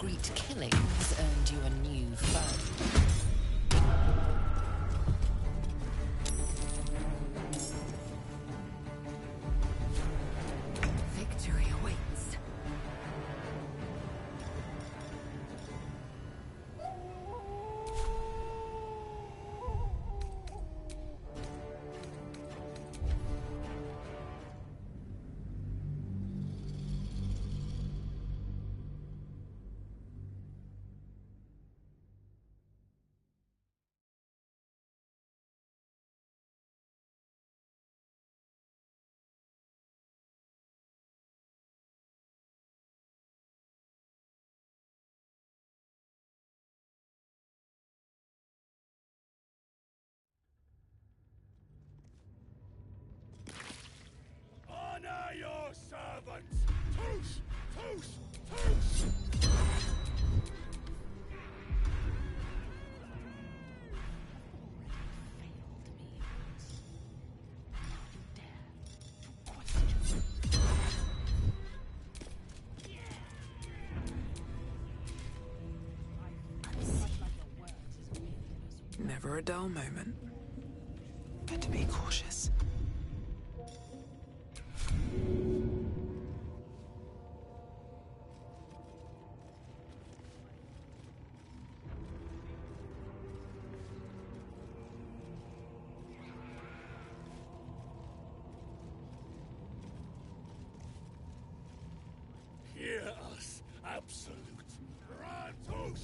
discreet killing has earned you a new foe. Victory awaits. Honor your servants! Toast! Toast! Toast! Never a dull moment. Better be cautious. Hear us, absolute Ratush!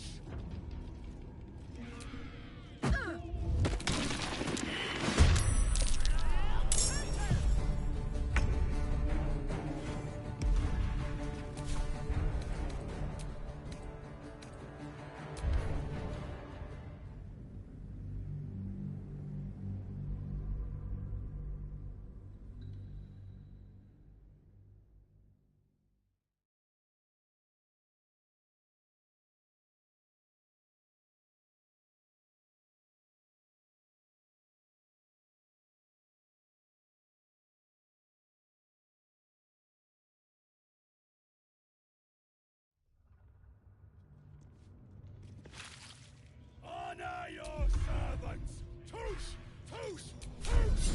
Honor your servants! Toast! Toast! Toast!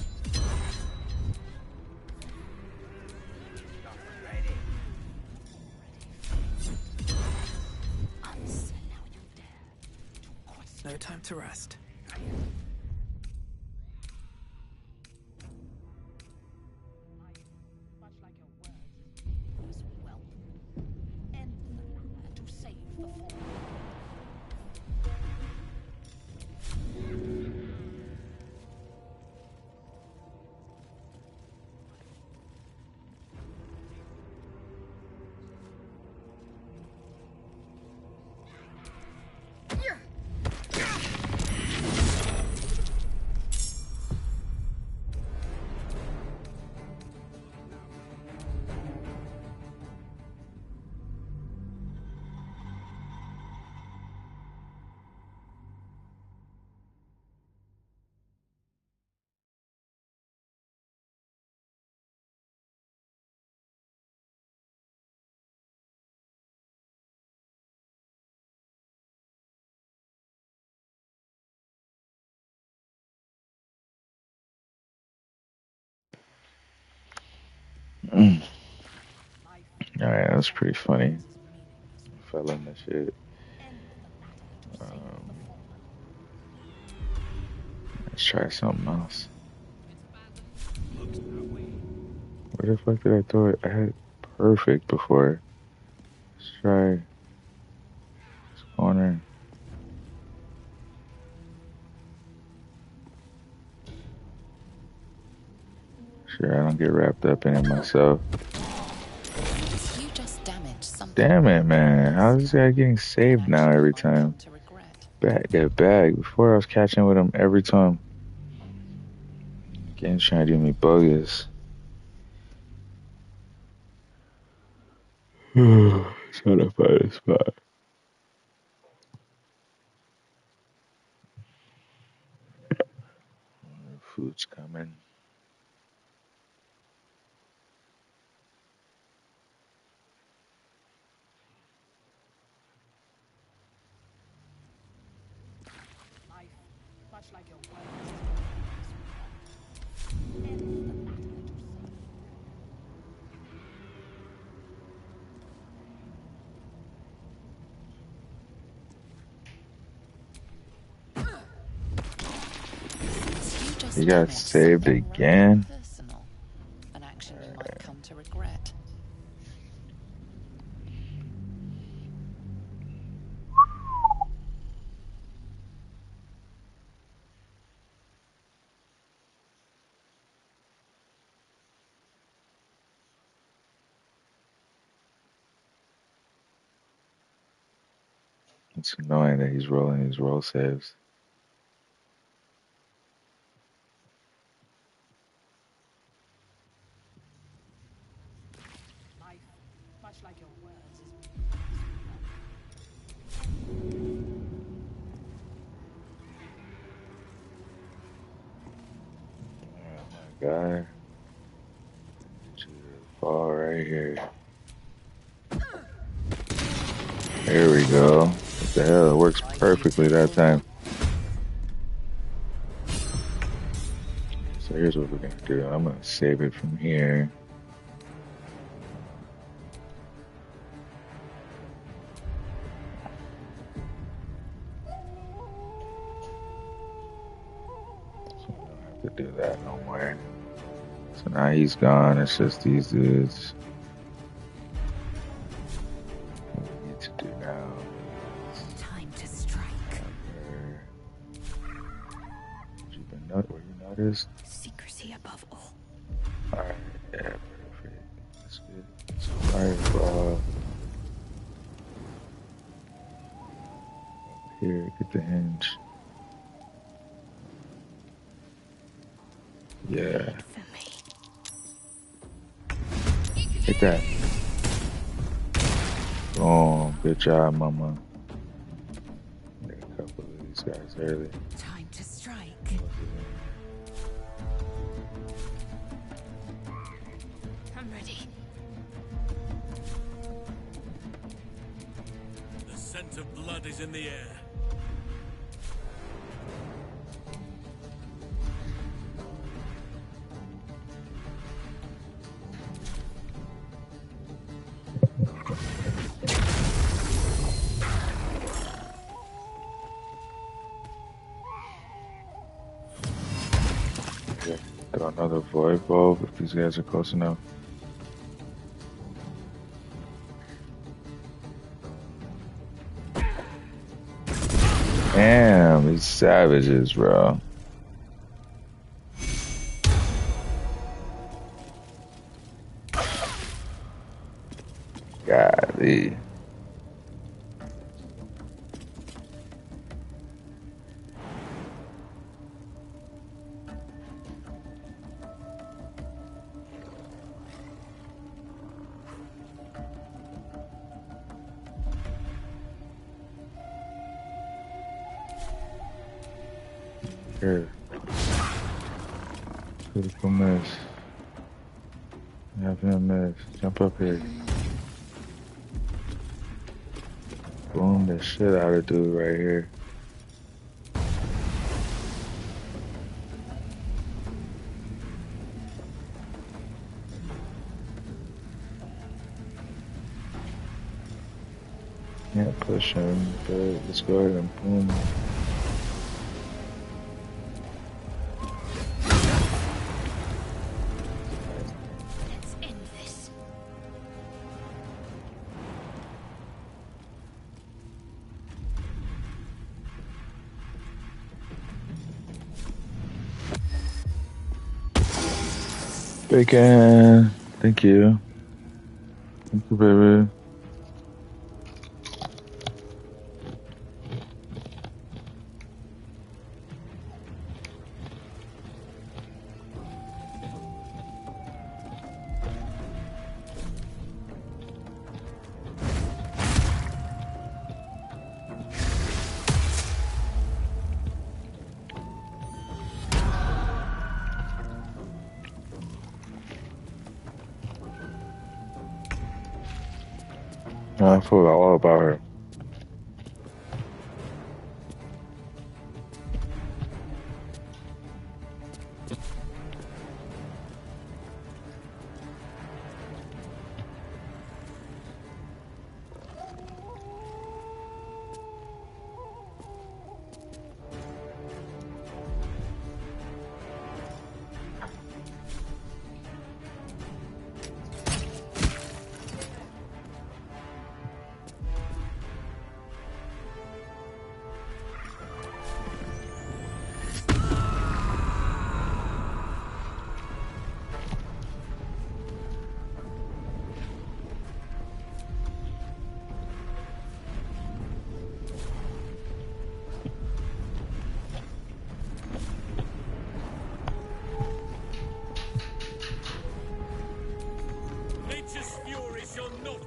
Ready! No time to rest. Mm. Alright, that's pretty funny. Fell in the shit. Um, let's try something else. Where the fuck did I throw it? I had perfect before. Let's try this corner. Sure, I don't get wrapped up in it myself. You just damaged something. Damn it, man. How is this guy getting saved now every time? Back that bag. Before I was catching with him every time. Game's trying to do me bogus. Trying to find a spot. Food's coming. You just He got damaged saved something rather again. personal. An action you might come to regret. It's annoying that he's rolling these roll saves. Oh my God. Get you to fall right here. There we go. What the hell? It works perfectly that time. So here's what we're gonna do. I'm gonna save it from here. So I don't have to do that no more. So now he's gone. It's just these dudes. What we need to do now is Time to strike. were you noticed? Secrecy above all. Alright, yeah, perfect. That's good. So fireball. Here, get the hinge. Yeah. For me. Hit that. Boom. Good job, mama. Got a couple of these guys early. Time to strike. I'm ready. The scent of blood is in the air. Yeah. Throw another void bulb if these guys are close enough. Damn, these savages, bro. Golly. Here. Critical miss. Have him miss. Jump up here. Boom the shit out of dude right here. Can't push him, but let's go ahead and boom. Let's end this. Bacon. Thank you. Thank you, baby. I forgot all about her.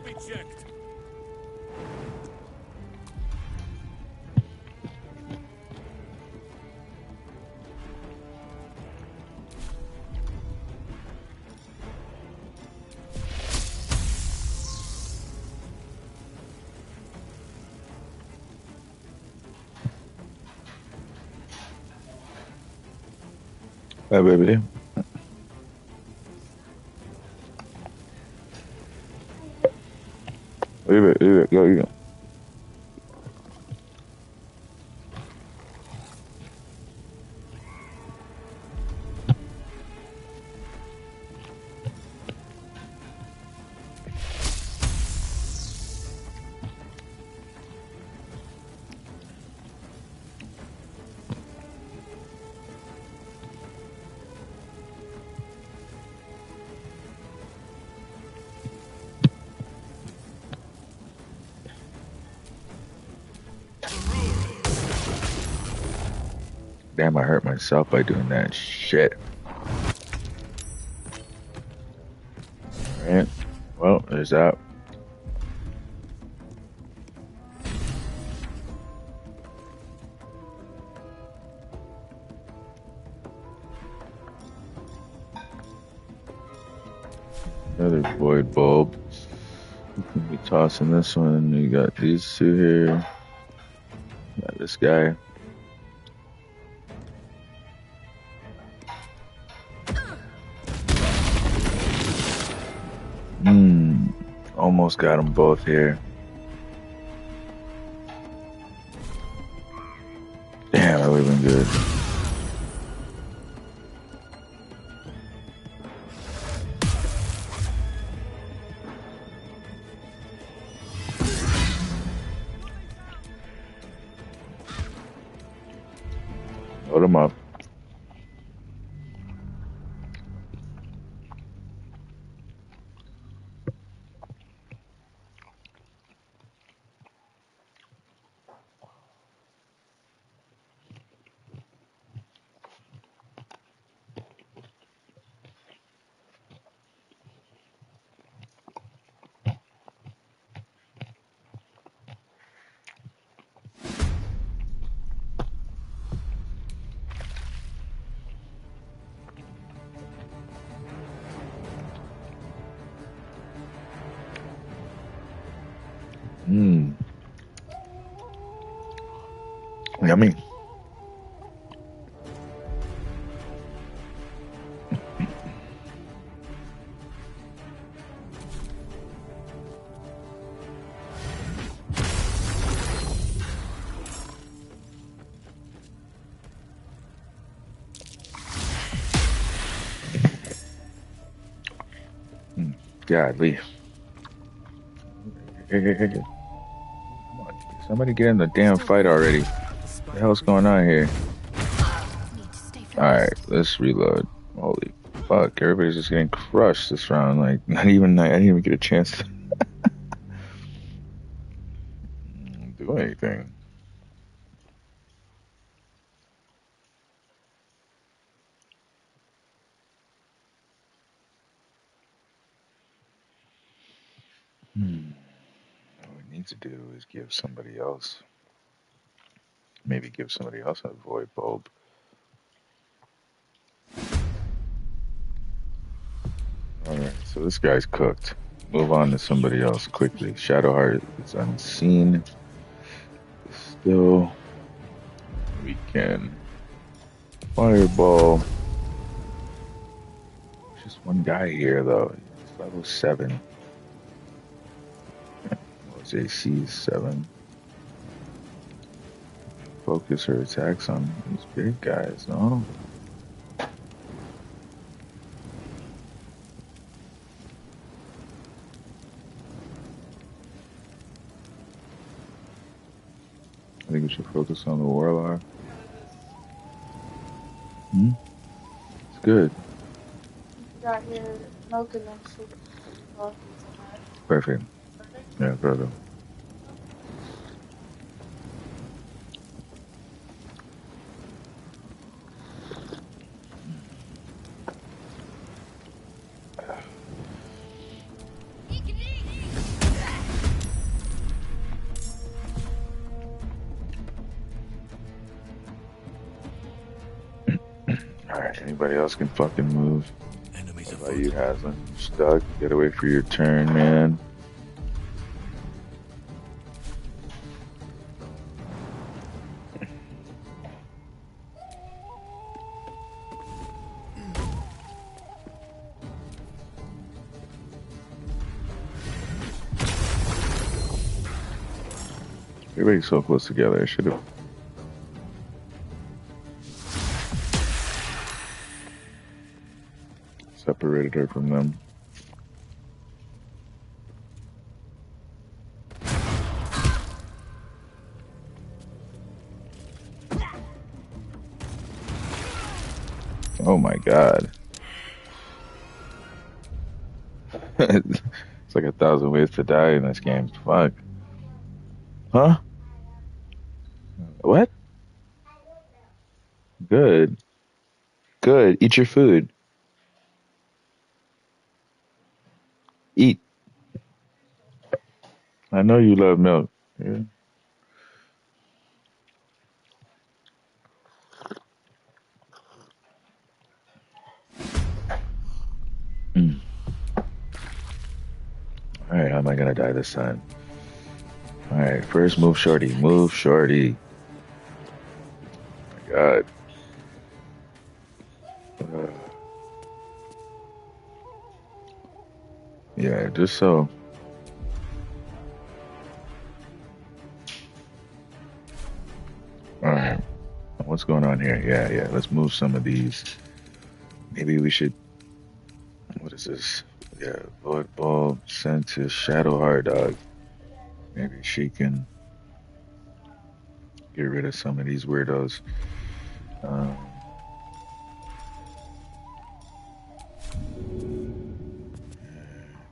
be checked. Hey, baby. Leave it, go, you go. Damn, I hurt myself by doing that shit. Alright. Well, there's that. Another void bulb. We can be tossing this one. You got these two here. Got this guy. Almost got them both here. Damn, that would have been good. Load him up. Yummy. Godly. Hey. Come on, somebody get in the damn fight already. What the hell's going on here? Alright, let's reload. Holy fuck, everybody's just getting crushed this round. Like, I didn't even get a chance to do anything. What we need to do is give somebody else, maybe give somebody else a void bulb. Alright, so this guy's cooked. Move on to somebody else quickly. Shadowheart is unseen. Still, we can fireball. Just one guy here though. He's level 7. His AC is 7. Focus her attacks on these big guys, no? I think we should focus on the Warlock. It's good. Got your milk and then soup. Perfect. Yeah, brother. Anybody else can fucking move. Enemies What about you, afoot. Haslin? You stuck? Get away for your turn, man. Everybody's so close together. I should have. Separated her from them. Oh my god. It's like 1,000 ways to die in this game. Fuck. Huh? What? Good. Good. Eat your food. Eat. I know you love milk. Yeah. Mm. Alright, how am I gonna die this time? Alright, first move shorty. Move shorty. Oh my god. Yeah, just so. Alright. What's going on here? Yeah. Let's move some of these. Maybe we should. What is this? Yeah, Void Bulb sent to Shadow Hard Dog. Maybe she can get rid of some of these weirdos. Um,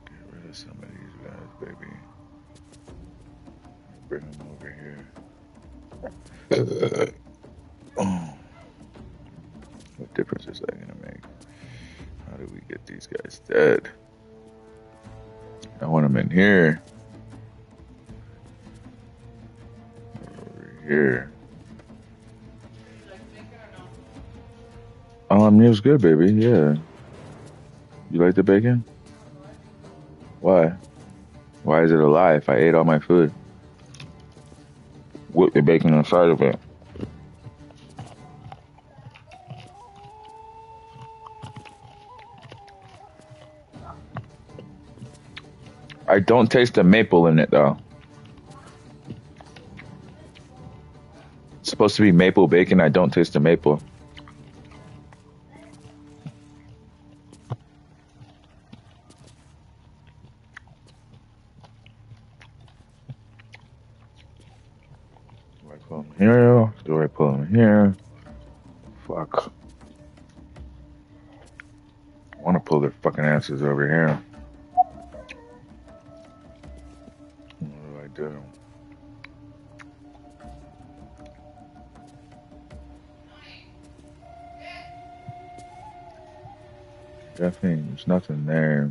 get rid of some of these guys, baby. Bring them over here. Oh, what difference is that gonna make? How do we get these guys dead? I want them in here. Over here. It was good, baby. Yeah. You like the bacon? Why? Why is it a lie if I ate all my food? With the bacon inside of it. I don't taste the maple in it, though. It's supposed to be maple bacon. I don't taste the maple. Do I pull them here? Do I pull them here? Fuck. I want to pull their fucking asses over here. What do I do? Definitely, there's nothing there.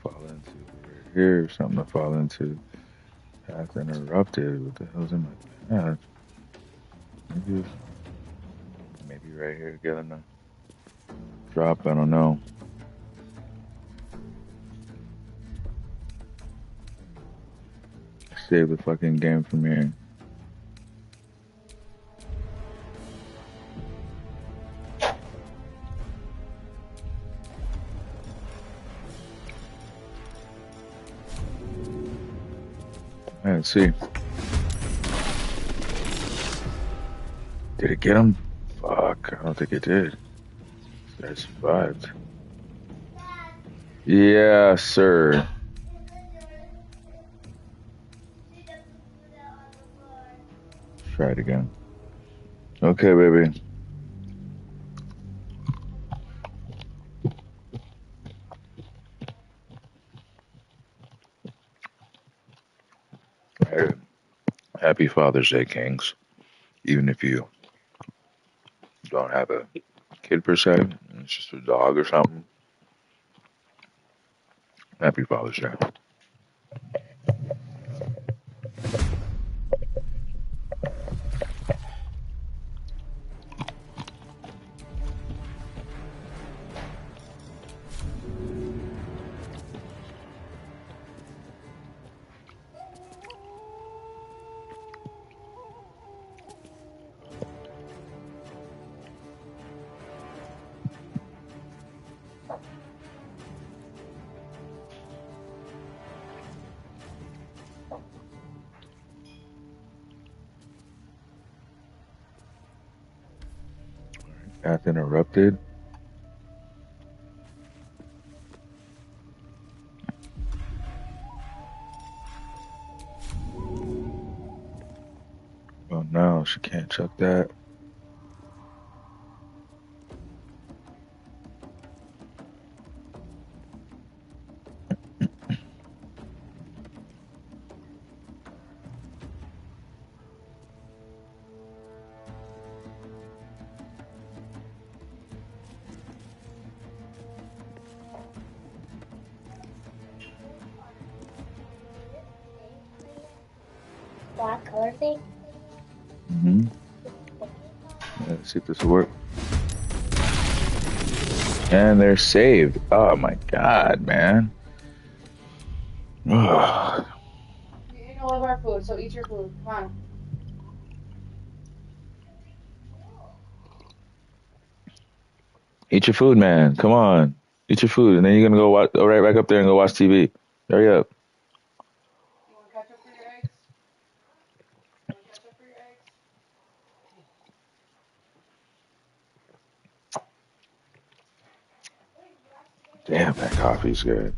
Fall into right here. Something to fall into. Path interrupted. What the hell's in my path? Maybe right here. Getting a drop. I don't know. Save the fucking game from here. Let's see. Did it get him? Fuck, I don't think it did. This guy survived. Yeah, sir. Try it again. Okay, baby. Hey, happy Father's Day, Kings. Even if you don't have a kid per se, it's just a dog or something. Happy Father's Day. Path interrupted. Oh no, she can't chuck that. Black color thing? Mm-hmm. Let's see if this will work. And they're saved. Oh my god, man. Ugh. You ate all of our food, so eat your food. Come on. Eat your food, man. Come on. Eat your food. And then you're gonna go right back up there and go watch TV. Hurry up. You want ketchup for your eggs? You want ketchup for your eggs? Damn, that coffee's good.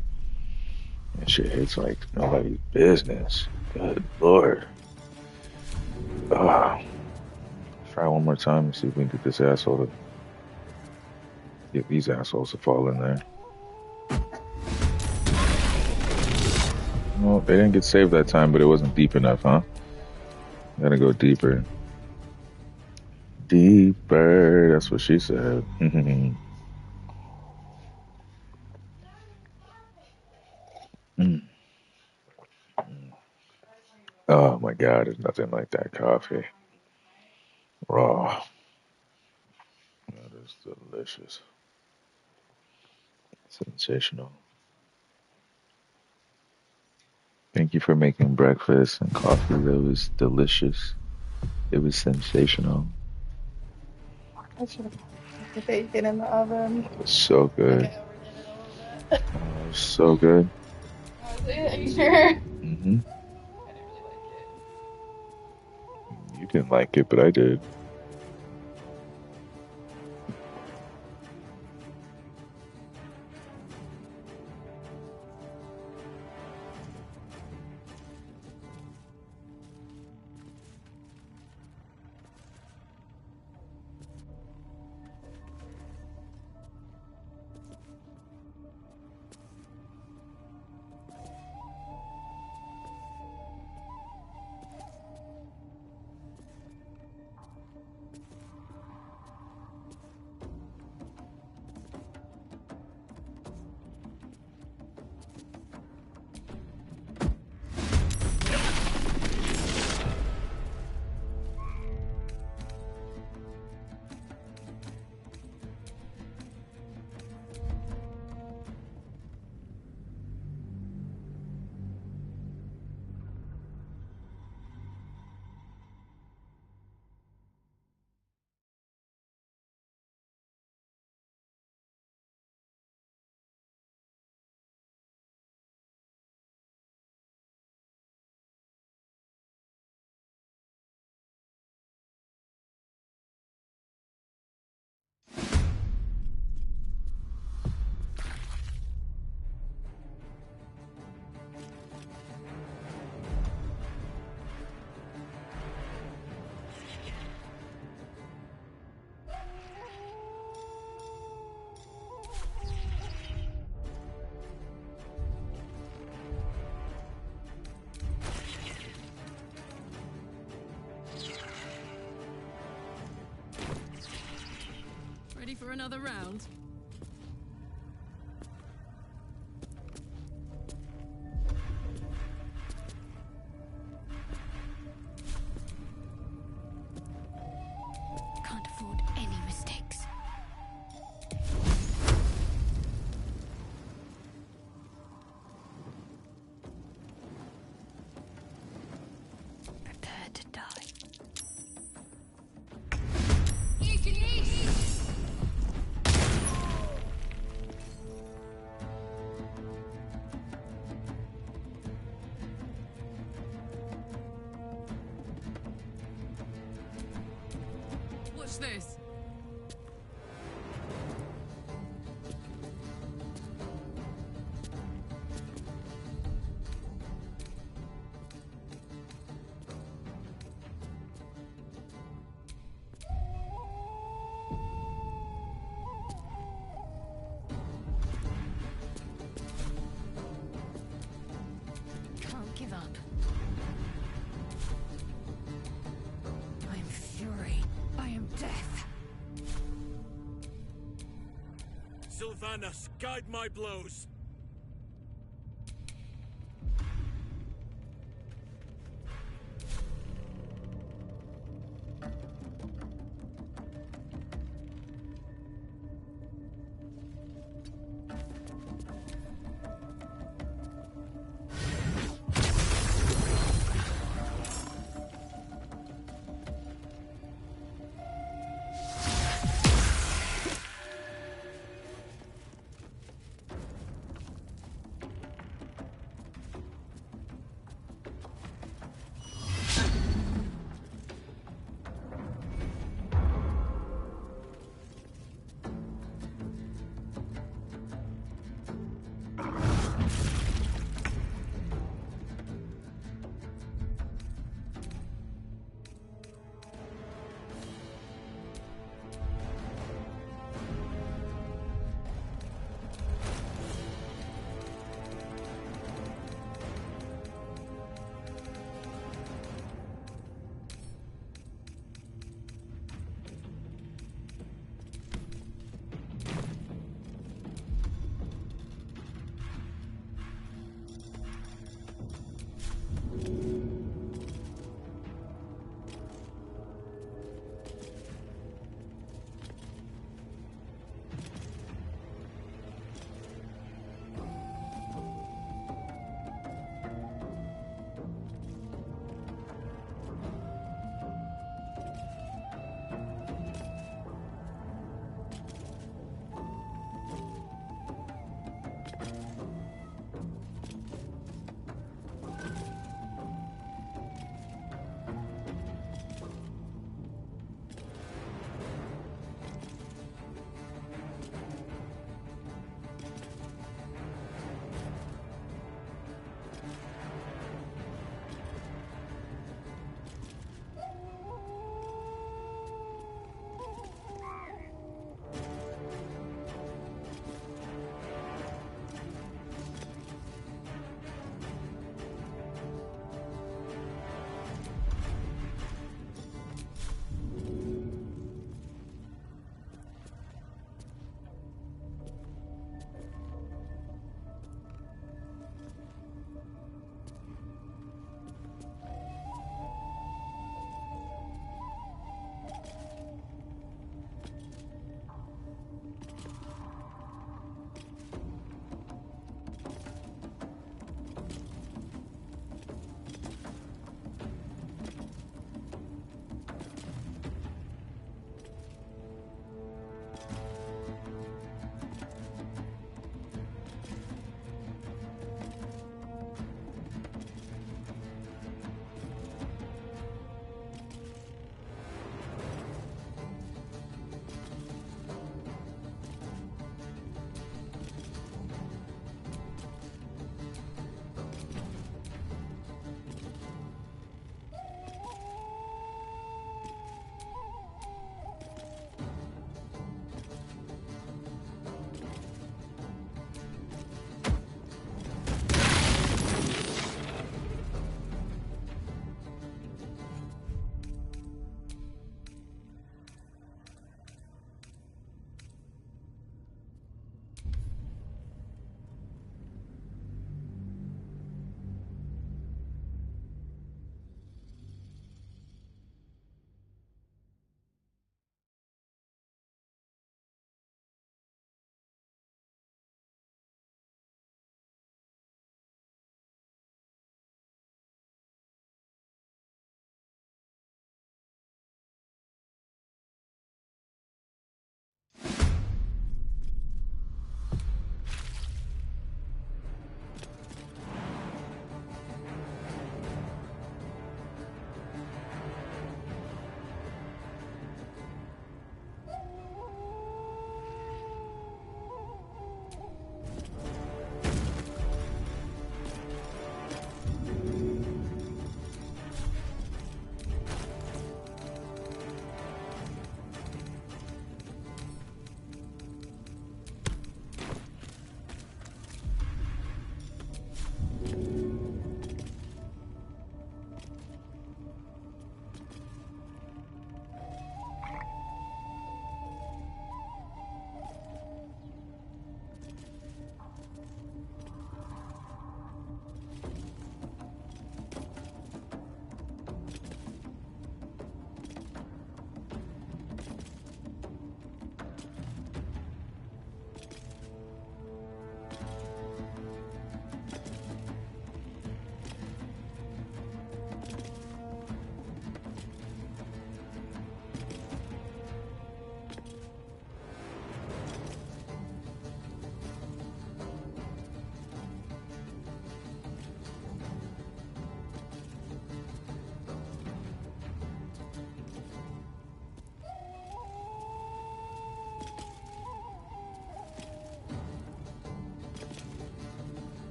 That shit hits like nobody's business. Good lord. Ugh. Try one more time and see if we can get this asshole to get these assholes to fall in there. Well, they didn't get saved that time, but it wasn't deep enough, huh? Gotta go deeper. Deeper, that's what she said. Mm. Oh my god, there's nothing like that coffee. Raw. That is delicious. Sensational. Thank you for making breakfast and coffee. That was delicious. It was sensational. I should have put the bacon in the oven. It was so good. Okay, I overdid it a little bit. It was so good. Was it? Are you sure? Hmm. I didn't really like it. You didn't like it, but I did. Ready for another round? Can't afford any mistakes. Prepare to die. Watch this. give up. I am fury. I am death. Sylvanas, guide my blows.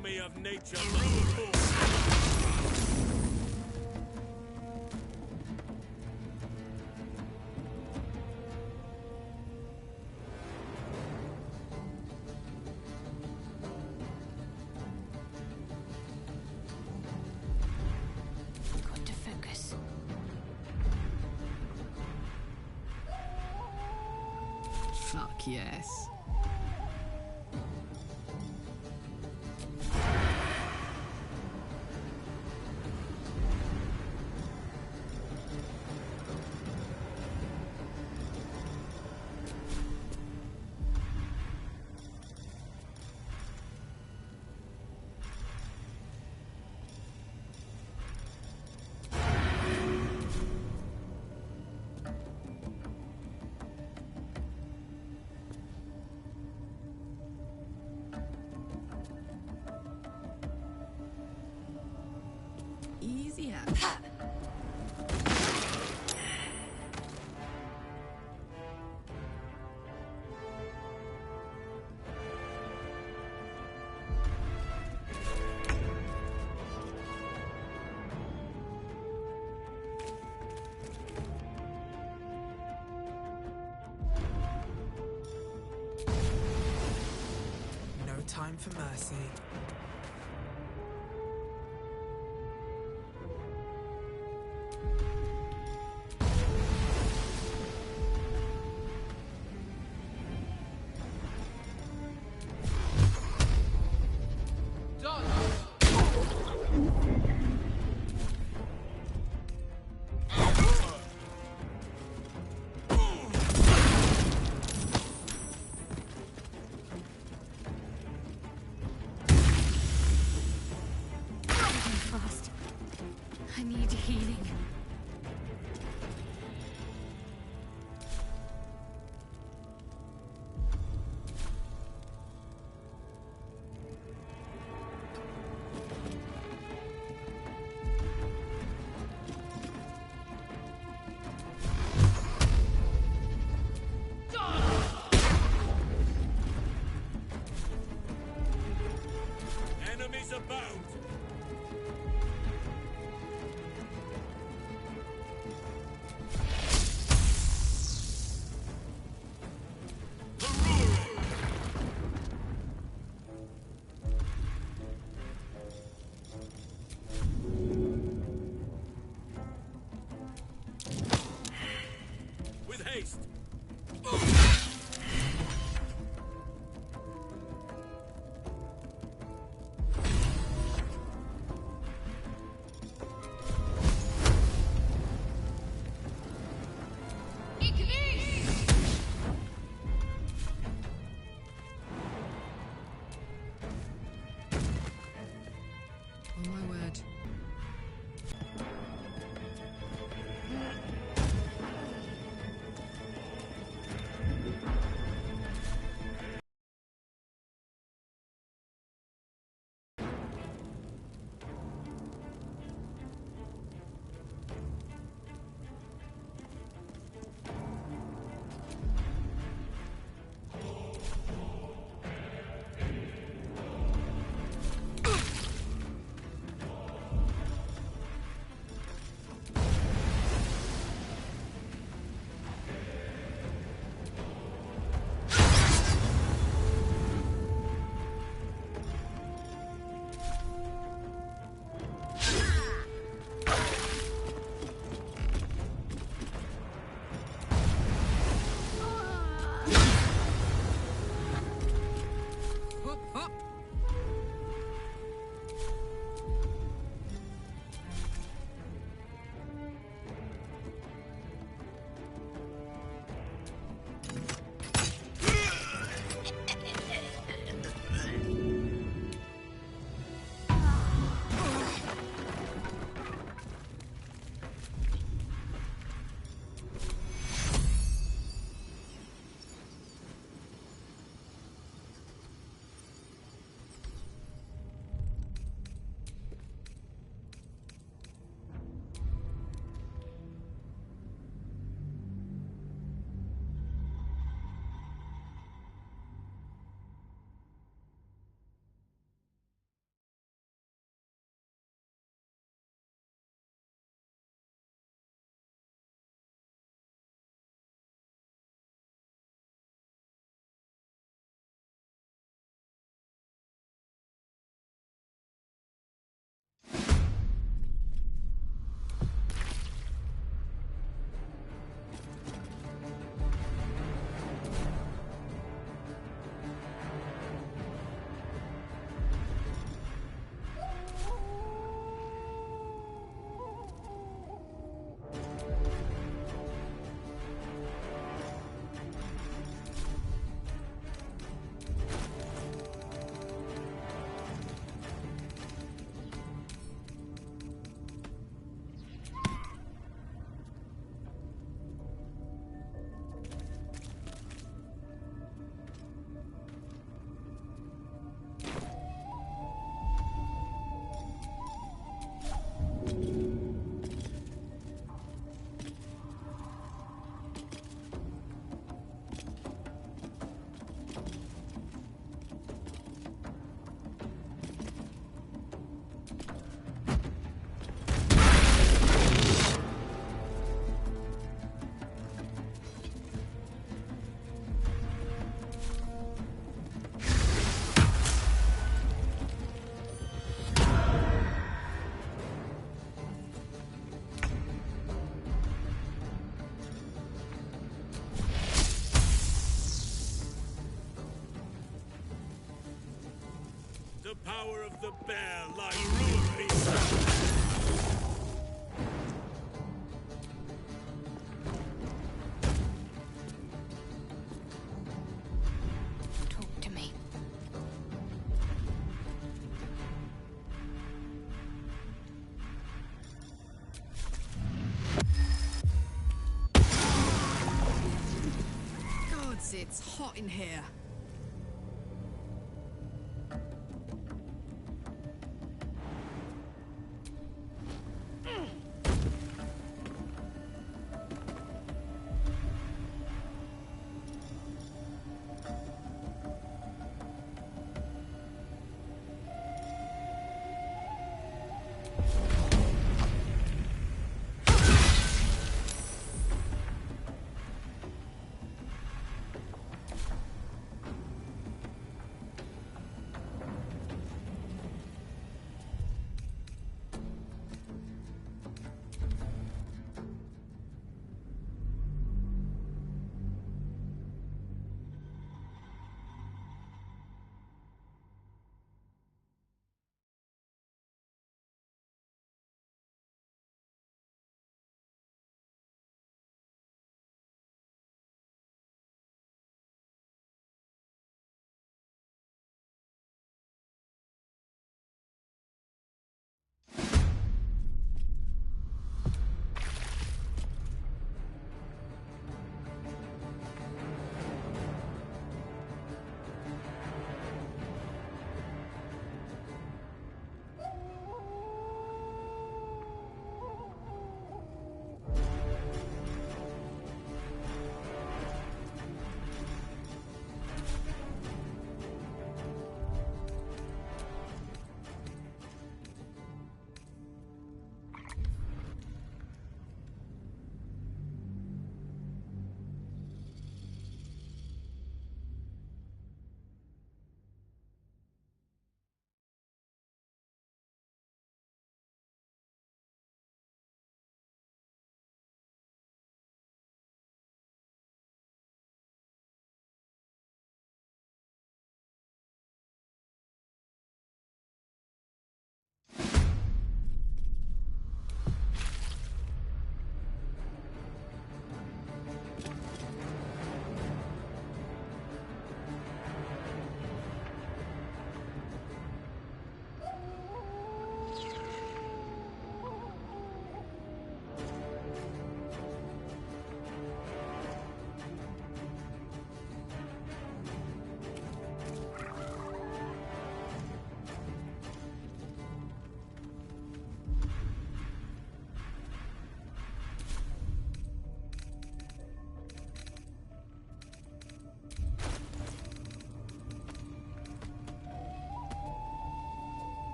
enemy of nature must fall. Got to focus. Fuck yes. Easy out. No time for mercy. Fast. I need healing. Enemies abound. With haste. Oh my word. power of the bear lies with me. Talk to me. Gods, it's hot in here.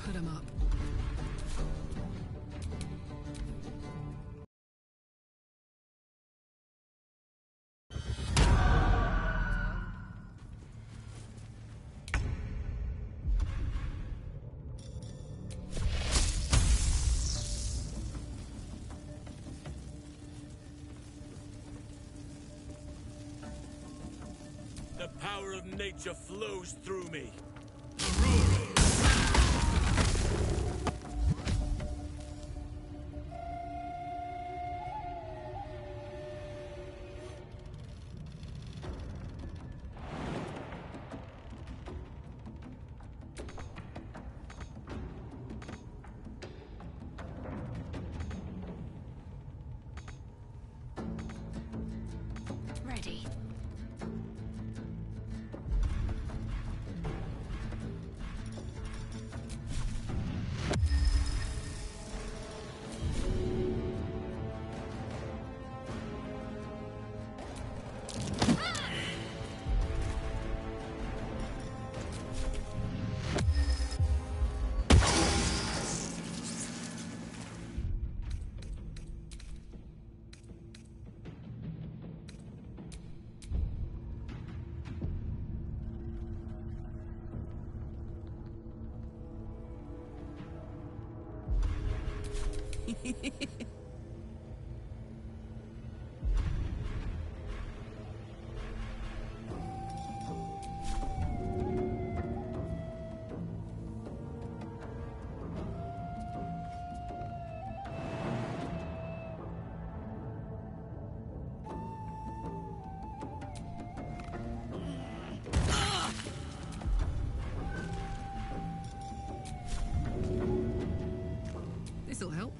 Put him up. The power of nature flows through me. This'll help.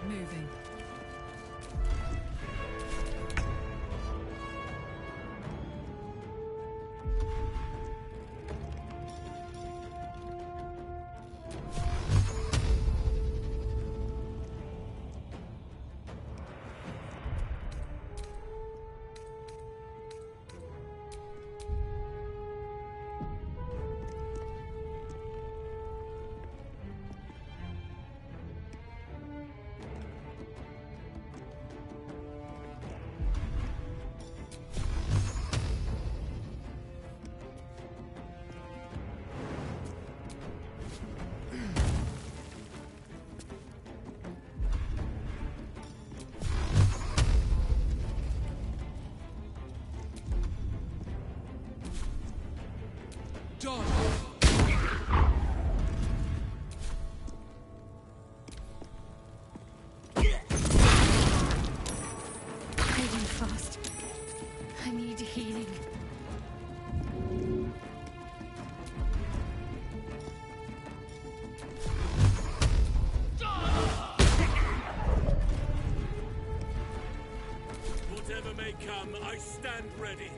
Moving. Healing fast. I need healing. Whatever may come, I stand ready.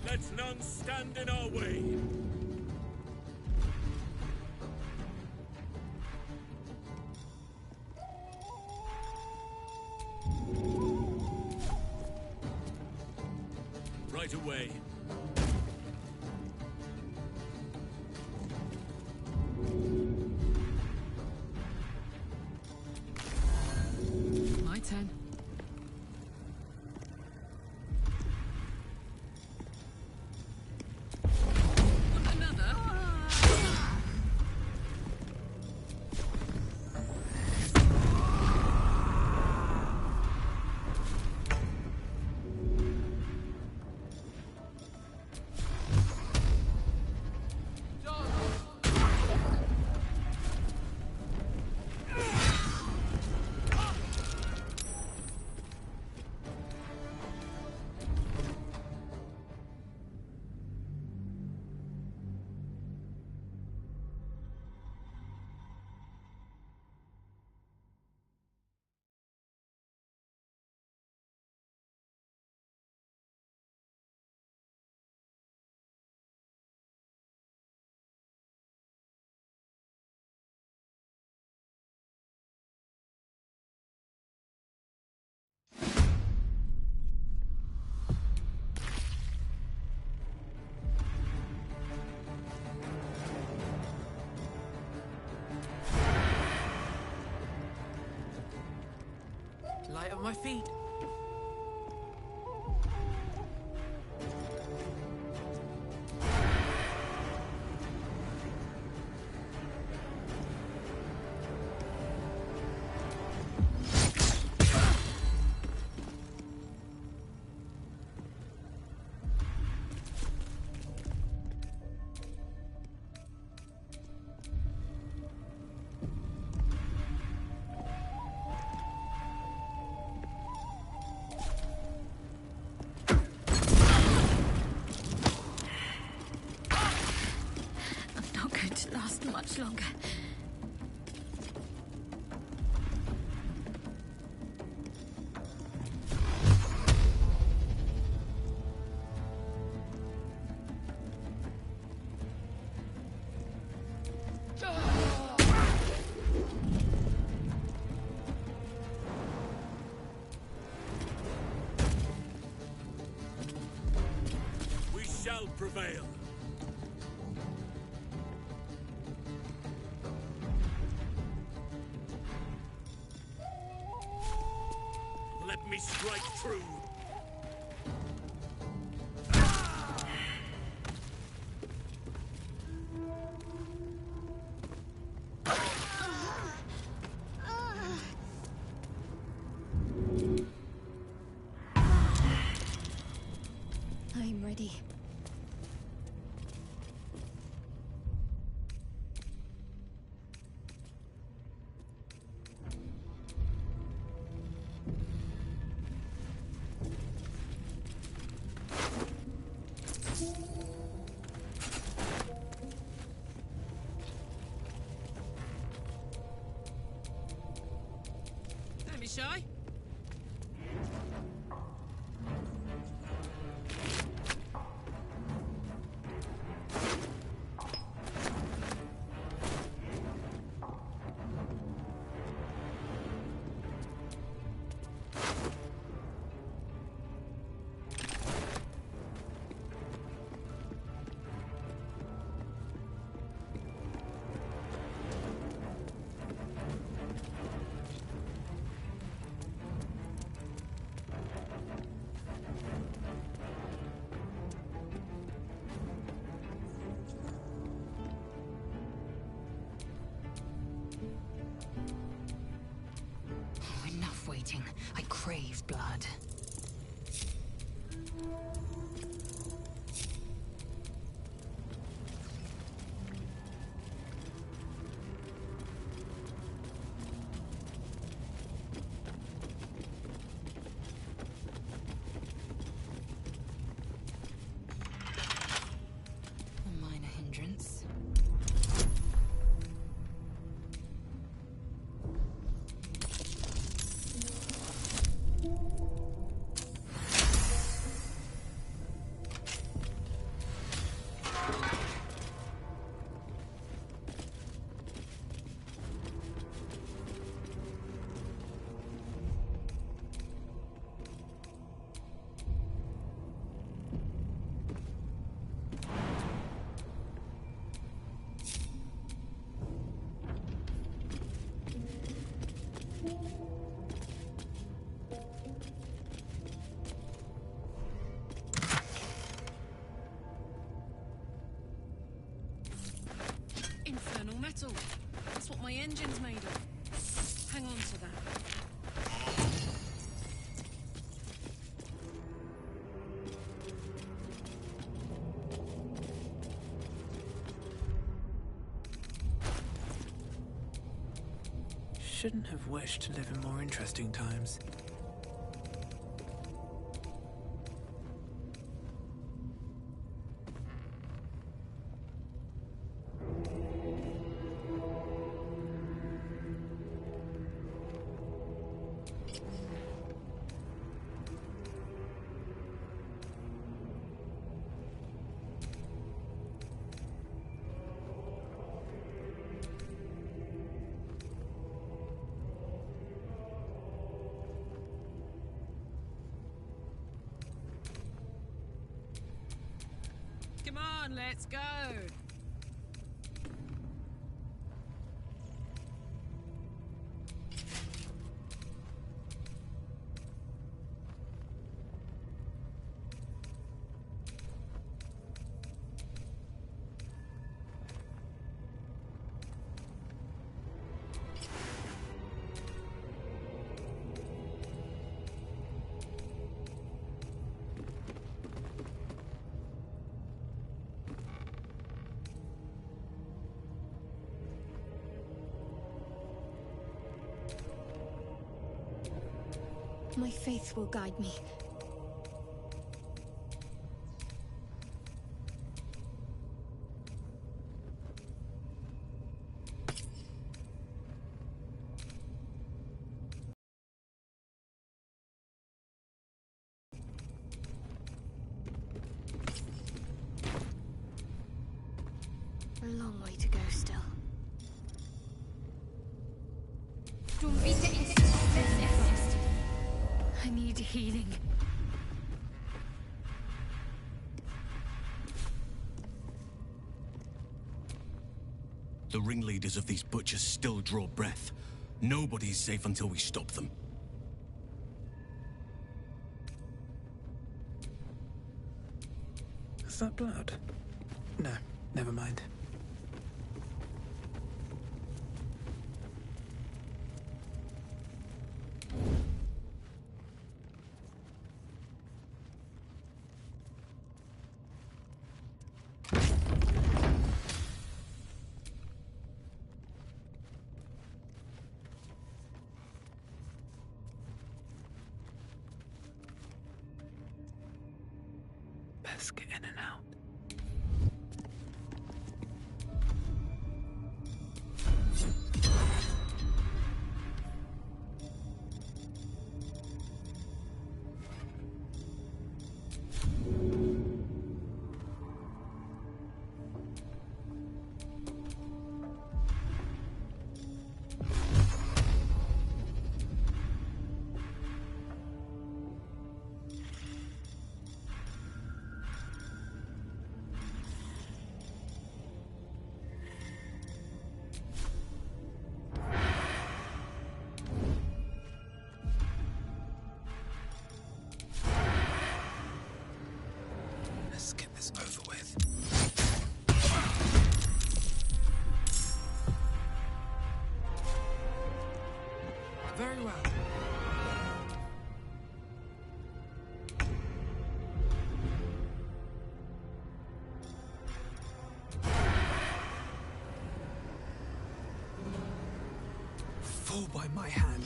Let none stand in our way. Right away. My turn. my feet. I'm not going to last much longer. We shall prevail. Let me strike true. I'm ready. Don't be shy. Enough waiting. I crave blood. A minor hindrance. Infernal metal. That's what my engine's made of. Hang on to that. Shouldn't have wished to live in more interesting times. Come on, let's go. My faith will guide me. A long way to go still. I need healing. The ringleaders of these butchers still draw breath. Nobody's safe until we stop them. Is that blood? No, never mind. Best get in and out. Let's get this over with. Very well. Fall by my hand.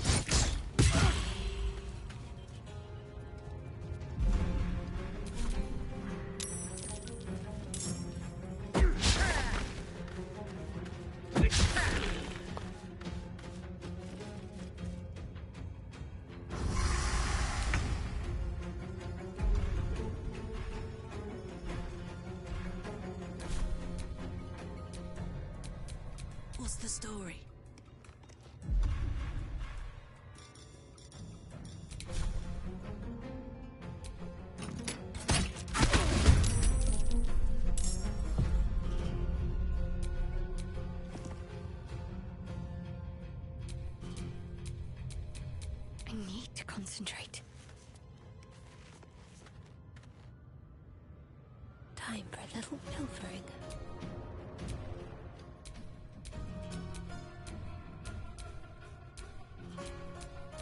What's the story? I need to concentrate. Time for a little pilfering.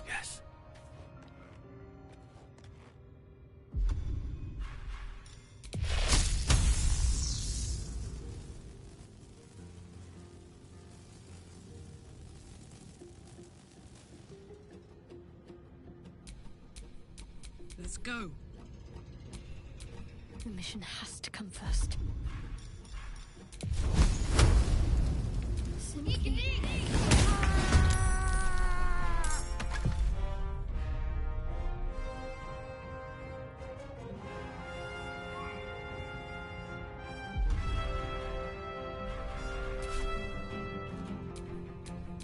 Yes. Let's go. The mission has to come first. Simply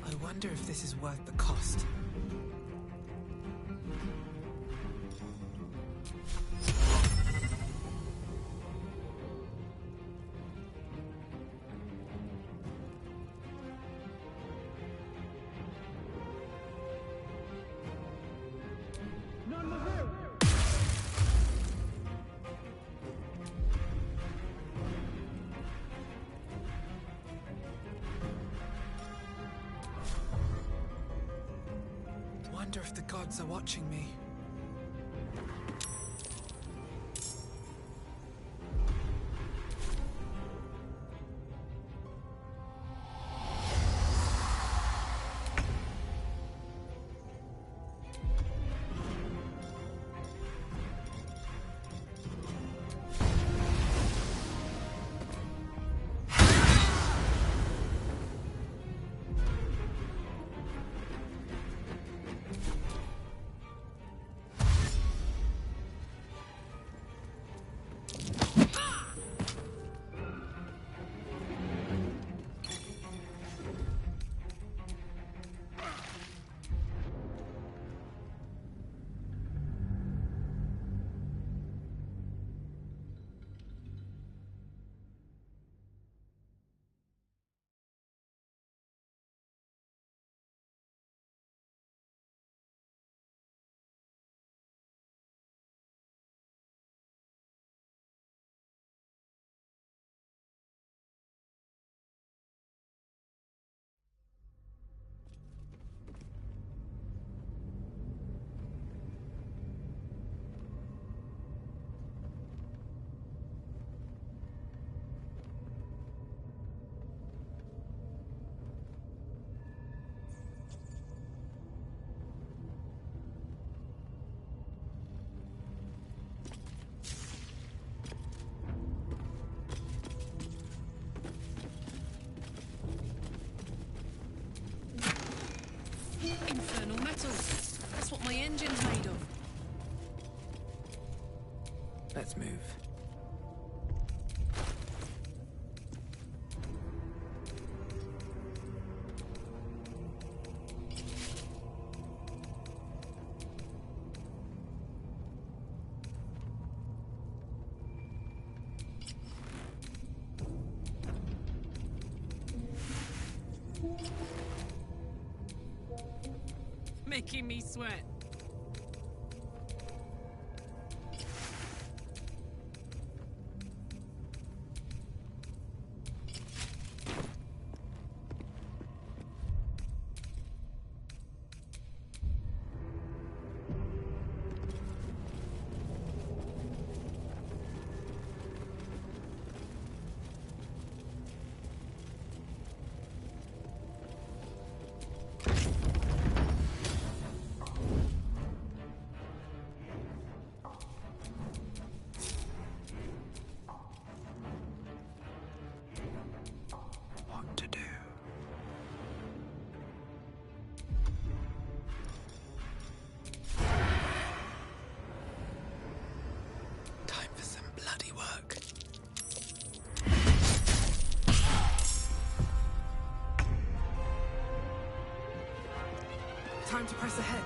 I wonder if this is worth the cost. Wonder if the gods are watching me. muscles. That's what my engine's made of. Let's move. Making me sweat. What to do? Time for some bloody work. Time to press ahead.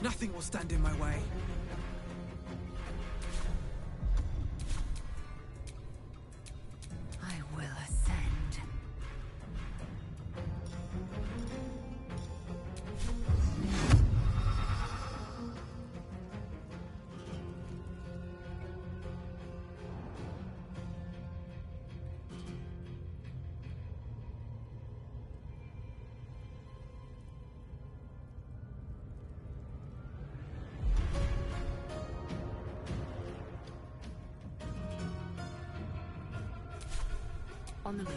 Nothing will stand in my way. I will ascend. On the move.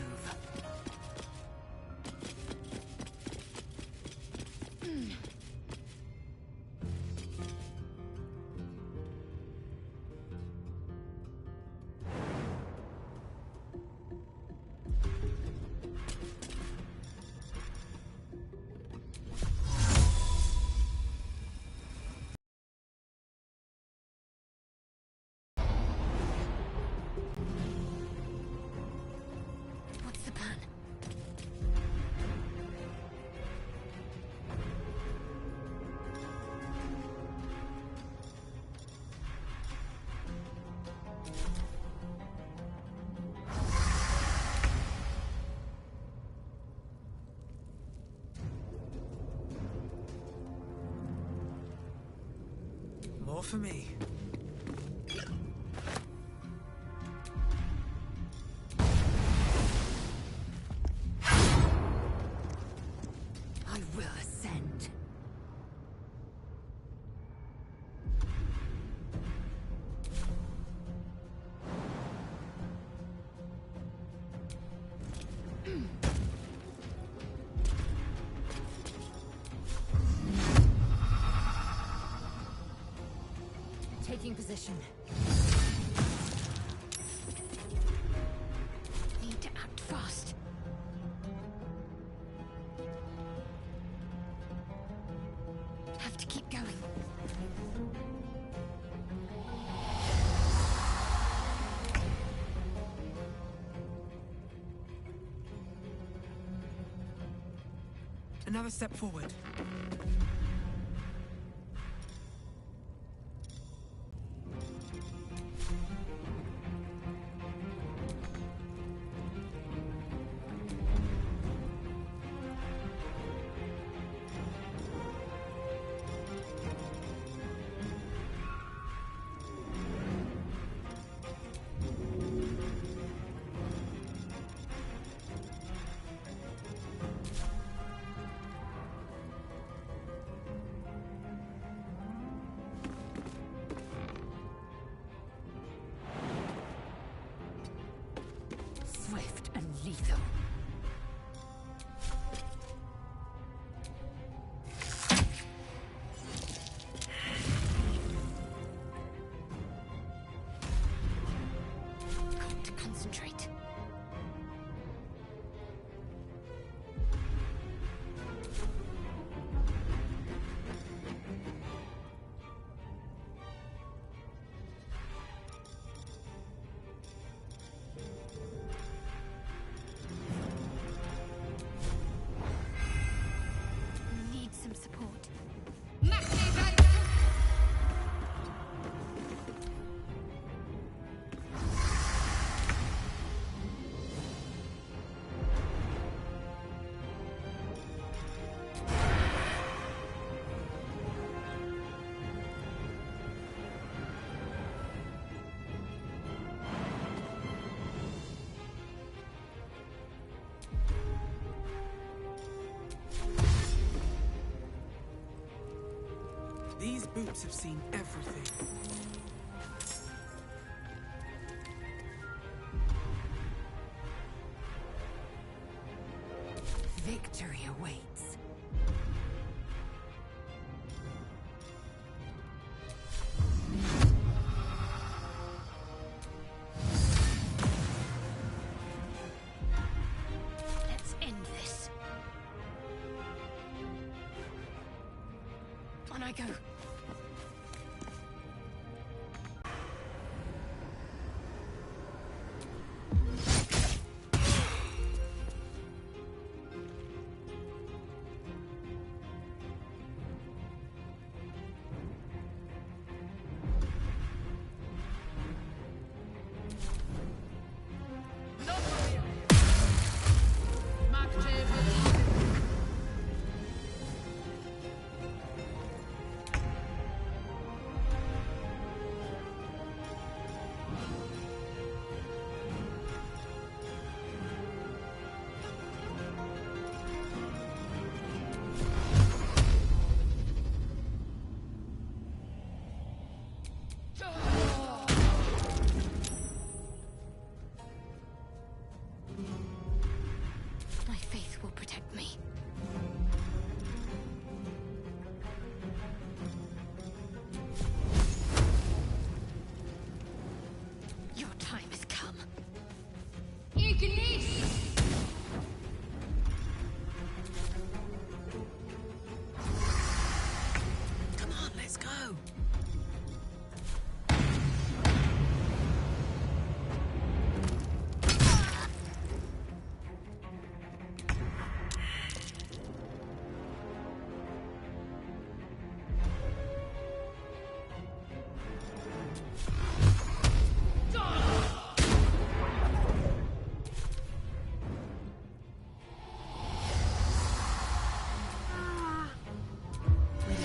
What's the plan? More for me. I will ascend. Taking position. Need to act fast. Have to keep going. Another step forward. Swift and lethal. Got to concentrate. Need some support. These boots have seen everything. Victory awaits. Let's end this. On I go.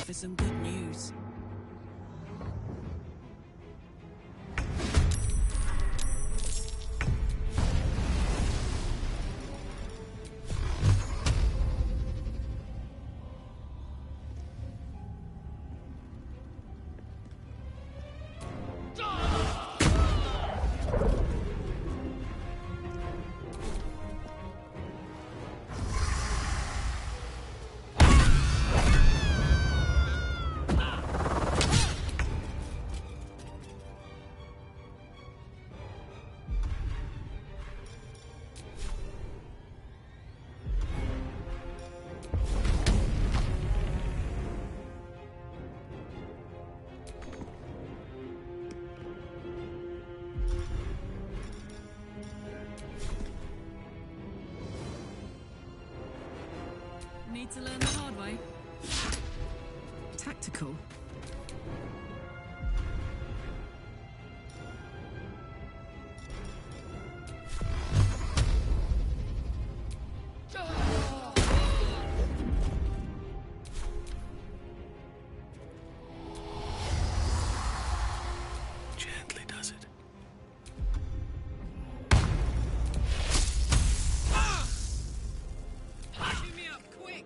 for some good news. Need to learn the hard way. Tactical. Gently does it. Shoot me up, quick!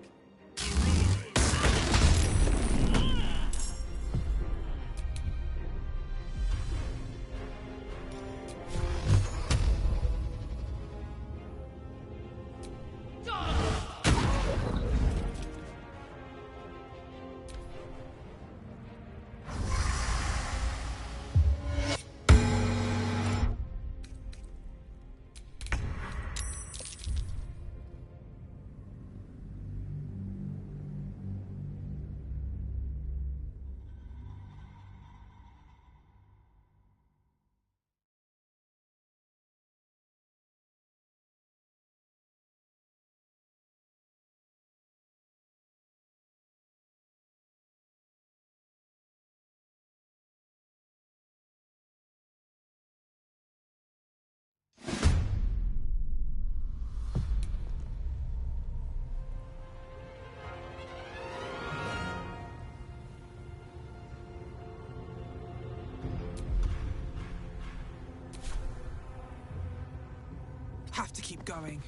Have to keep going.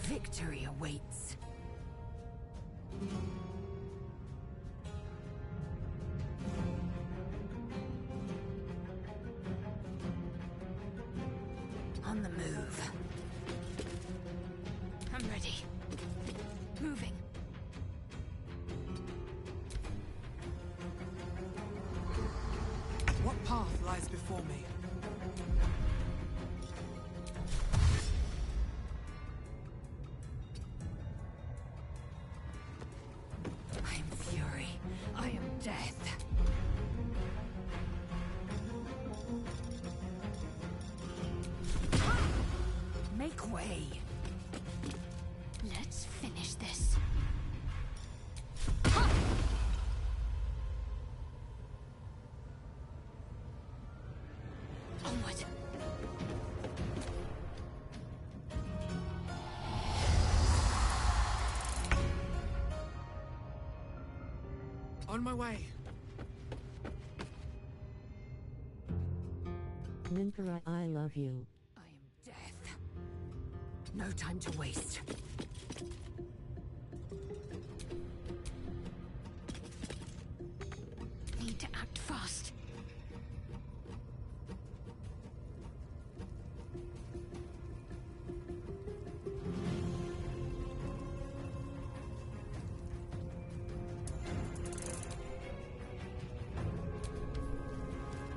Victory awaits. On the move. I'm ready. Moving. What path lies before me? I am fury. I am death. Make way. Let's finish this. Onward. On my way. Ninkara, I love you. I am death. No time to waste. Need to act fast.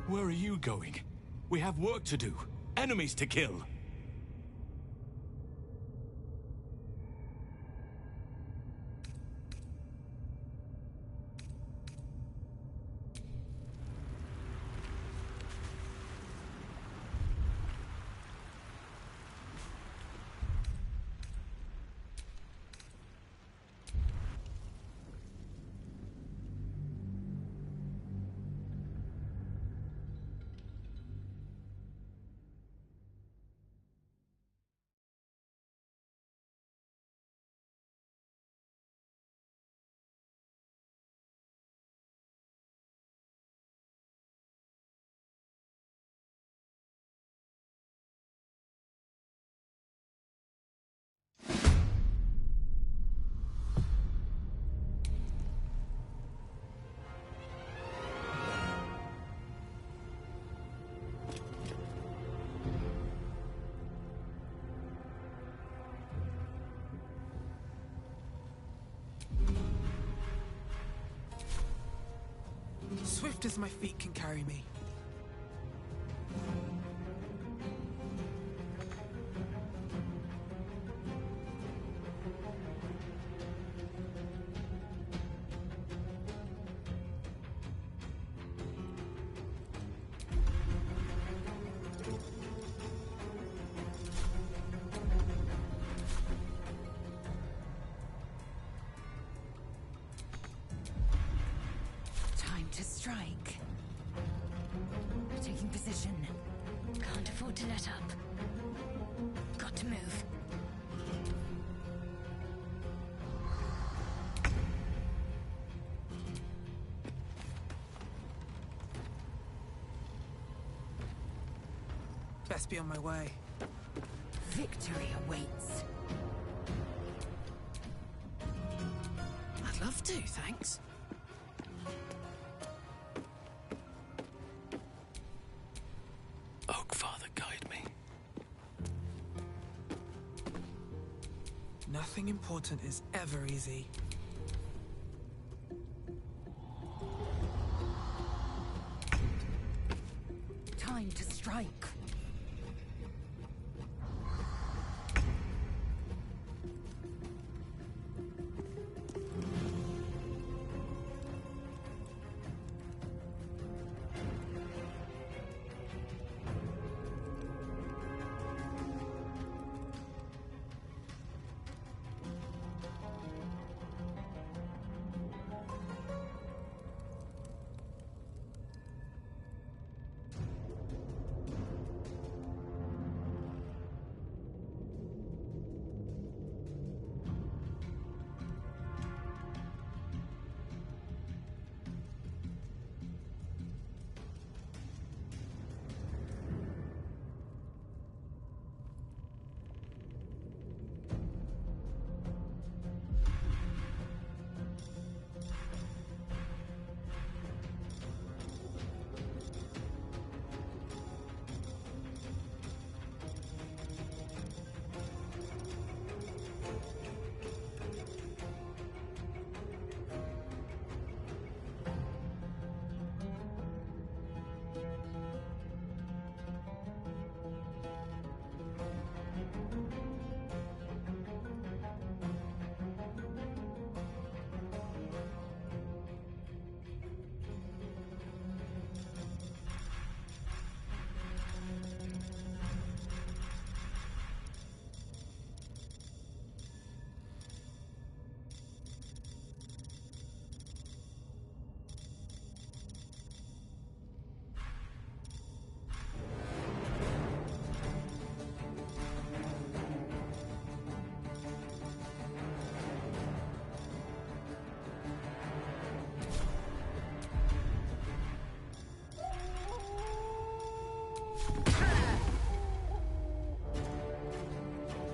Where are you going? We have work to do. Enemies to kill. swift as my feet can carry me. Time to strike. Taking position. Can't afford to let up. Got to move. Best be on my way. Victory awaits. I'd love to, thanks. Oak Father, guide me. Nothing important is ever easy. Time to strike.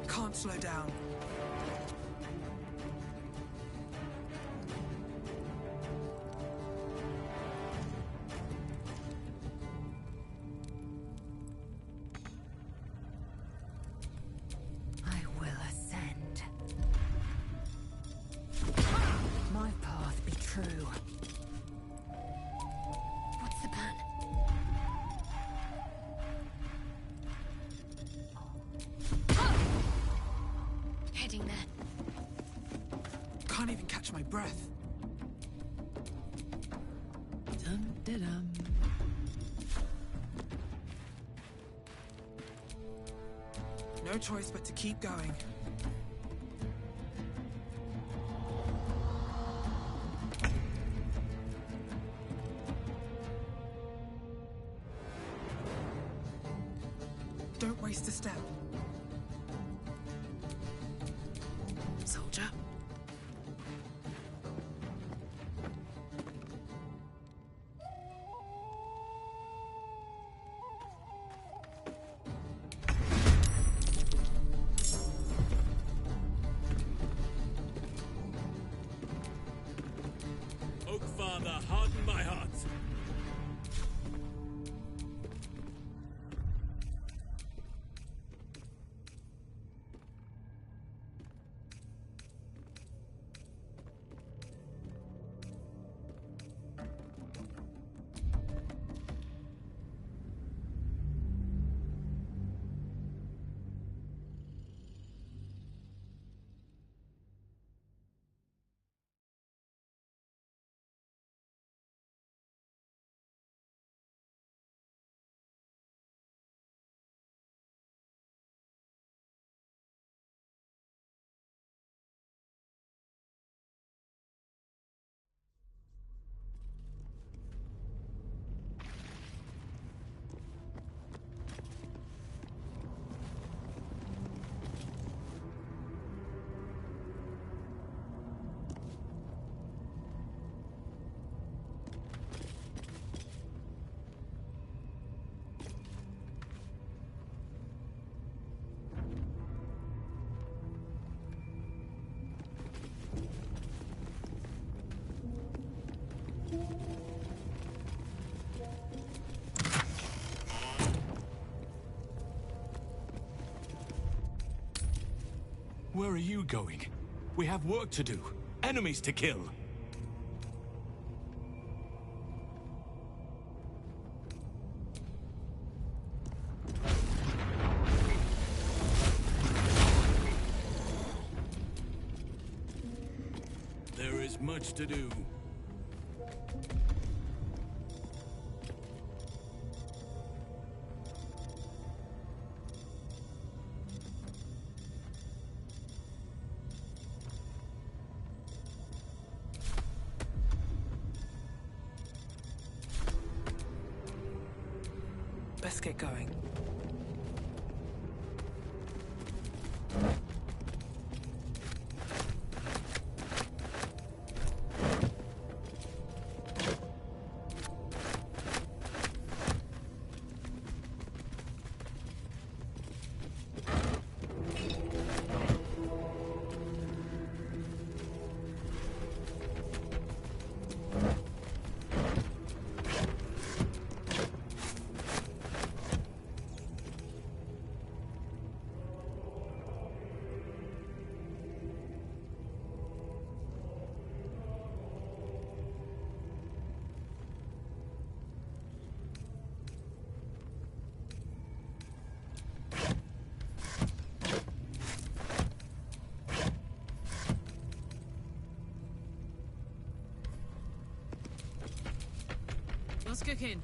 Can't slow down. I will ascend. My path be true. What's the plan? Heading there. Can't even catch my breath. Dum-de-dum. No choice but to keep going. Don't waste a step. Soldier. Oak Father, harden my heart. Where are you going? We have work to do. Enemies to kill. There is much to do. Let's get going. What's cooking?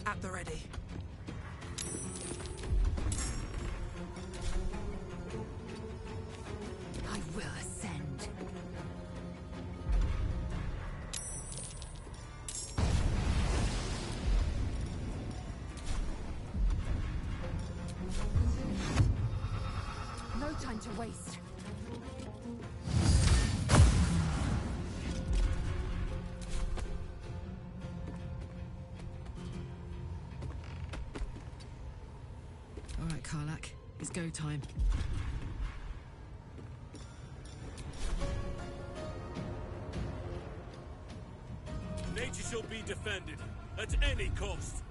At the ready. I will ascend. No time to waste. All right, Karlak. It's go time. Nature shall be defended, at any cost.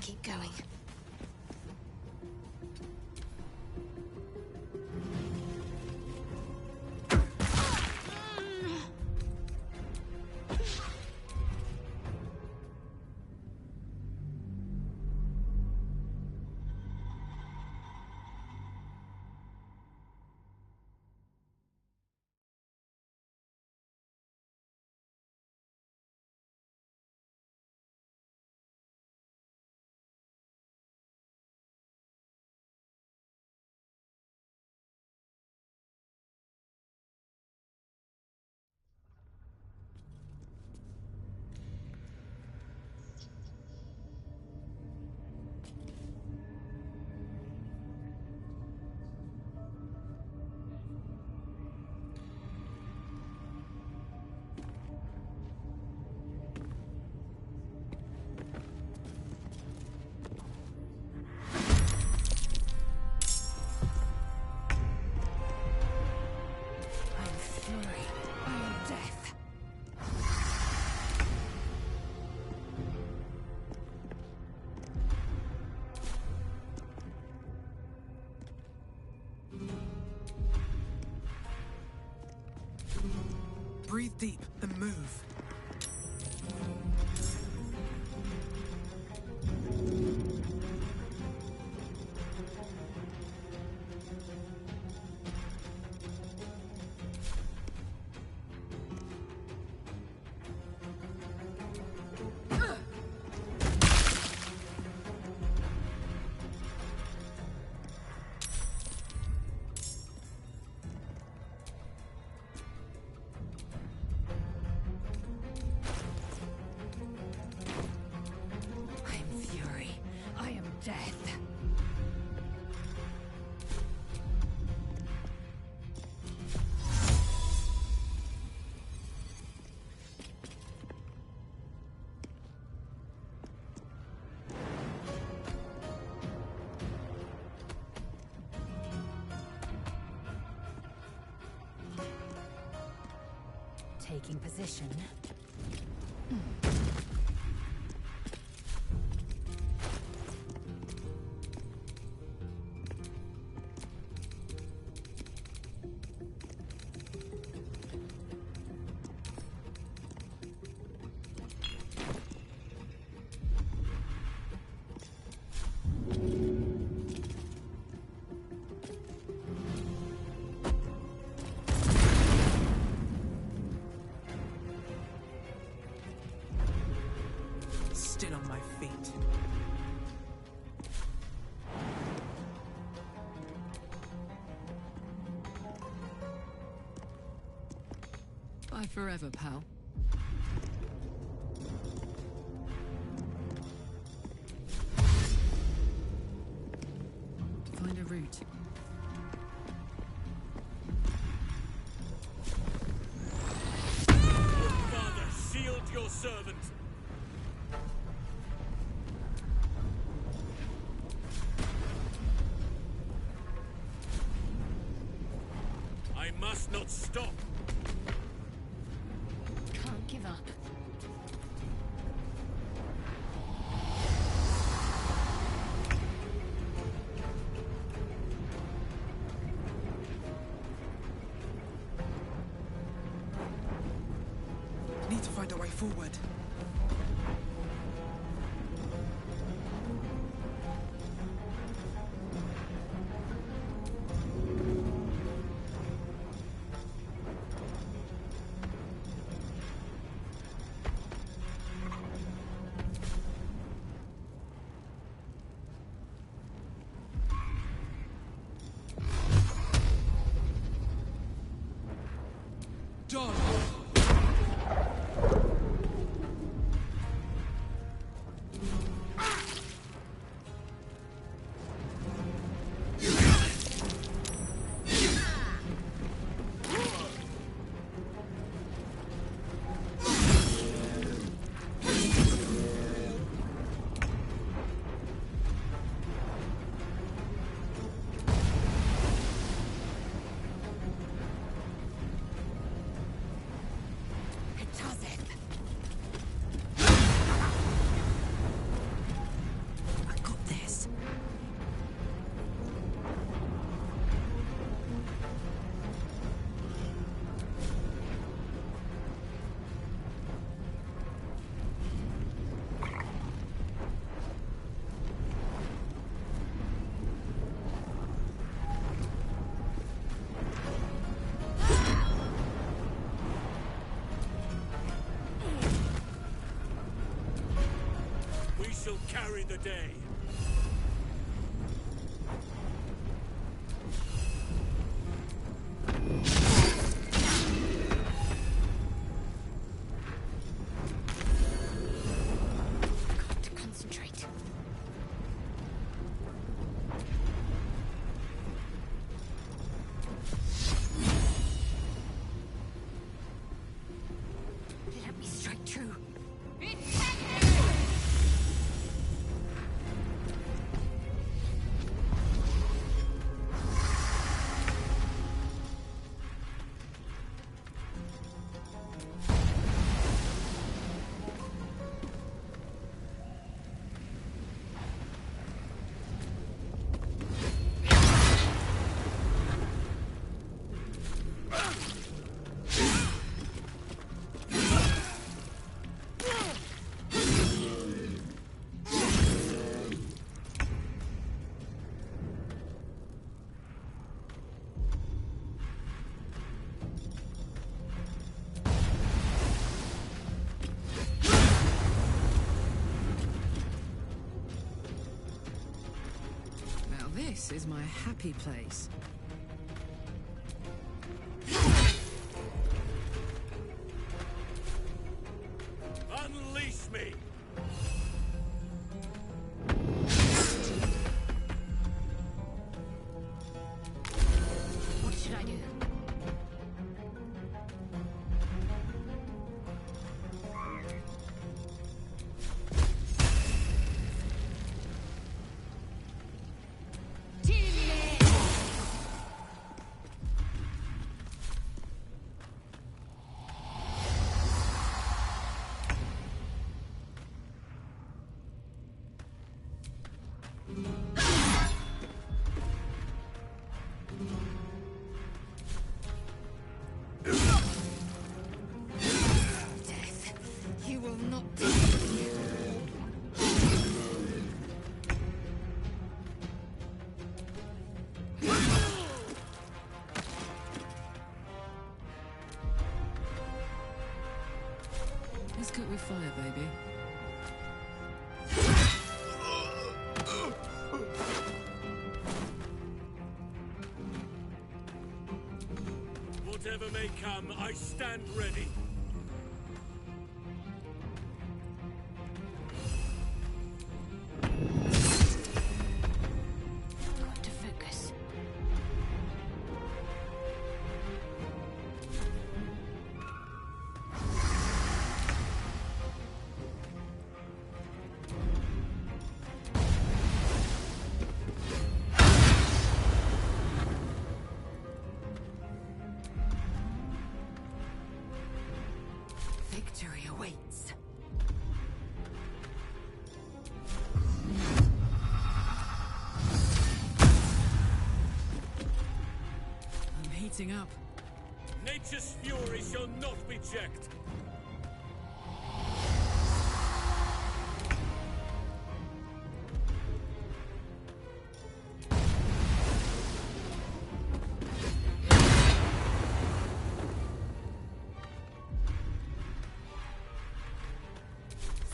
to keep going. Breathe deep and move. Taking position. Still on my feet. Bye forever, pal. Find a route. Father, shield your servant. I must not stop. Can't give up. Need to find a way forward. John! shall carry the day. Got to concentrate. Let me strike true. Now this is my happy place. Unleash me! What should I do? Death. You will not take you. Let's cook with fire, baby. Whatever may come, I stand ready. Got to focus. Victory awaits. I'm heating up. Nature's fury shall not be checked.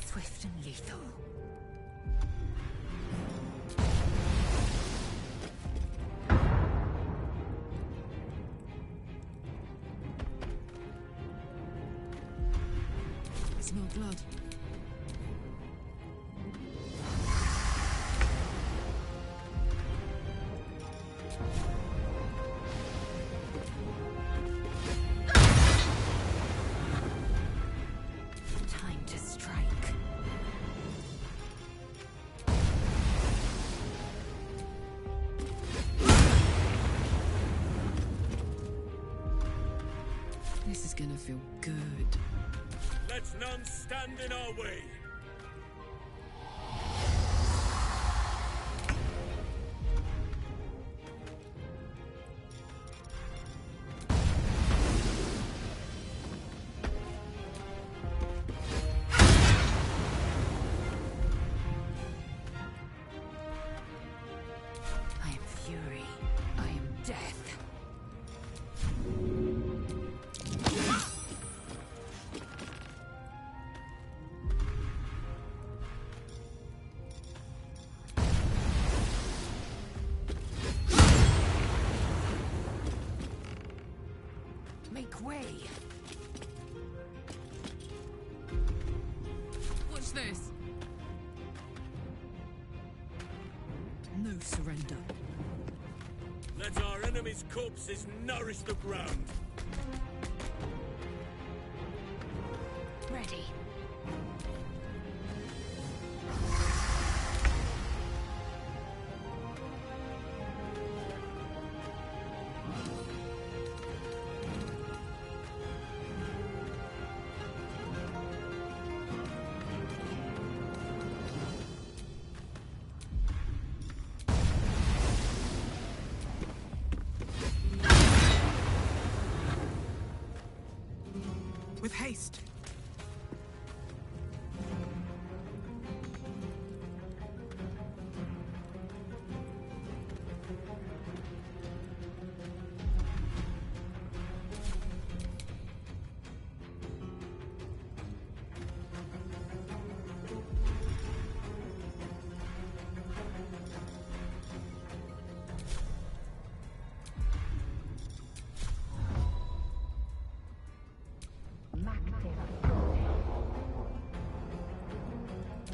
Swift and lethal. I smell blood. Time to strike. This is gonna feel good. Let none stand in our way. I am fury. I am death. this? No surrender. Let our enemies' corpses nourish the ground. Ready. With haste.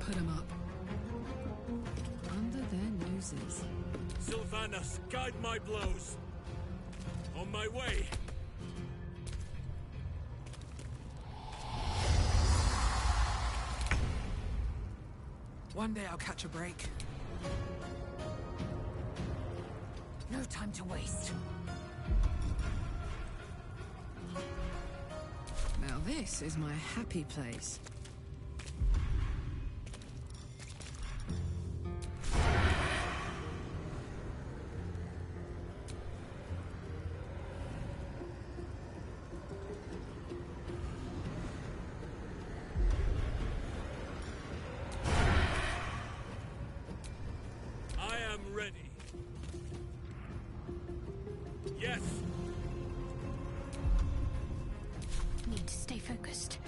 Put 'em up. Under their noses. Sylvanas, guide my blows. On my way. One day I'll catch a break. No time to waste. Now this is my happy place. I am ready. Yes. Need to stay focused.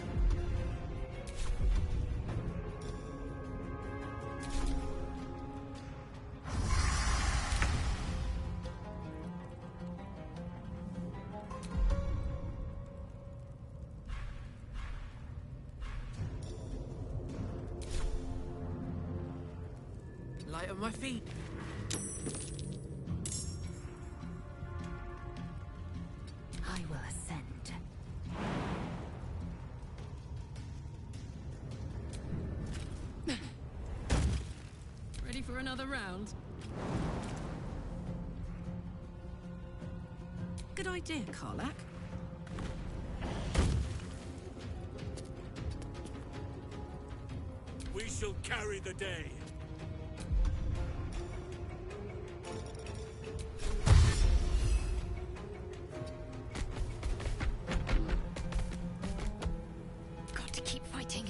Light on my feet. I will ascend. Ready for another round? Good idea, Karlak. We shall carry the day. Got to keep fighting.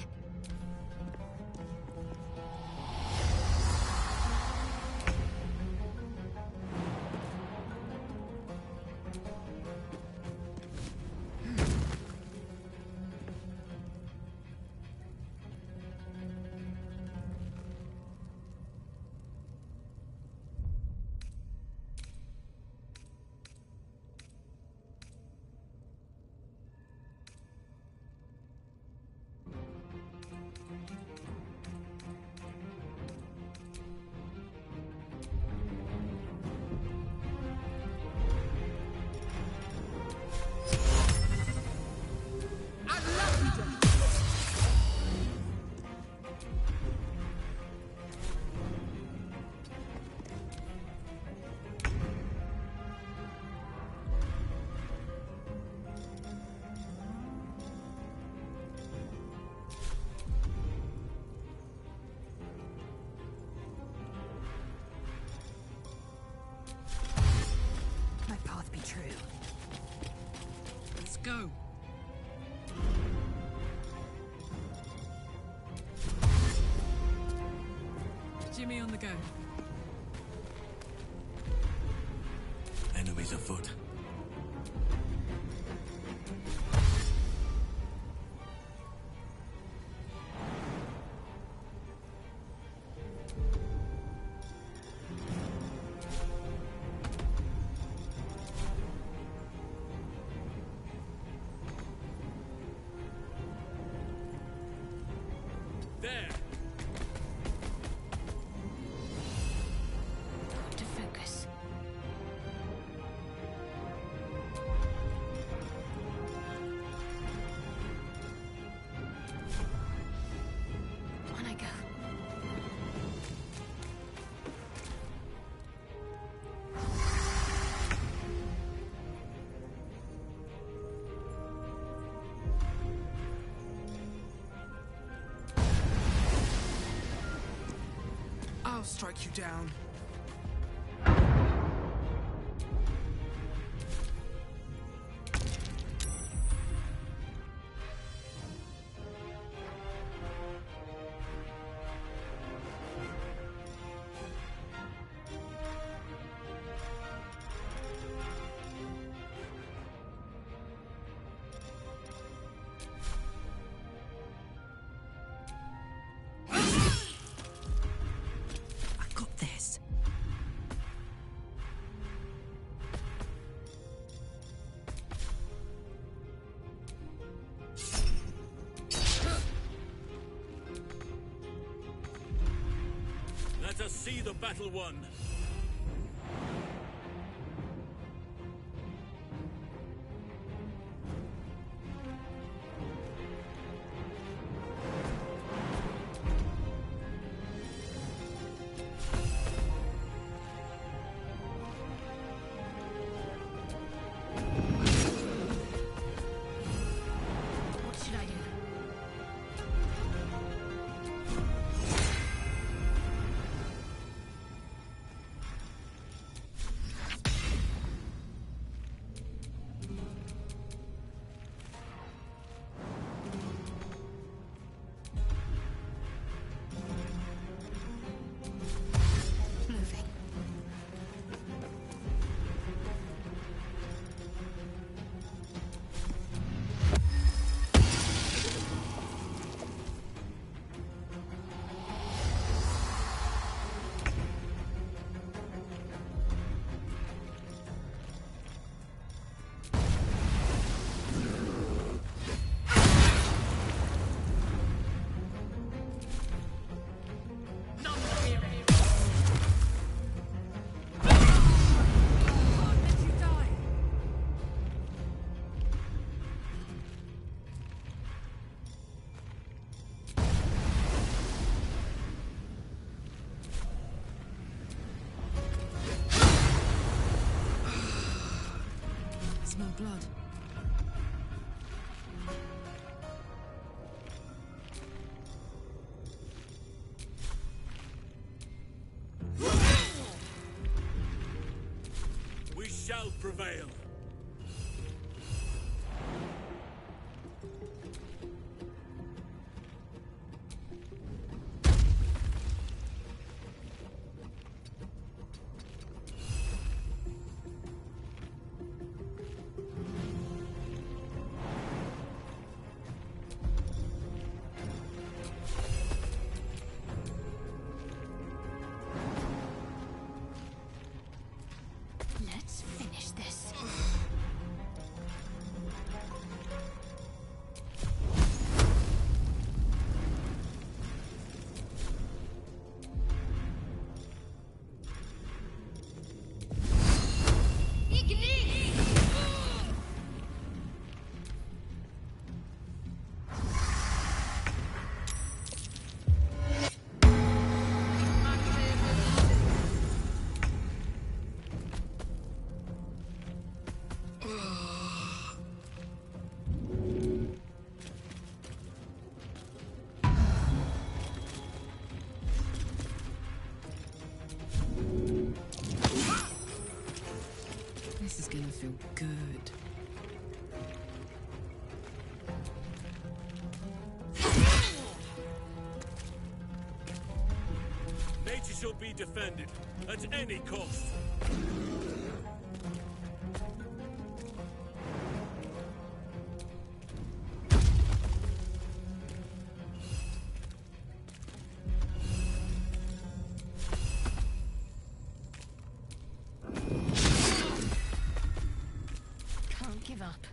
My path be true. Let's go. Jimmy on the go. Enemies afoot. There! Hard to focus. On I go. I'll strike you down. I got this. Let us see the battle won. What should I do? Moving. Smell blood. We shall prevail. Let's finish this. This is gonna feel good. Nature shall be defended at any cost. Can't give up.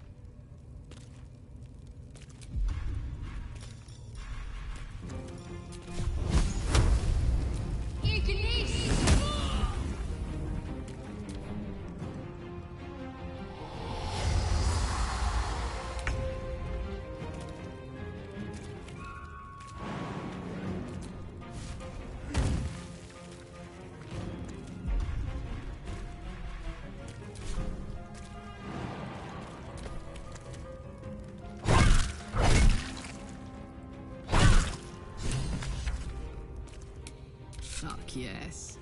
Fuck yes.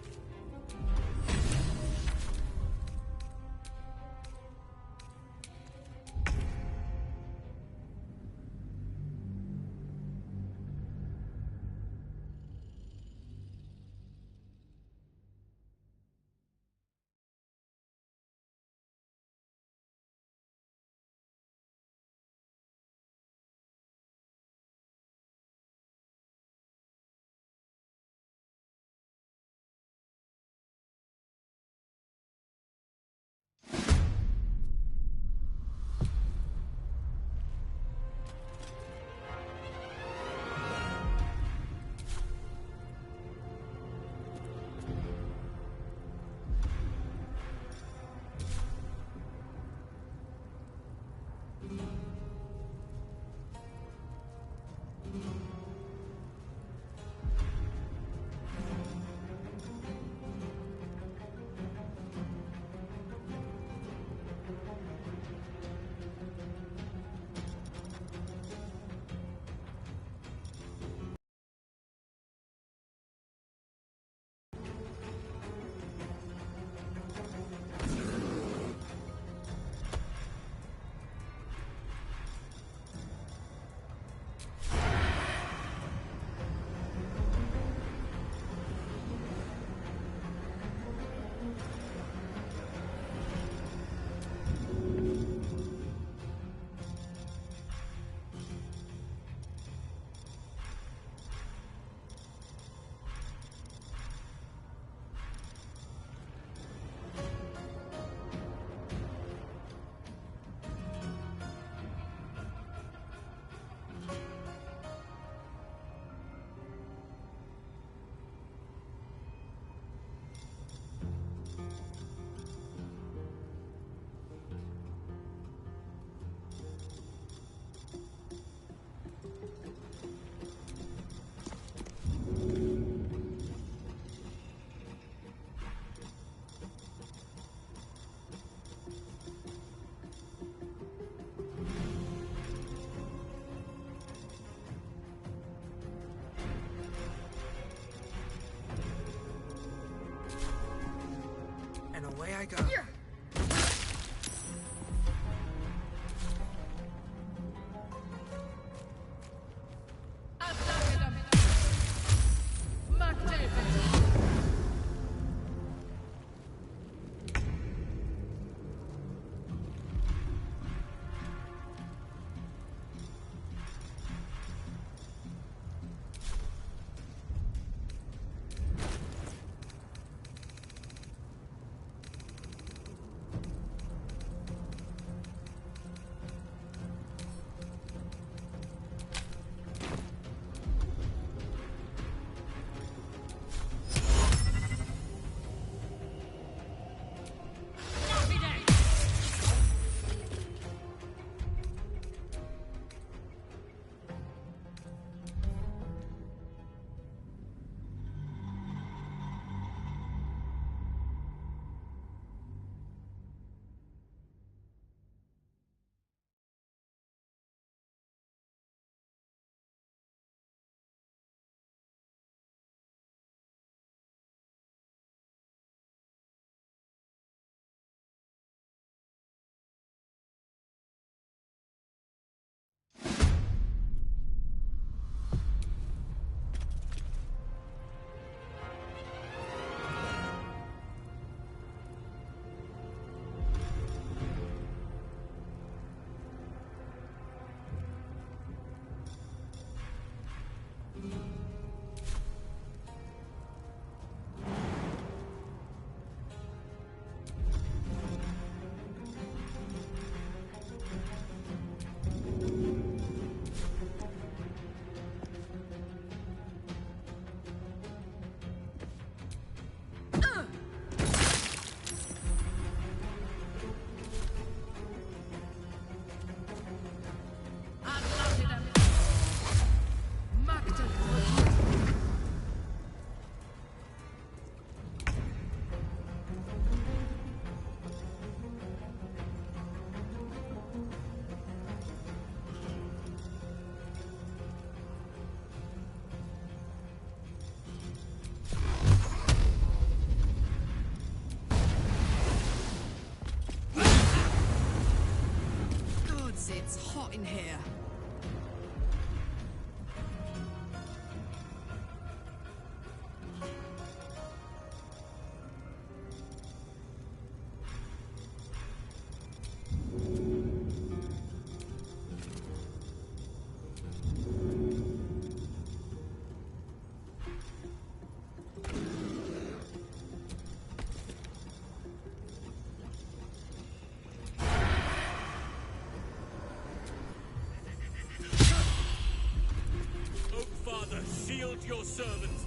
And away I go. in here. Father, shield your servants.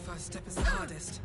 First step is the hardest.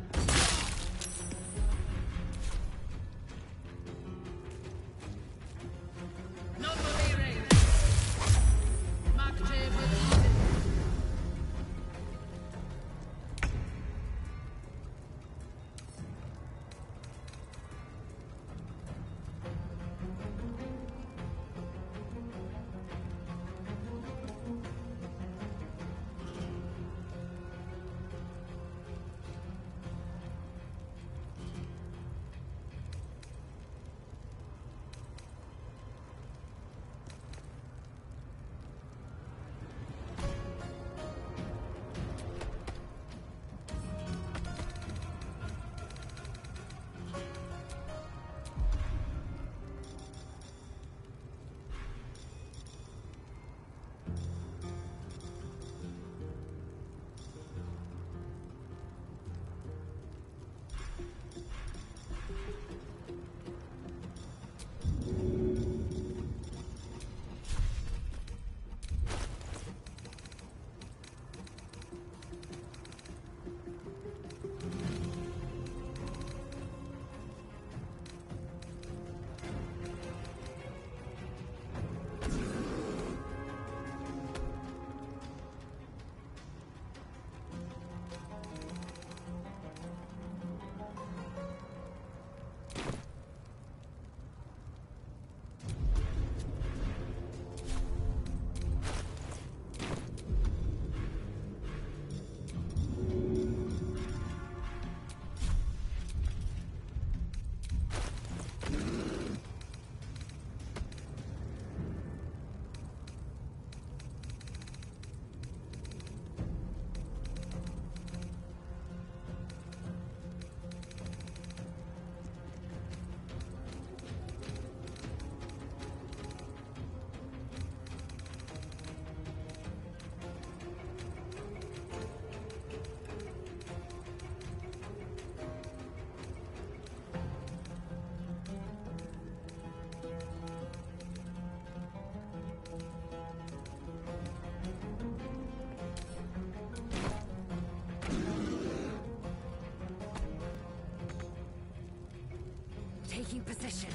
Taking position.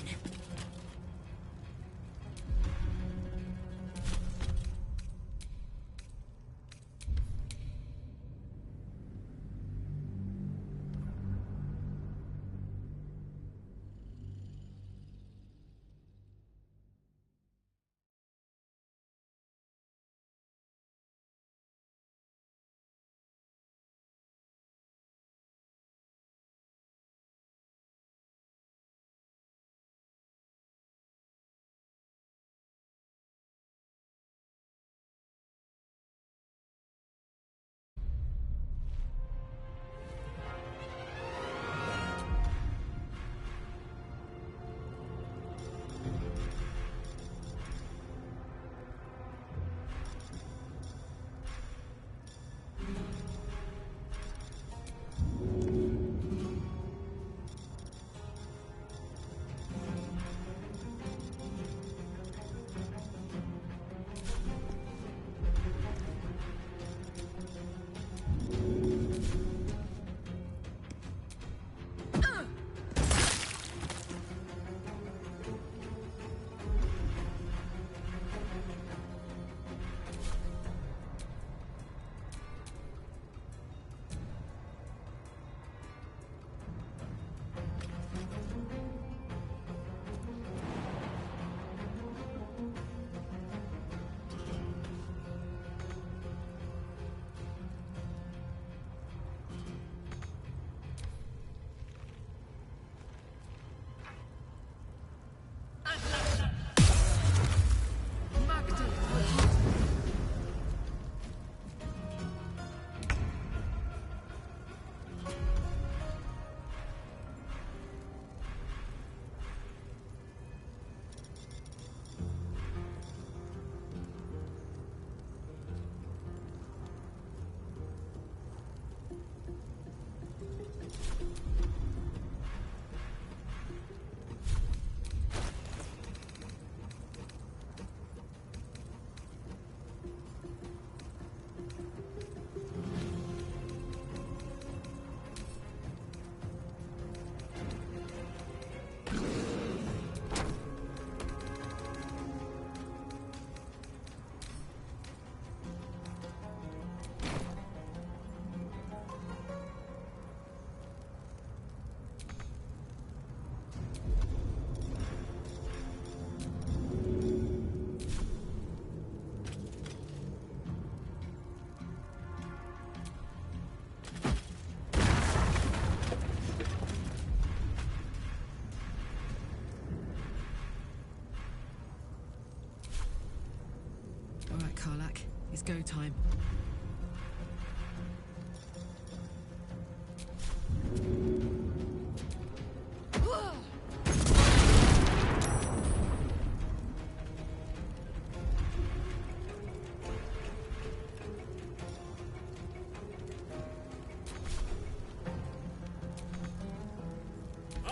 All right, Karlak. It's go time.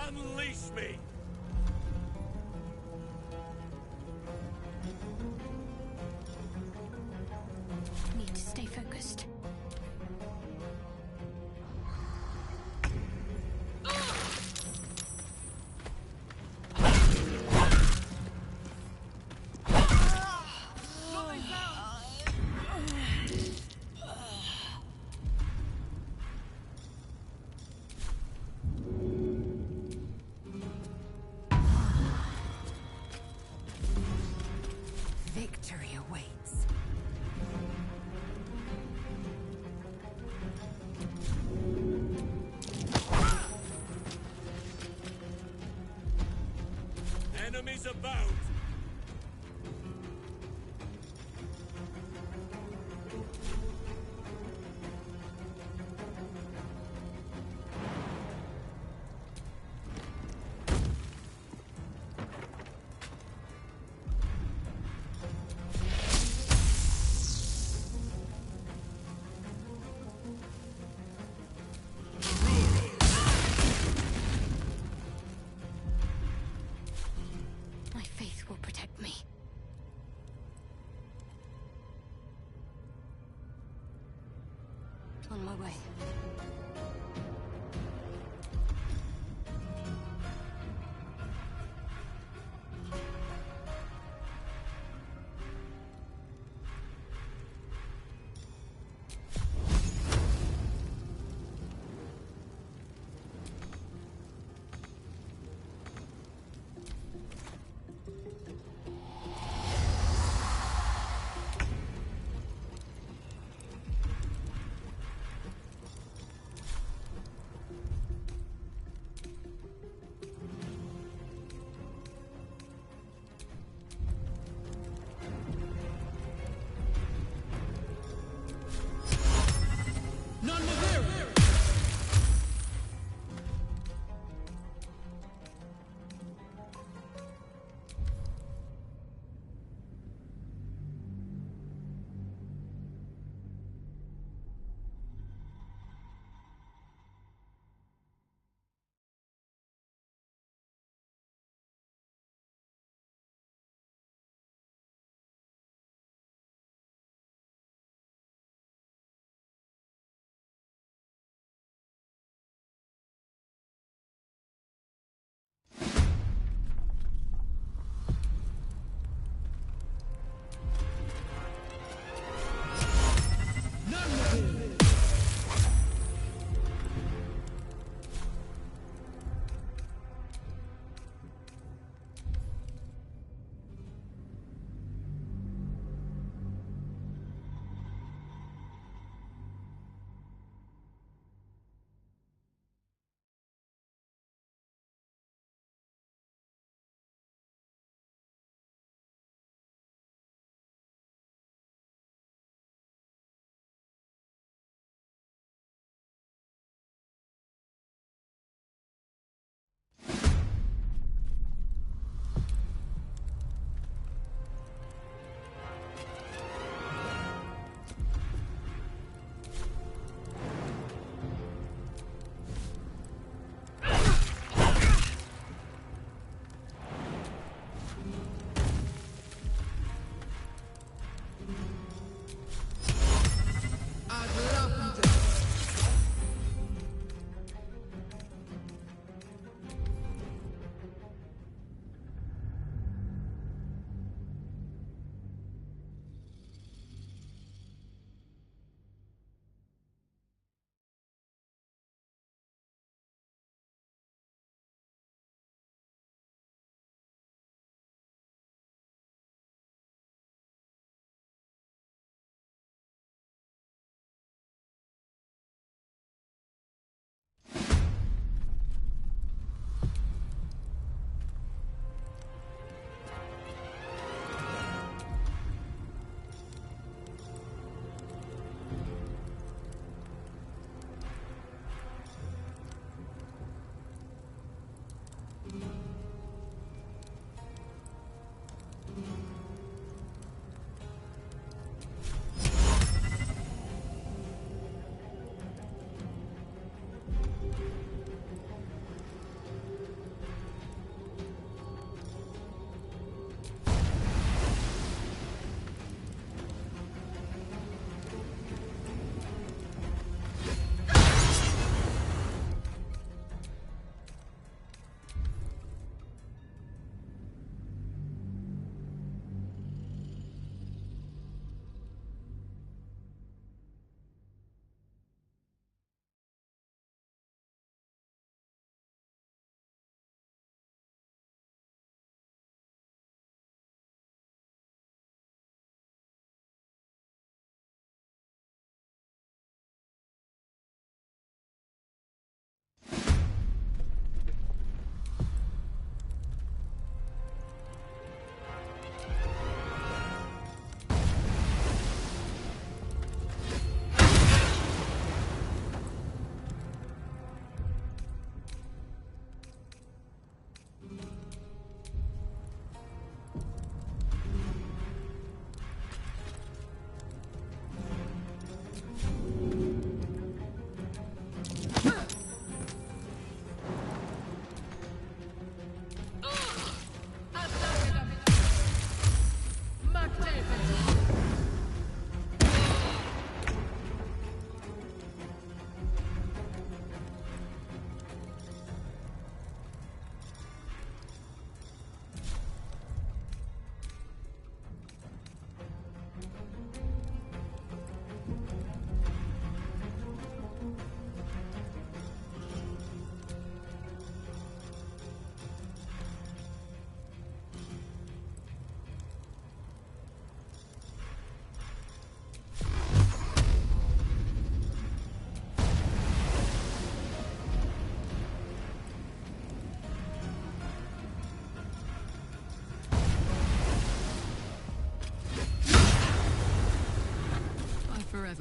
Unleash me! Need to stay focused. Victory awaits. Enemies about! My faith will protect me. On my way.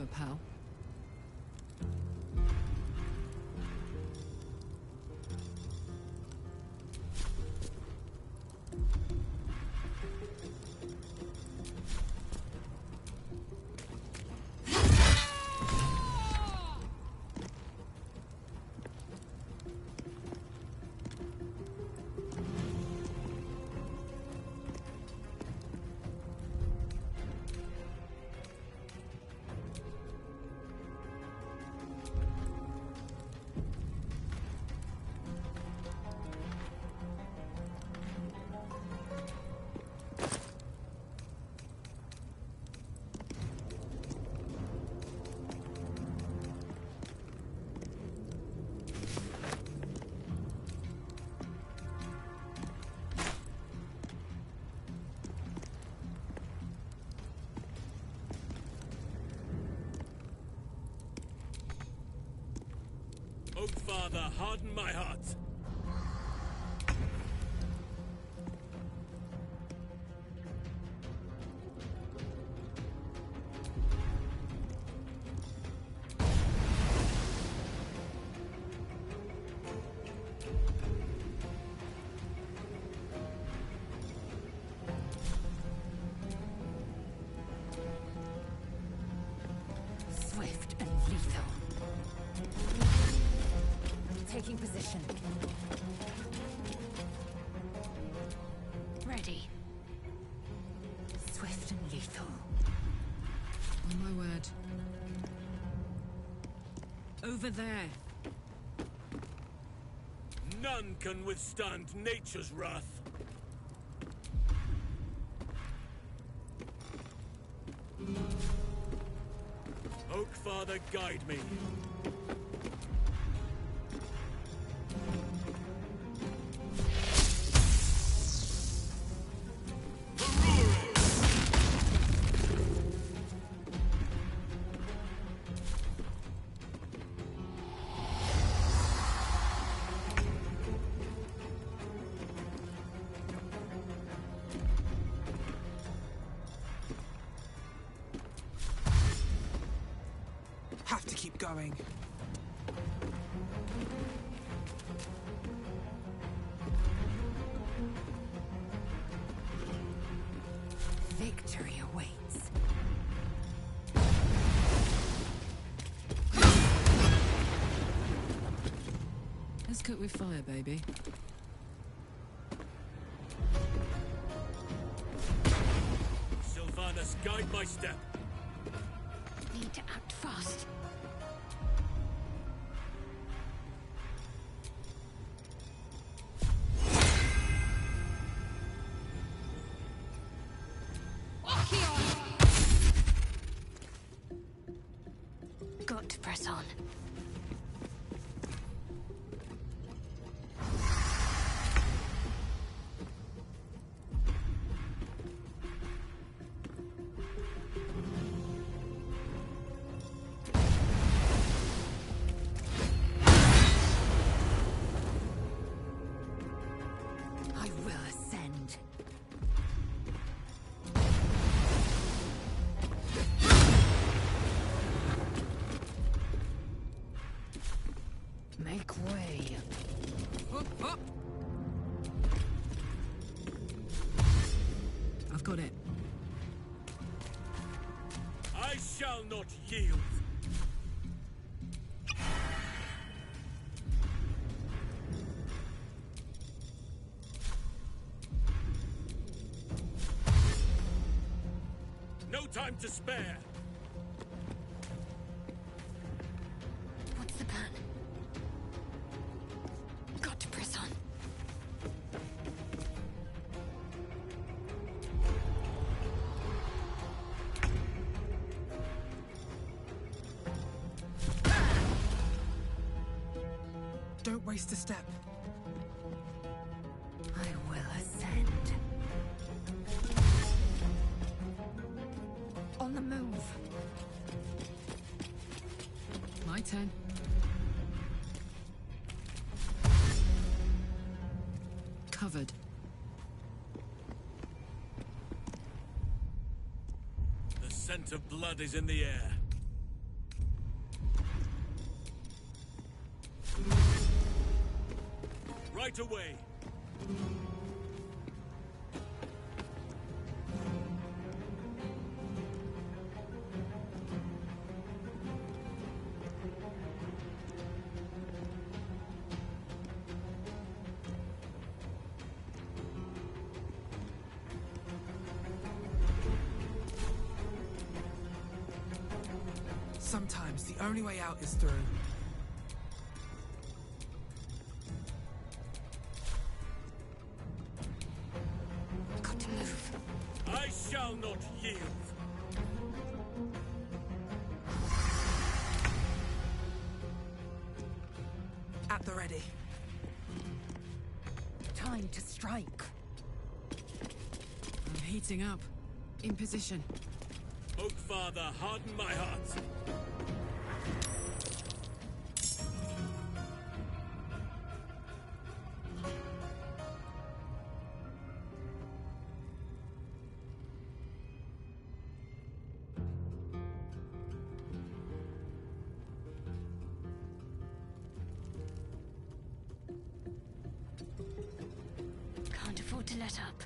over, pal. Oak Father, harden my heart. Swift and lethal. Taking position. Ready. Swift and lethal. On my word. Over there. None can withstand nature's wrath. Oak Father, guide me. Have to keep going. Victory awaits. Let's cook with fire, baby. Sylvanus, guide my step. Need to act fast. Got to press on. I will ascend. Make way. Up, up. I've got it. I shall not yield. No time to spare. What's the plan? Got to press on. Don't waste a step. I will ascend. On the move. My turn. Covered. The scent of blood is in the air. right away. Sometimes the only way out is through. Got to move. I shall not yield. At the ready. Time to strike. I'm heating up. In position. Oak Father, harden my heart. Can't afford to let up.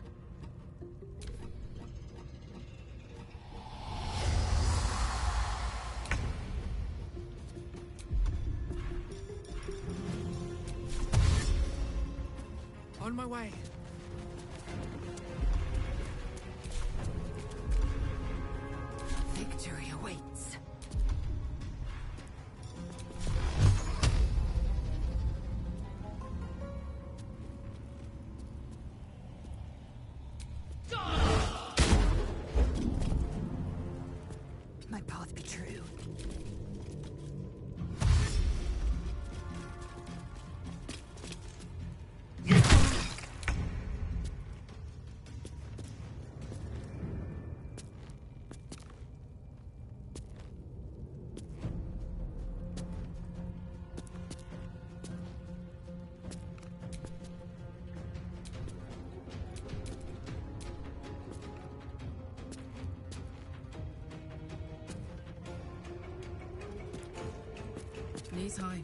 On my way. Victory awaits. My path be true. Knees high.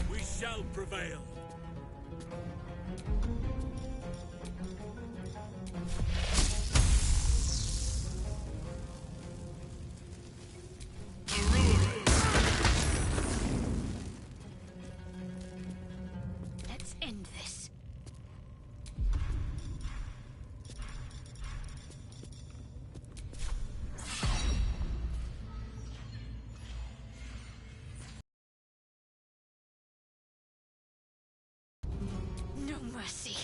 We shall prevail. Let's end this. No mercy.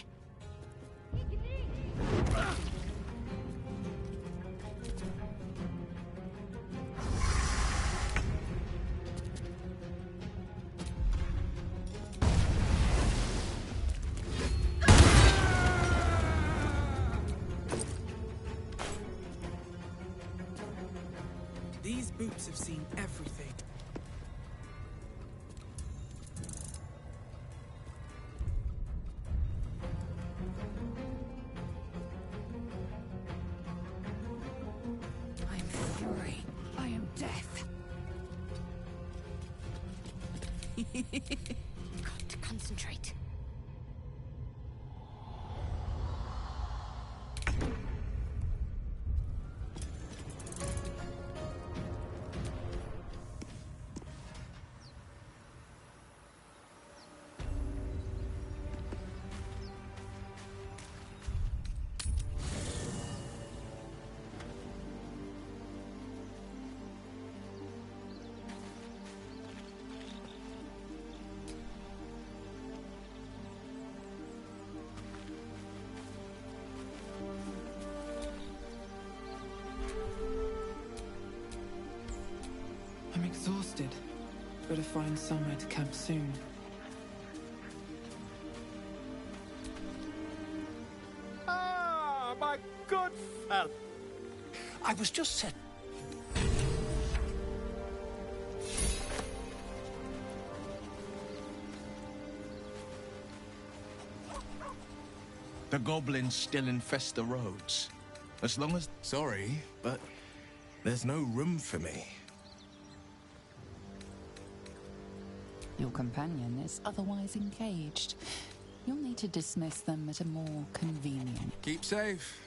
These boots have seen everything. I am fury. I am death. Got to concentrate. I'm exhausted. Better find somewhere to camp soon. Ah, my good fellow. I was just set. The goblins still infest the roads. As long as... Sorry, but There's no room for me. Your companion is otherwise encaged. You'll need to dismiss them at a more convenient. Keep safe.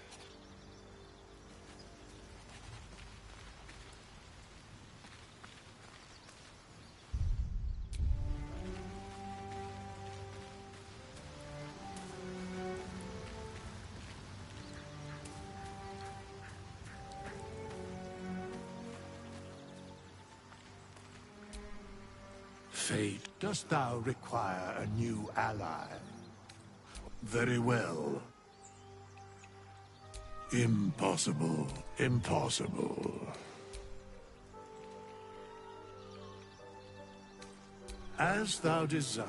Fate, dost thou require a new ally? Very well. Impossible. Impossible. As thou desire.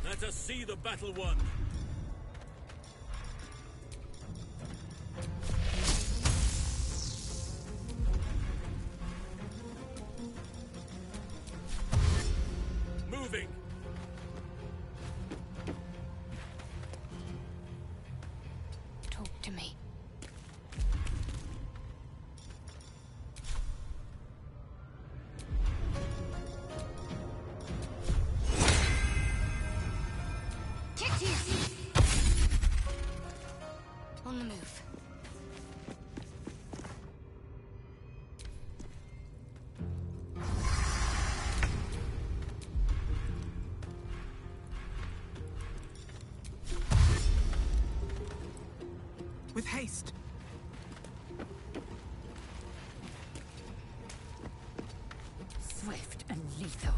Let us see the battle won. Moving. Talk to me. On the move. With haste. Swift and lethal.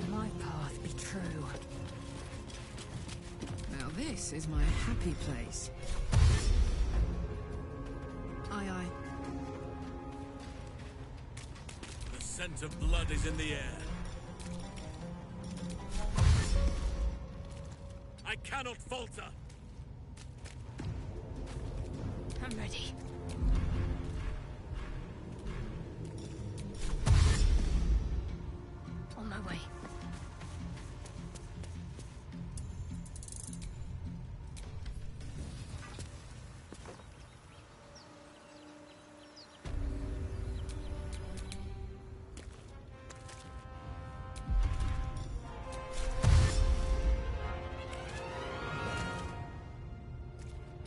My path be true. Now this is my happy place. Aye, aye. The scent of blood is in the air. I cannot falter. I'm ready. On my way.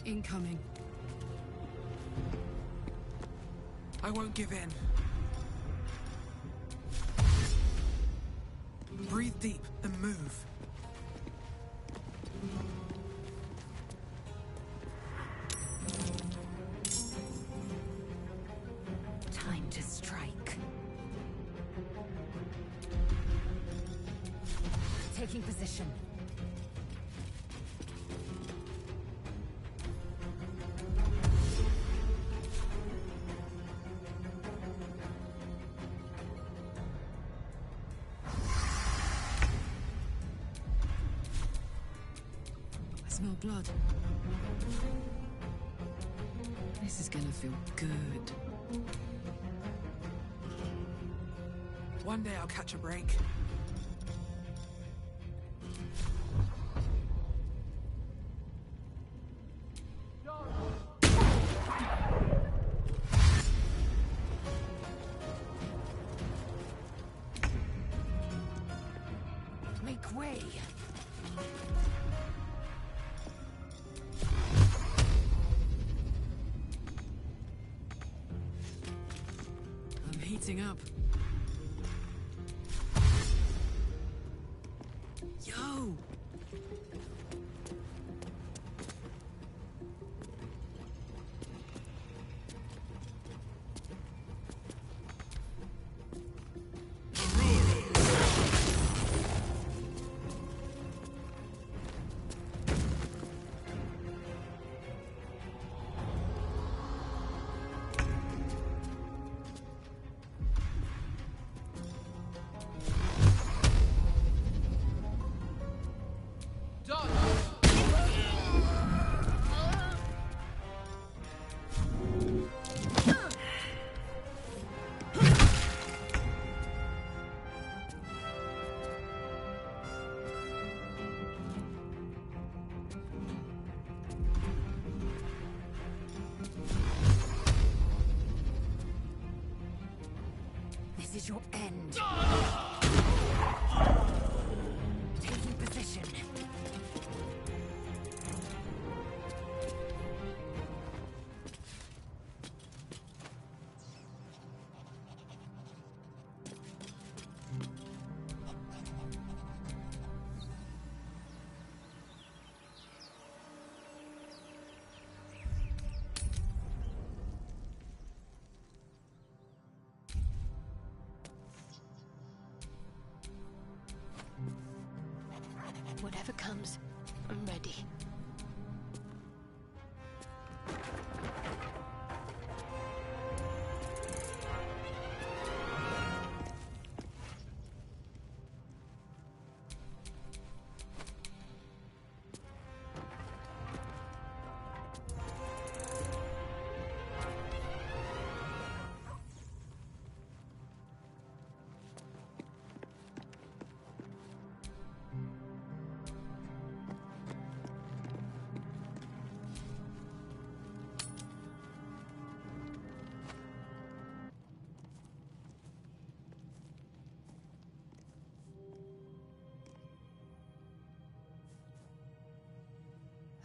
Incoming. I won't give in. Breathe deep and move. Time to strike. Taking position. I smell blood. This is gonna feel good. One day I'll catch a break. Make way. I'm heating up. Yo! This is your end. Taking position. Whatever comes, I'm ready.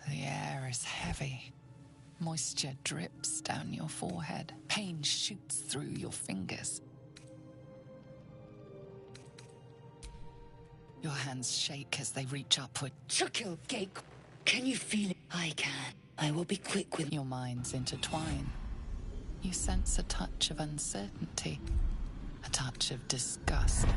The air is heavy. Moisture drips down your forehead. Pain shoots through your fingers. Your hands shake as they reach upward. Chukil Gate. Can you feel it? I can. I will be quick with Your minds intertwine. You sense a touch of uncertainty, a touch of disgust.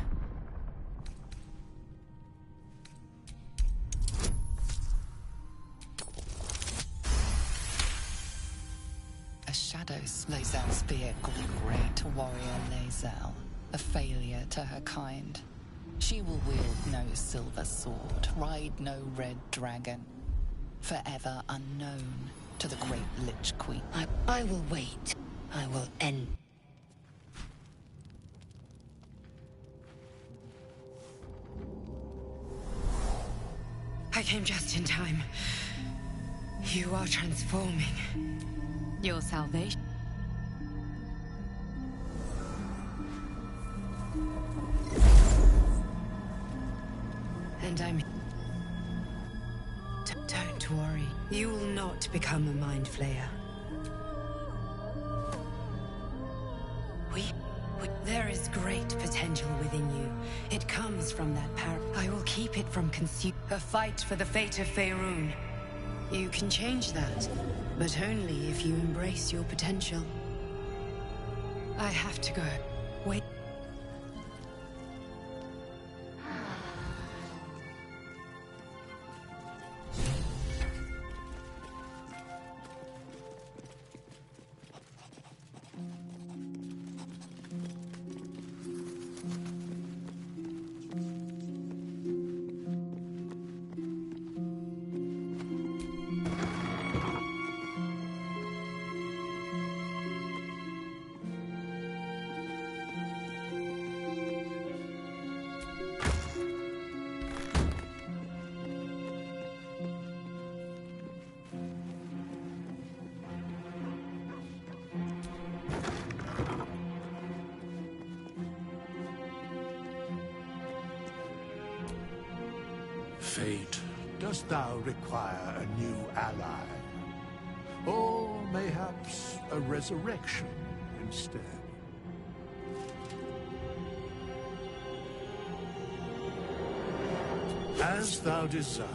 A shadow Lae'zel's vehicle, great warrior Lae'zel, a failure to her kind. She will wield no silver sword, ride no red dragon, forever unknown to the great Lich Queen. I will wait. I will end. I came just in time. You are transforming. Your salvation. And I'm... Don't worry. You will not become a Mind Flayer. There is great potential within you. It comes from that power. I will keep it from a fight for the fate of Faerun. You can change that, but only if you embrace your potential. I have to go. Wait. Fate, dost thou require a new ally? Or mayhaps a resurrection instead? As thou desire.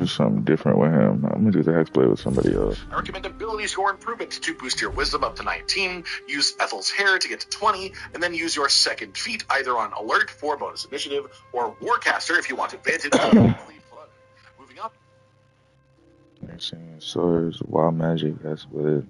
do something different with him. I'm gonna do the Hexblade with somebody else. I recommend ability score improvement to boost your wisdom up to 19, use Ethel's hair to get to 20, and then use your second feat either on alert for bonus initiative or warcaster if you want advantage. Moving up. Swords, wild magic, that's with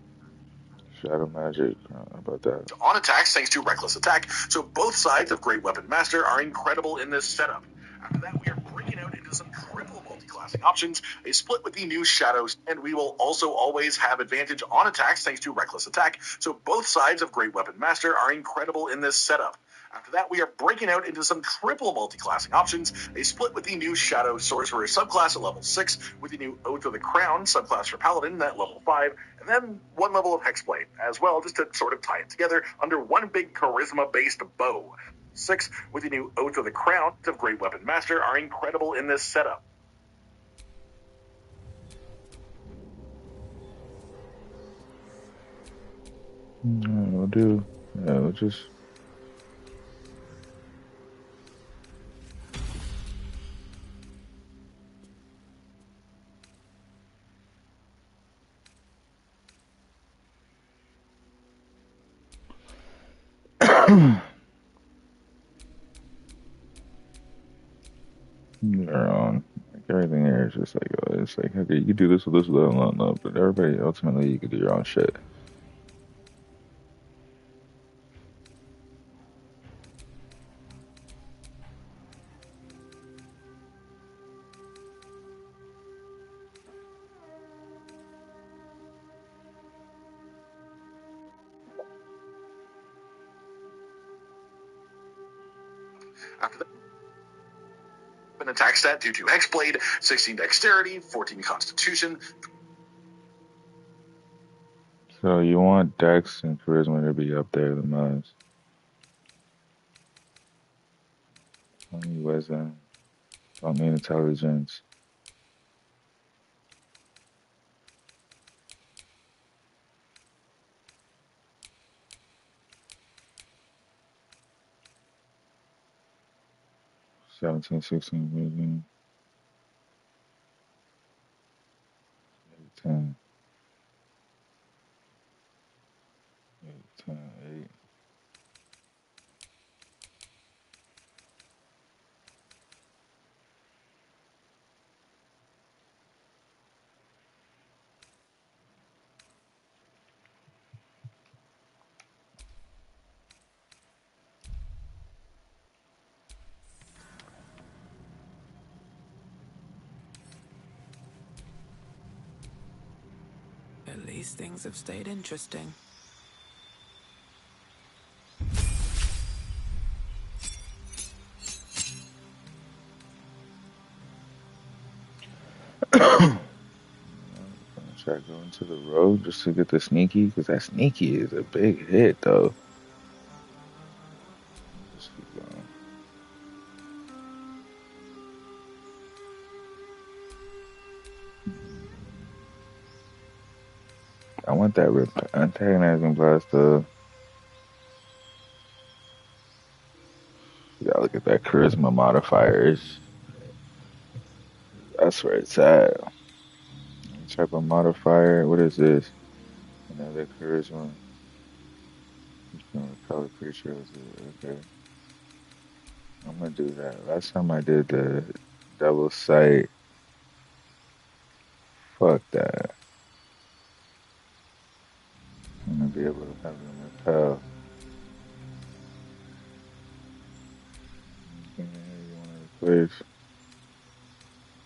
shadow magic. How about that? On attacks thanks to reckless attack, so both sides of Great Weapon Master are incredible in this setup. After that, we are breaking out into some triple multi-classing options, a split with the new shadows, and we will also always have advantage on attacks thanks to reckless attack, so both sides of Great Weapon Master are incredible in this setup. After that, we are breaking out into some triple multi-classing options, a split with the new Shadow Sorcerer subclass at level 6, with the new Oath of the Crown subclass for Paladin at level 5, and then one level of Hexblade as well, just to sort of tie it together under one big charisma-based bow. 6, with the new Oath of the Crown of Great Weapon Master are incredible in this setup. We'll do. Yeah, we'll just. They're on. Like everything here is just like, it's like, okay, you can do this with this, no, but everybody, ultimately, you can do your own shit. After that, an attack stat due to Hexblade, 16 dexterity, 14 constitution. So you want Dex and Charisma to be up there the most. Only Wisdom. Don't mean intelligence. $17, $16, wisdom. 10. 10, 8. At least things have stayed interesting. Try going to the road just to get the sneaky, because that sneaky is a big hit, though. Just keep going. I want that antagonizing blast, though. You gotta look at that charisma modifiers. That's where it's at. Type of modifier. What is this? Another charisma. Color creature. Okay. I'm gonna do that. Last time I did the double sight. Fuck that. I'm gonna be able to have them repel. You want to replace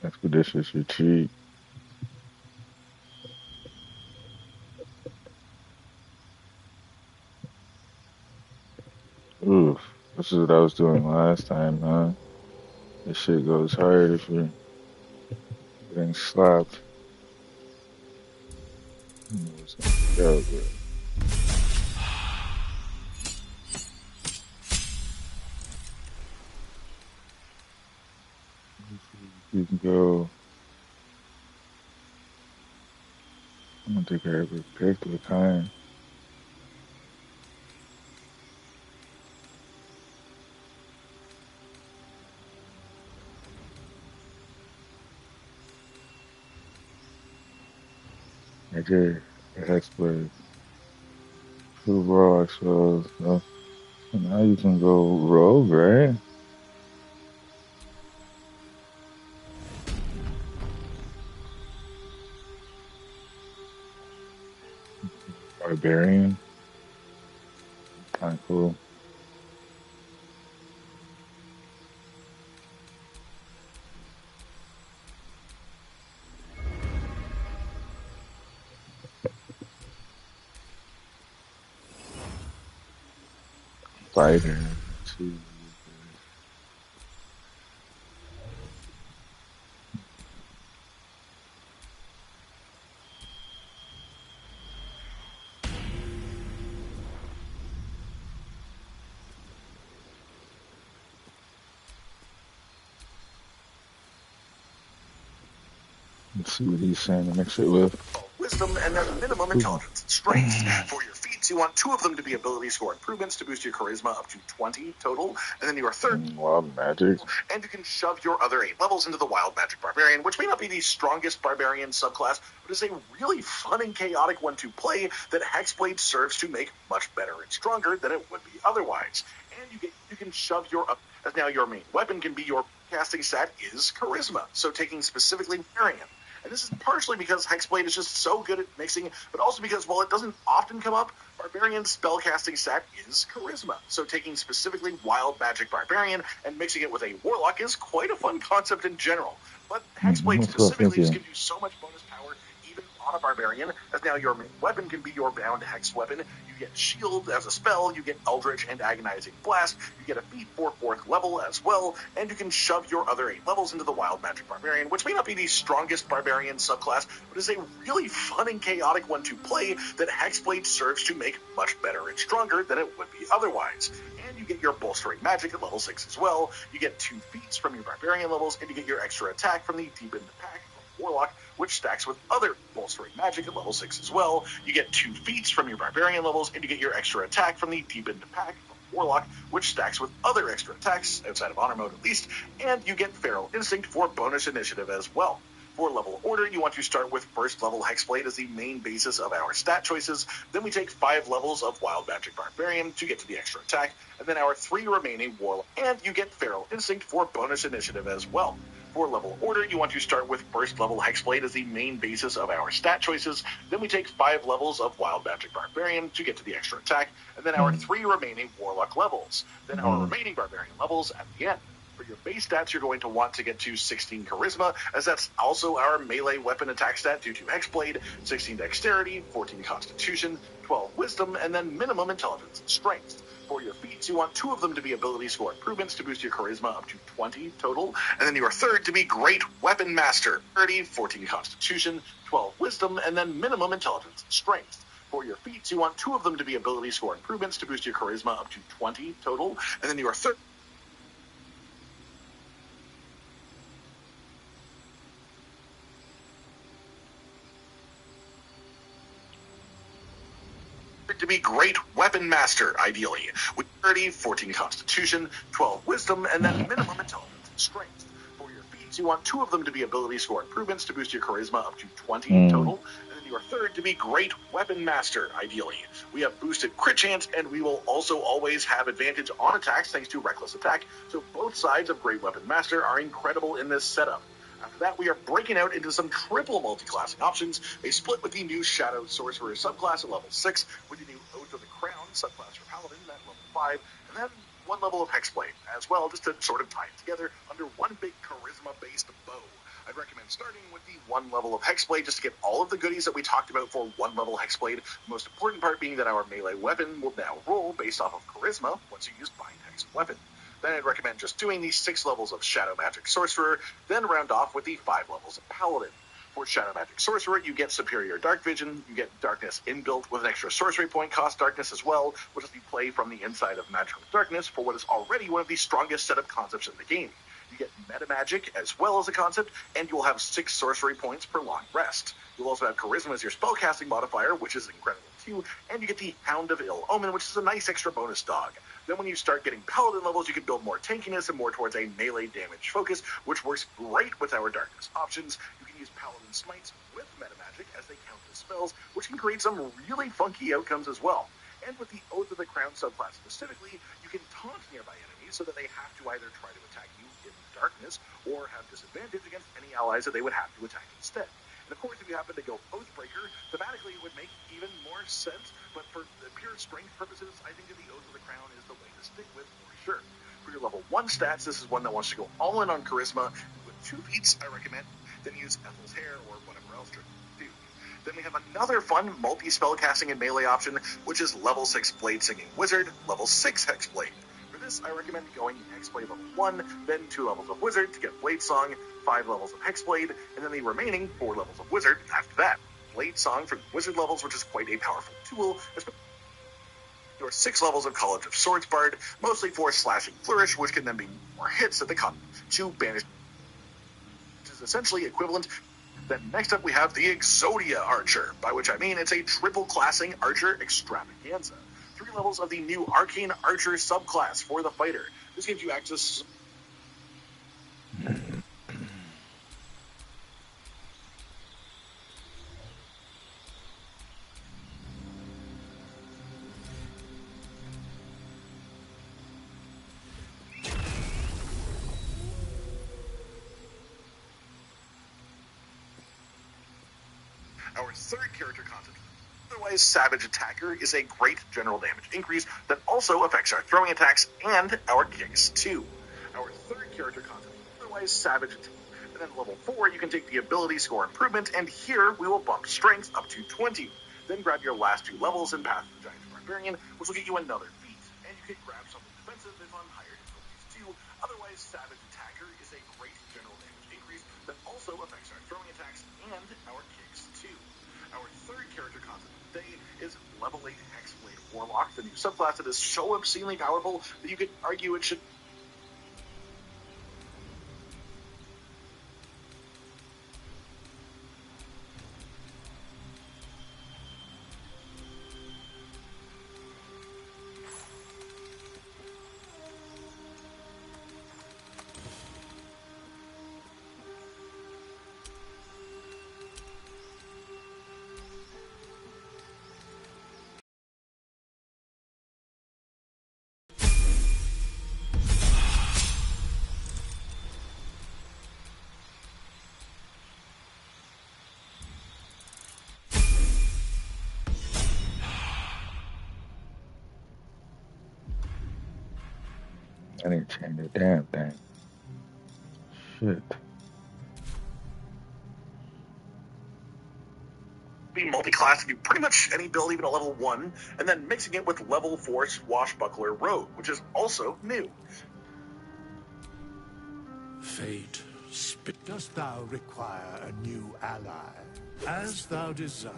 Expeditious Retreat. Oof. This is what I was doing last time, huh? This shit goes hard if you're getting slapped. Yo, good. You can go. I don't think I ever picked the kind. AJ, Hexblade, two raw exposed. So now you can go rogue, right? Barbarian, kind of cool. Fighter, two. Let's see what he's saying to mix it with. Wisdom, and then minimum intelligence and strength. For your feats, you want 2 of them to be ability score improvements to boost your charisma up to 20 total, and then your third Wild magic. and you can shove your other 8 levels into the Wild Magic Barbarian, which may not be the strongest barbarian subclass, but is a really fun and chaotic one to play that Hexblade serves to make much better and stronger than it would be otherwise. And you can shove your up as now your main weapon can be your casting stat is charisma, so taking specifically Marion. And this is partially because Hexblade is just so good at mixing, but also because while it doesn't often come up, Barbarian's spellcasting stat is Charisma. So taking specifically Wild Magic Barbarian and mixing it with a Warlock is quite a fun concept in general. But Hexblade specifically just gives you so much bonus power even on a Barbarian, as now your main weapon can be your Bound Hex weapon. You get Shield as a spell, you get Eldritch and Agonizing Blast, you get a feat for 4th level as well, and you can shove your other 8 levels into the Wild Magic Barbarian, which may not be the strongest Barbarian subclass, but is a really fun and chaotic one to play that Hexblade serves to make much better and stronger than it would be otherwise. And you get your Bolstering Magic at level 6 as well, you get 2 feats from your Barbarian levels, and you get your extra attack from the Deepened Pack from Warlock, which stacks with other Bolstering Magic at level 6 as well. You get 2 feats from your Barbarian levels, and you get your extra attack from the Deepened Pack from Warlock, which stacks with other extra attacks, outside of Honor Mode at least, and you get Feral Instinct for bonus initiative as well. For level order, you want to start with 1st level Hexblade as the main basis of our stat choices, then we take 5 levels of Wild Magic Barbarian to get to the extra attack, and then our 3 remaining Warlock, and you get Feral Instinct for bonus initiative as well. For level order, you want to start with 1st level Hexblade as the main basis of our stat choices, then we take 5 levels of Wild Magic Barbarian to get to the extra attack, and then our 3 remaining Warlock levels, then our remaining Barbarian levels at the end. For your base stats, you're going to want to get to 16 Charisma, as that's also our melee weapon attack stat due to Hexblade, 16 Dexterity, 14 Constitution, 12 Wisdom, and then minimum Intelligence and Strength. For your feats, you want 2 of them to be ability score improvements to boost your charisma up to 20 total, and then your third to be Great Weapon Master, 30, 14 Constitution, 12 Wisdom, and then minimum Intelligence and Strength. For your feats, you want 2 of them to be ability score improvements to boost your charisma up to 20 total, and then your third to be Great Weapon Master, ideally, with 30, 14 Constitution, 12 Wisdom, and then minimum Intelligence and Strength. For your feats, you want 2 of them to be ability score improvements to boost your charisma up to 20 total, and then your third to be Great Weapon Master, ideally. We have boosted crit chance, and we will also always have advantage on attacks thanks to Reckless Attack, so both sides of Great Weapon Master are incredible in this setup. After that, we are breaking out into some triple multi-classing options, a split with the new Shadow Sorcerer subclass at level 6, with the new Oath of the Crown subclass for Paladin at level 5, and then 1 level of Hexblade as well, just to sort of tie it together under one big charisma-based bow. I'd recommend starting with the 1 level of Hexblade just to get all of the goodies that we talked about for 1 level Hexblade, the most important part being that our melee weapon will now roll based off of charisma once you use Bind Hex weapon. Then I'd recommend just doing the 6 levels of Shadow Magic Sorcerer, then round off with the 5 levels of Paladin. For Shadow Magic Sorcerer, you get Superior Dark Vision, you get Darkness inbuilt with an extra sorcery point cost Darkness as well, which is the play from the inside of Magical Darkness for what is already one of the strongest setup concepts in the game. You get Meta Magic as well as a concept, and you will have 6 sorcery points per long rest. You'll also have Charisma as your spellcasting modifier, which is incredible too, and you get the Hound of Ill Omen, which is a nice extra bonus dog. Then when you start getting Paladin levels, you can build more tankiness and more towards a melee damage focus, which works great with our Darkness options. You can can use Paladin Smites with Metamagic as they count as spells, which can create some really funky outcomes as well. And with the Oath of the Crown subclass specifically, you can taunt nearby enemies so that they have to either try to attack you in the darkness or have disadvantage against any allies that they would have to attack instead. And of course, if you happen to go Oathbreaker, thematically it would make even more sense, but for the pure strength purposes, I think that the Oath of the Crown is the way to stick with for sure. For your level 1 stats, this is one that wants to go all in on Charisma, and with 2 feats, I recommend, then use Ethel's Hair or whatever else to do. Then we have another fun multi-spell casting and melee option, which is level 6 Blade Singing Wizard, level 6 Hexblade. For this, I recommend going Hexblade level 1, then 2 levels of Wizard to get Blade Song, 5 levels of Hexblade, and then the remaining 4 levels of Wizard after that. Blade Song for Wizard levels, which is quite a powerful tool, especially your 6 levels of College of Swords Bard, mostly for Slashing Flourish, which can then be more hits at the cost to banish, which is essentially equivalent. Then next up we have the Exodia Archer, by which I mean it's a triple classing Archer extravaganza. 3 levels of the new Arcane Archer subclass for the fighter. This gives you access. Our third character concept, otherwise Savage Attacker, is a great general damage increase that also affects our throwing attacks and our kicks too. Our third character concept, otherwise Savage Attacker. And then level 4, you can take the ability score improvement, and here we will bump strength up to 20. Then grab your last 2 levels in Path of the Giant Barbarian, which will get you another feat. And you can grab something defensive if on higher difficulties too. Otherwise, Savage Attacker is a great general damage increase that also affects our throwing attacks and our kicks too. Our third character concept today is level 8 Hexblade Warlock, the new subclass that is so obscenely powerful that you could argue it should. I didn't change the damn thing. Shit. Be multi-class to do pretty much any build, even at level 1, and then mixing it with level 4 Swashbuckler Rogue, which is also new. Fate, dost thou require a new ally? As thou desire.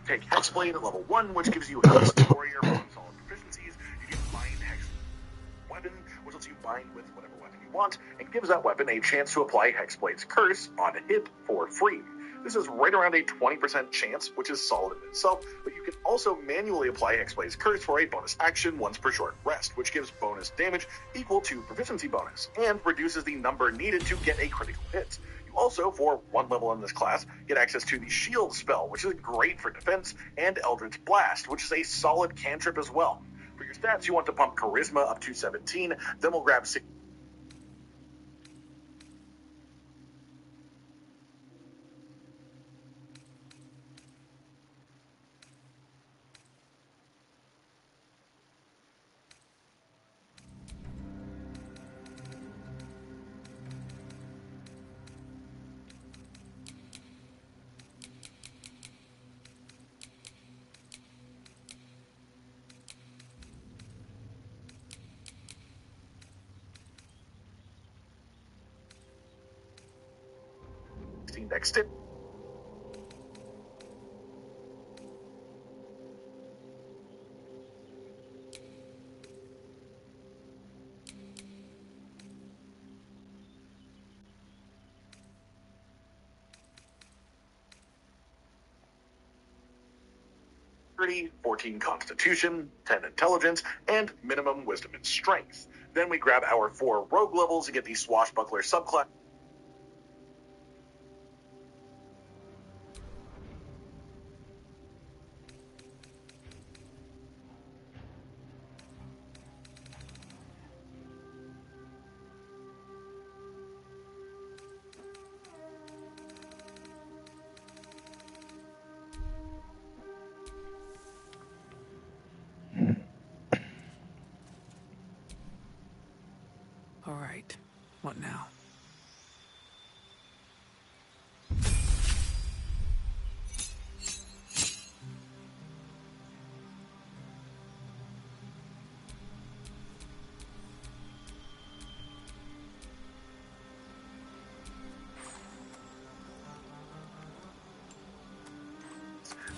Take Hexblade at level 1, which gives you Haste Warrior for solid proficiencies. You can bind Hex weapon, which lets you bind with whatever weapon you want, and gives that weapon a chance to apply Hexblade's Curse on a hit for free. This is right around a 20% chance, which is solid in itself, but you can also manually apply Hexblade's Curse for a bonus action once per short rest, which gives bonus damage equal to proficiency bonus, and reduces the number needed to get a critical hit. You also, for 1 level in this class, get access to the Shield spell, which is great for defense, and Eldritch Blast, which is a solid cantrip as well. For your stats, you want to pump Charisma up to 17, then we'll grab 6. Next it. 14 Constitution, 10 Intelligence, and minimum Wisdom and Strength. Then we grab our 4 Rogue levels and get the Swashbuckler subclass. All right. What now?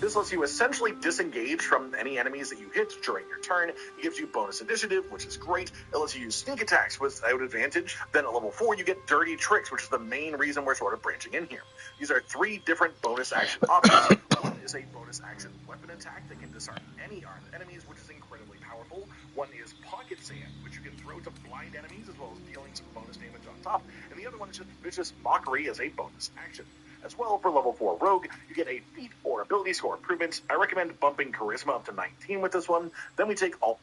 This lets you essentially disengage from any enemies that you hit during your turn. It gives you bonus initiative, which is great. It lets you use sneak attacks without advantage. Then at level 4, you get dirty tricks, which is the main reason we're sort of branching in here. These are 3 different bonus action options. One is a bonus action weapon attack that can disarm any armed enemies, which is incredibly powerful. One is pocket sand, which you can throw to blind enemies as well as dealing some bonus damage on top. And the other one is just vicious mockery as a bonus action. As well, for level 4 Rogue, you get a feat or ability score improvement. I recommend bumping Charisma up to 19 with this one. Then we take all...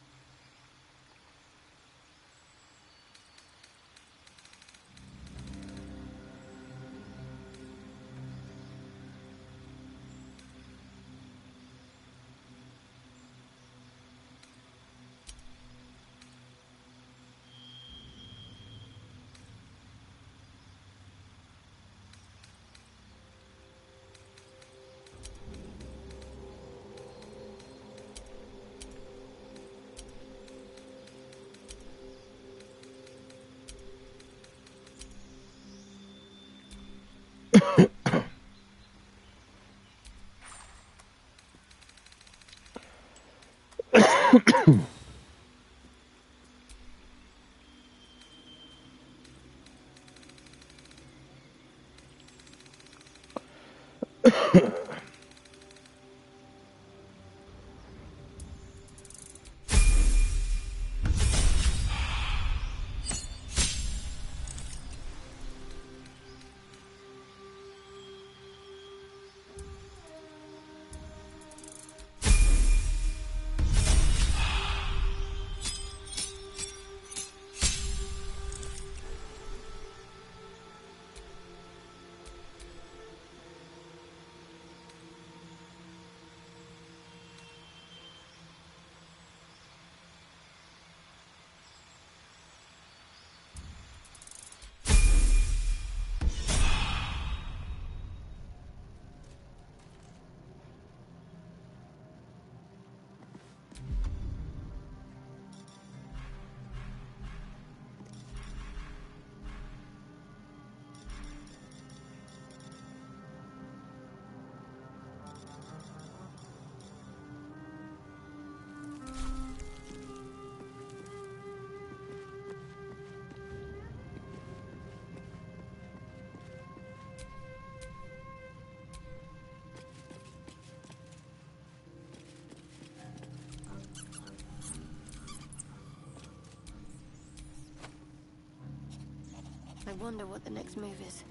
I wonder what the next move is.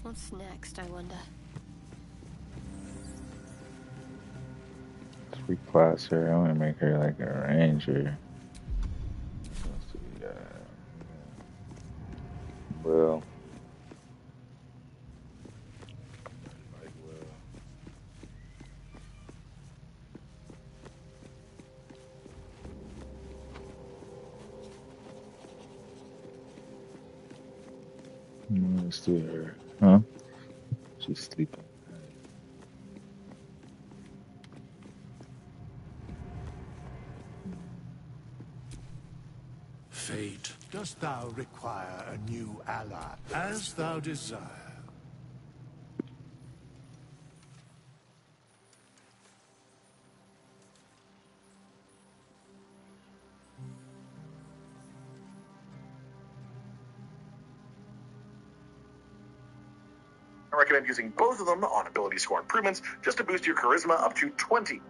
What's next, I wonder? Let's reclass her. I want to make her like a ranger. Let's see, Will. Like Will. Let's do her. Huh? She's sleeping. Fate, dost thou require a new ally? As thou desire. I recommend using both of them on ability score improvements just to boost your charisma up to 20.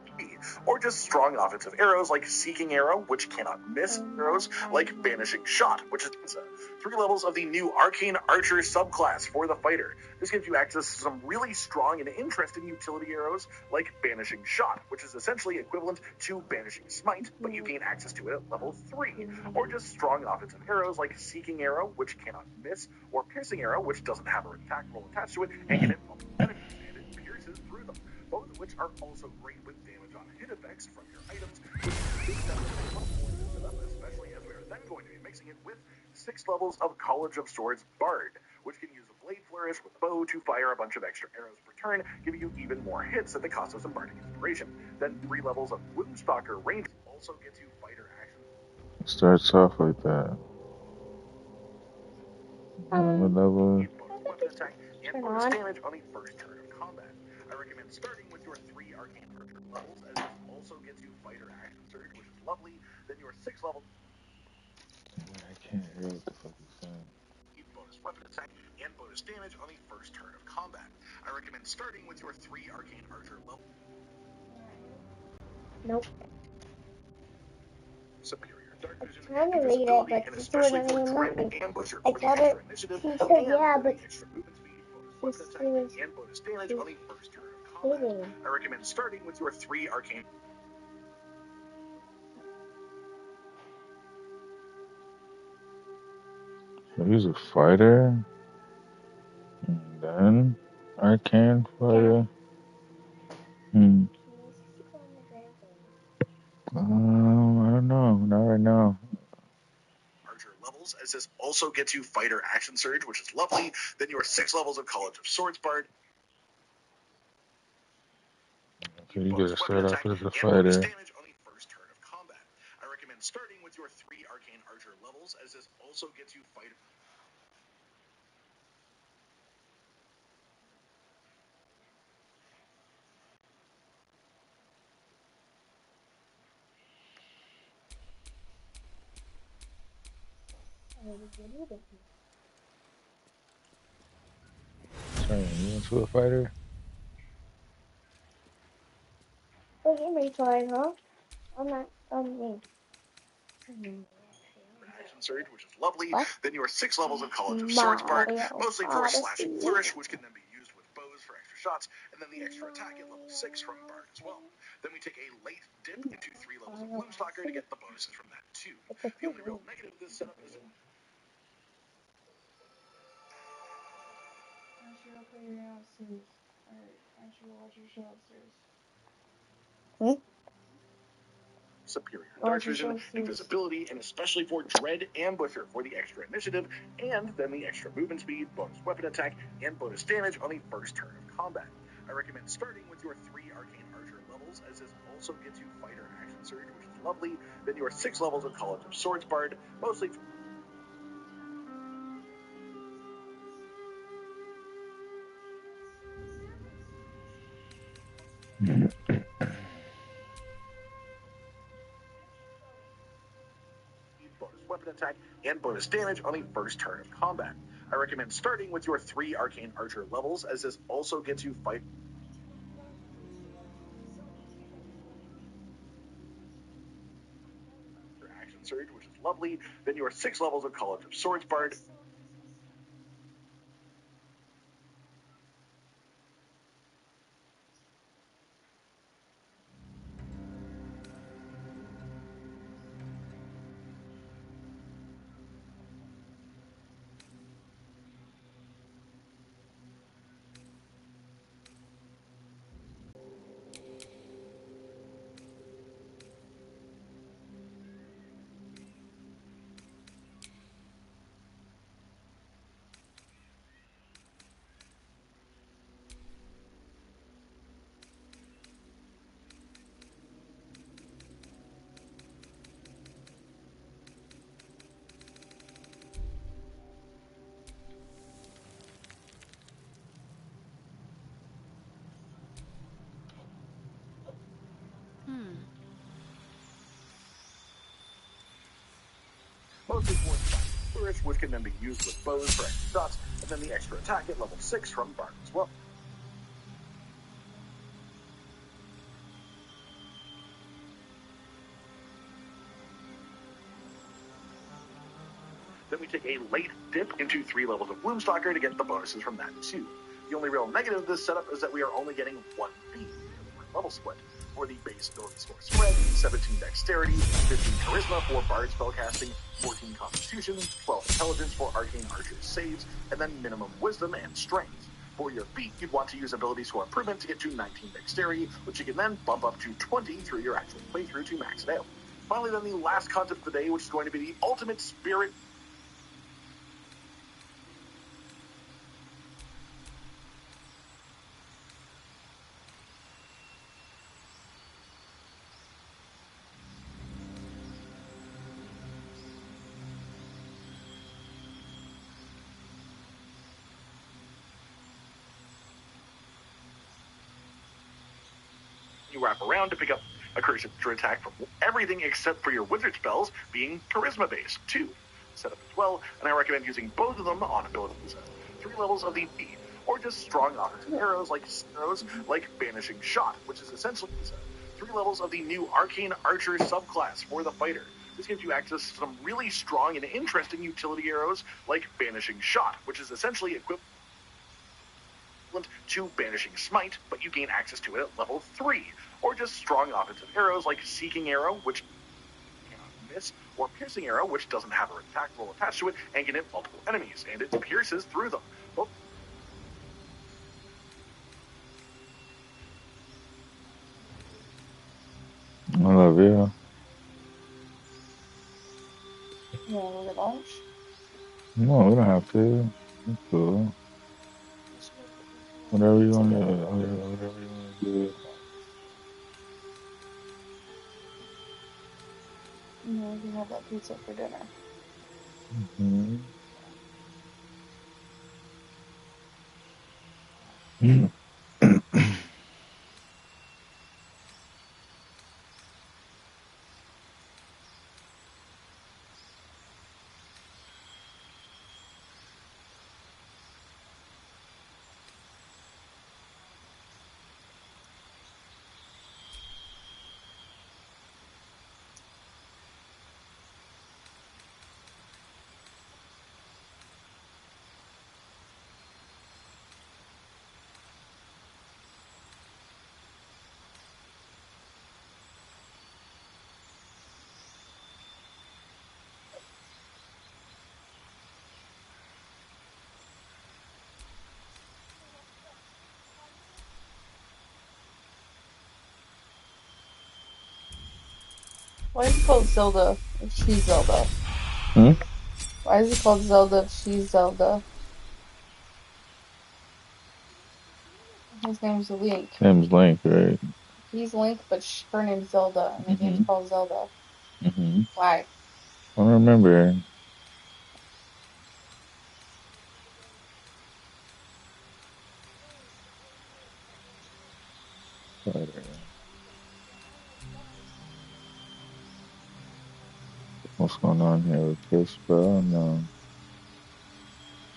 Or just strong offensive arrows like Seeking Arrow, which cannot miss, arrows like Banishing Shot, which is 3 levels of the new Arcane Archer subclass for the fighter. This gives you access to some really strong and interesting utility arrows like Banishing Shot, which is essentially equivalent to Banishing Smite, but you gain access to it at level 3. Or just strong offensive arrows like Seeking Arrow, which cannot miss, or Piercing Arrow, which doesn't have an attack roll attached to it, and can hit enemies, and it pierces through them. Both of which are also great with damage on hit effects from your items, which makes them much more set up, especially as we are then going to be mixing it with 6 levels of College of Swords Bard, which can use a Blade Flourish with bow to fire a bunch of extra arrows per turn, giving you even more hits at the cost of some bardic inspiration. Then 3 levels of Woundstalker range also gets you fighter action. Starts off like that. Level. Weapon attack and bonus damage on the first turn of combat. I recommend starting with your 3 Arcane Archer levels, as this also gets you Fighter Action Surge, which is lovely. Then your 6 level. I can't hear what the fuck he's saying. Bonus weapon attack and bonus damage on the first turn of combat. I recommend starting with your 3 Arcane Archer level. Nope. Superior Dark Vision, I'm trying to read it, but and she's especially doing for it Dread and Ambusher I for the told her, extra initiative, she said yeah, but extra movement speed, bonus she weapon attack, was and bonus damage on the first turn of combat. reading. I recommend starting with your 3 Arcane. So he's a fighter, and then Arcane fighter. I don't know, not right now. Archer levels, as this also gets you Fighter Action Surge, which is lovely. Then your 6 levels of College of Swords Bard. Okay, you gotta start off as a fighter. Damage on the first turn of combat. I recommend starting with your 3 Arcane Archer levels, as this also gets you Fighter. Sorry, you into a fighter? Oh, you retard, huh? I'm not, me. Action Surge, which is lovely. What? Then your 6 levels of College of Swords Bard, mostly for Odyssey. Slashing Flourish, which can then be used with bows for extra shots, and then the extra attack at level 6 from Bard as well. Then we take a late dip into 3 levels of Woundstalker to get the bonuses from that too. The only real negative of this setup is that superior dark vision, invisibility, and especially for Dread Ambusher for the extra initiative, and then the extra movement speed, bonus weapon attack, and bonus damage on the first turn of combat. I recommend starting with your 3 Arcane Archer levels, as this also gets you Fighter Action Surge, which is lovely. Then your 6 levels of College of Swords Bard, mostly for bonus weapon attack, and bonus damage on the first turn of combat. I recommend starting with your 3 Arcane Archer levels, as this also gets you Fight. Action Surge, which is lovely. Then your 6 levels of College of Swords Bard. Mostly for flourish, which can then be used with bows for extra shots, and then the extra attack at level 6 from Bard as well. Then we take a late dip into 3 levels of Bloomstalker to get the bonuses from that too. The only real negative of this setup is that we are only getting 1 beat level split. For the base ability score spread, 17 Dexterity, 15 Charisma for Bard spellcasting, 14 Constitution, 12 Intelligence for Arcane Archer's saves, and then minimum Wisdom and Strength. For your feat, you'd want to use ability score improvement to get to 19 Dexterity, which you can then bump up to 20 through your actual playthrough to max it out. Finally, then the last content of the day, which is going to be the Ultimate Spirit. You wrap around to pick up a cursed attack from everything except for your wizard spells being charisma based too. Set up as well, and I recommend using both of them on abilities. 3 levels of the D, or just strong offensive arrows like Banishing Shot, which is essentially 3 levels of the new Arcane Archer subclass for the fighter. This gives you access to some really strong and interesting utility arrows like Banishing Shot, which is essentially equivalent to Banishing Smite, but you gain access to it at level 3, or just strong offensive arrows like Seeking Arrow, which cannot miss, or Piercing Arrow, which doesn't have an attack roll attached to it and can hit multiple enemies, and it pierces through them. Both I love you. You want to go to lunch? No, we don't have to. It's cool. Whatever you want to do. Whatever you want to do. No, we can have that pizza for dinner. Mm-hmm. Why is it called Zelda if she's Zelda? Hmm? Why is it called Zelda if she's Zelda? His name's Link. Name's Link, right? He's Link, but her name's Zelda, and the game's Mm-hmm. called Zelda. Mm-hmm. Why? I don't remember. What's going on here with this, bro? No.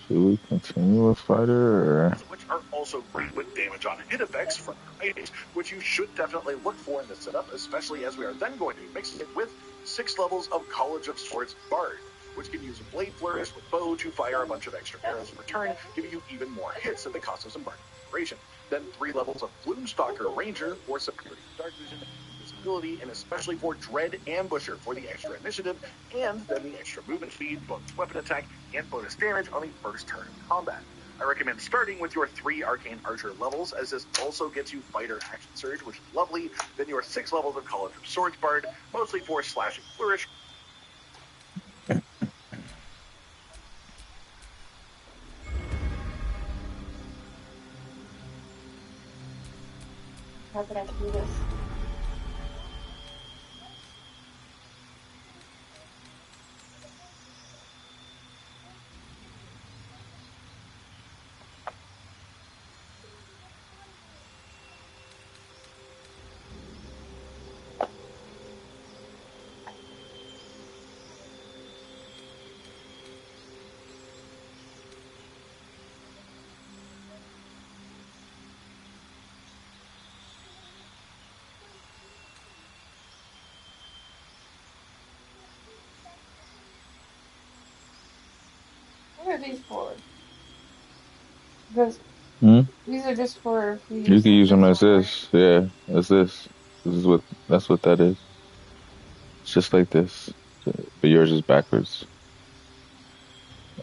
Should we continue with fighter or? which are also great with damage on hit effects from your items, which you should definitely look for in this setup, especially as we are then going to be mixing it with 6 levels of College of Swords Bard, which can use Blade Flourish with bow to fire a bunch of extra arrows in return, giving you even more hits at the cost of some Bard preparation. Then 3 levels of Bloomstalker Ranger for superior dark vision, visibility, and especially for Dread Ambusher for the extra initiative, and then the extra movement speed, bonus weapon attack, and bonus damage on the first turn of combat. I recommend starting with your 3 Arcane Archer levels, as this also gets you Fighter Action Surge, which is lovely, then your 6 levels of College of Swords Bard, mostly for Slashing Flourish. How can I do this? are these for? Because Hmm? these are just for if we You use can the use them as first one, right? this. Yeah, as this. This is what, that's what that is. It's just like this. But yours is backwards.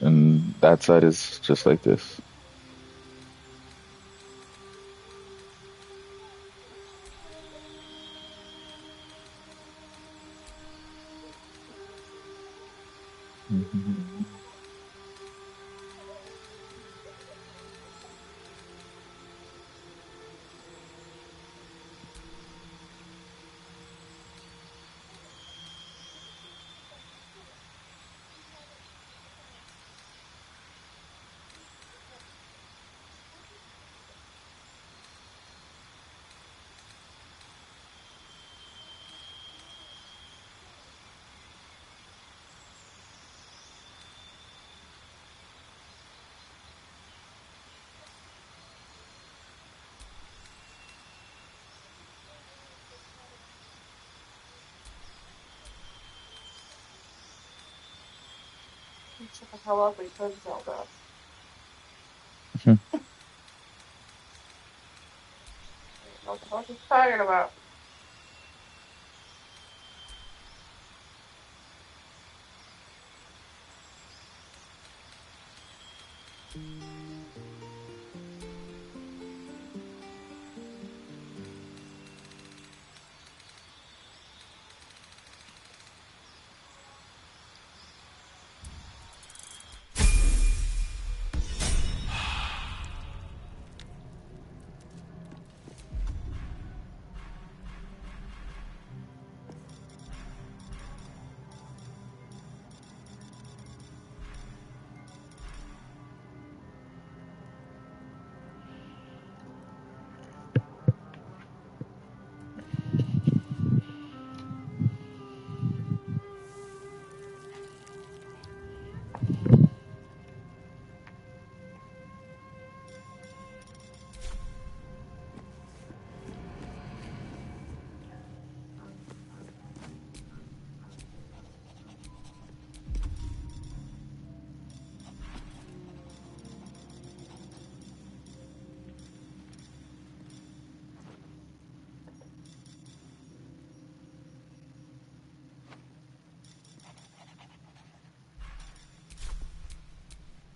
And that side is just like this. Mhm. Shut the hell up, we could Zelda. What the fuck is he talking about?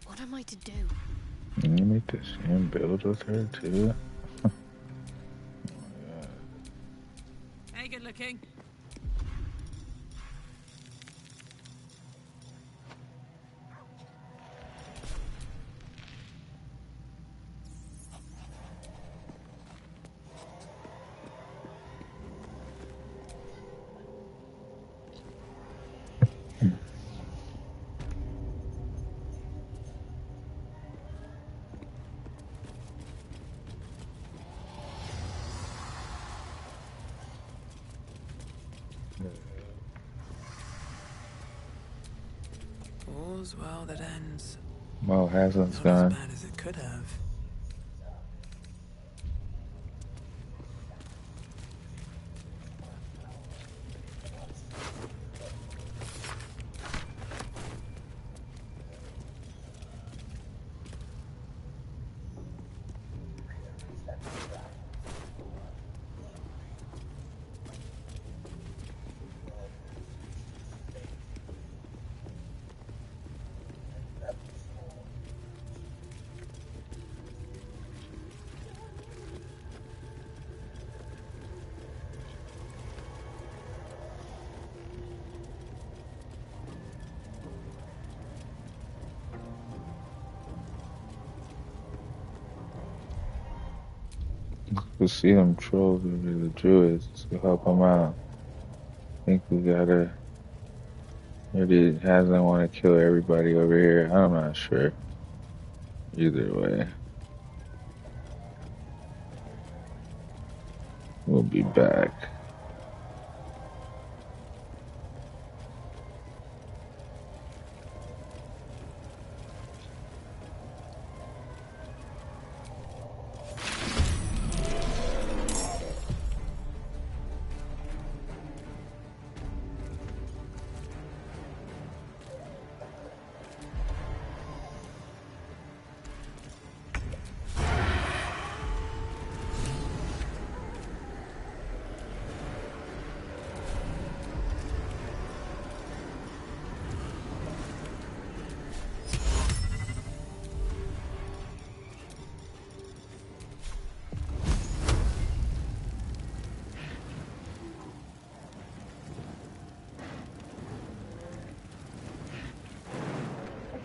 What am I to do? You make this and build with her too. Hey, good looking. All's well that ends. Mo Haslam's Not as gone. bad as it could have. We see them trolls over the druids. Let's go help them out. I think we gotta. Maybe Haslam want to kill everybody over here. I'm not sure. Either way, we'll be back.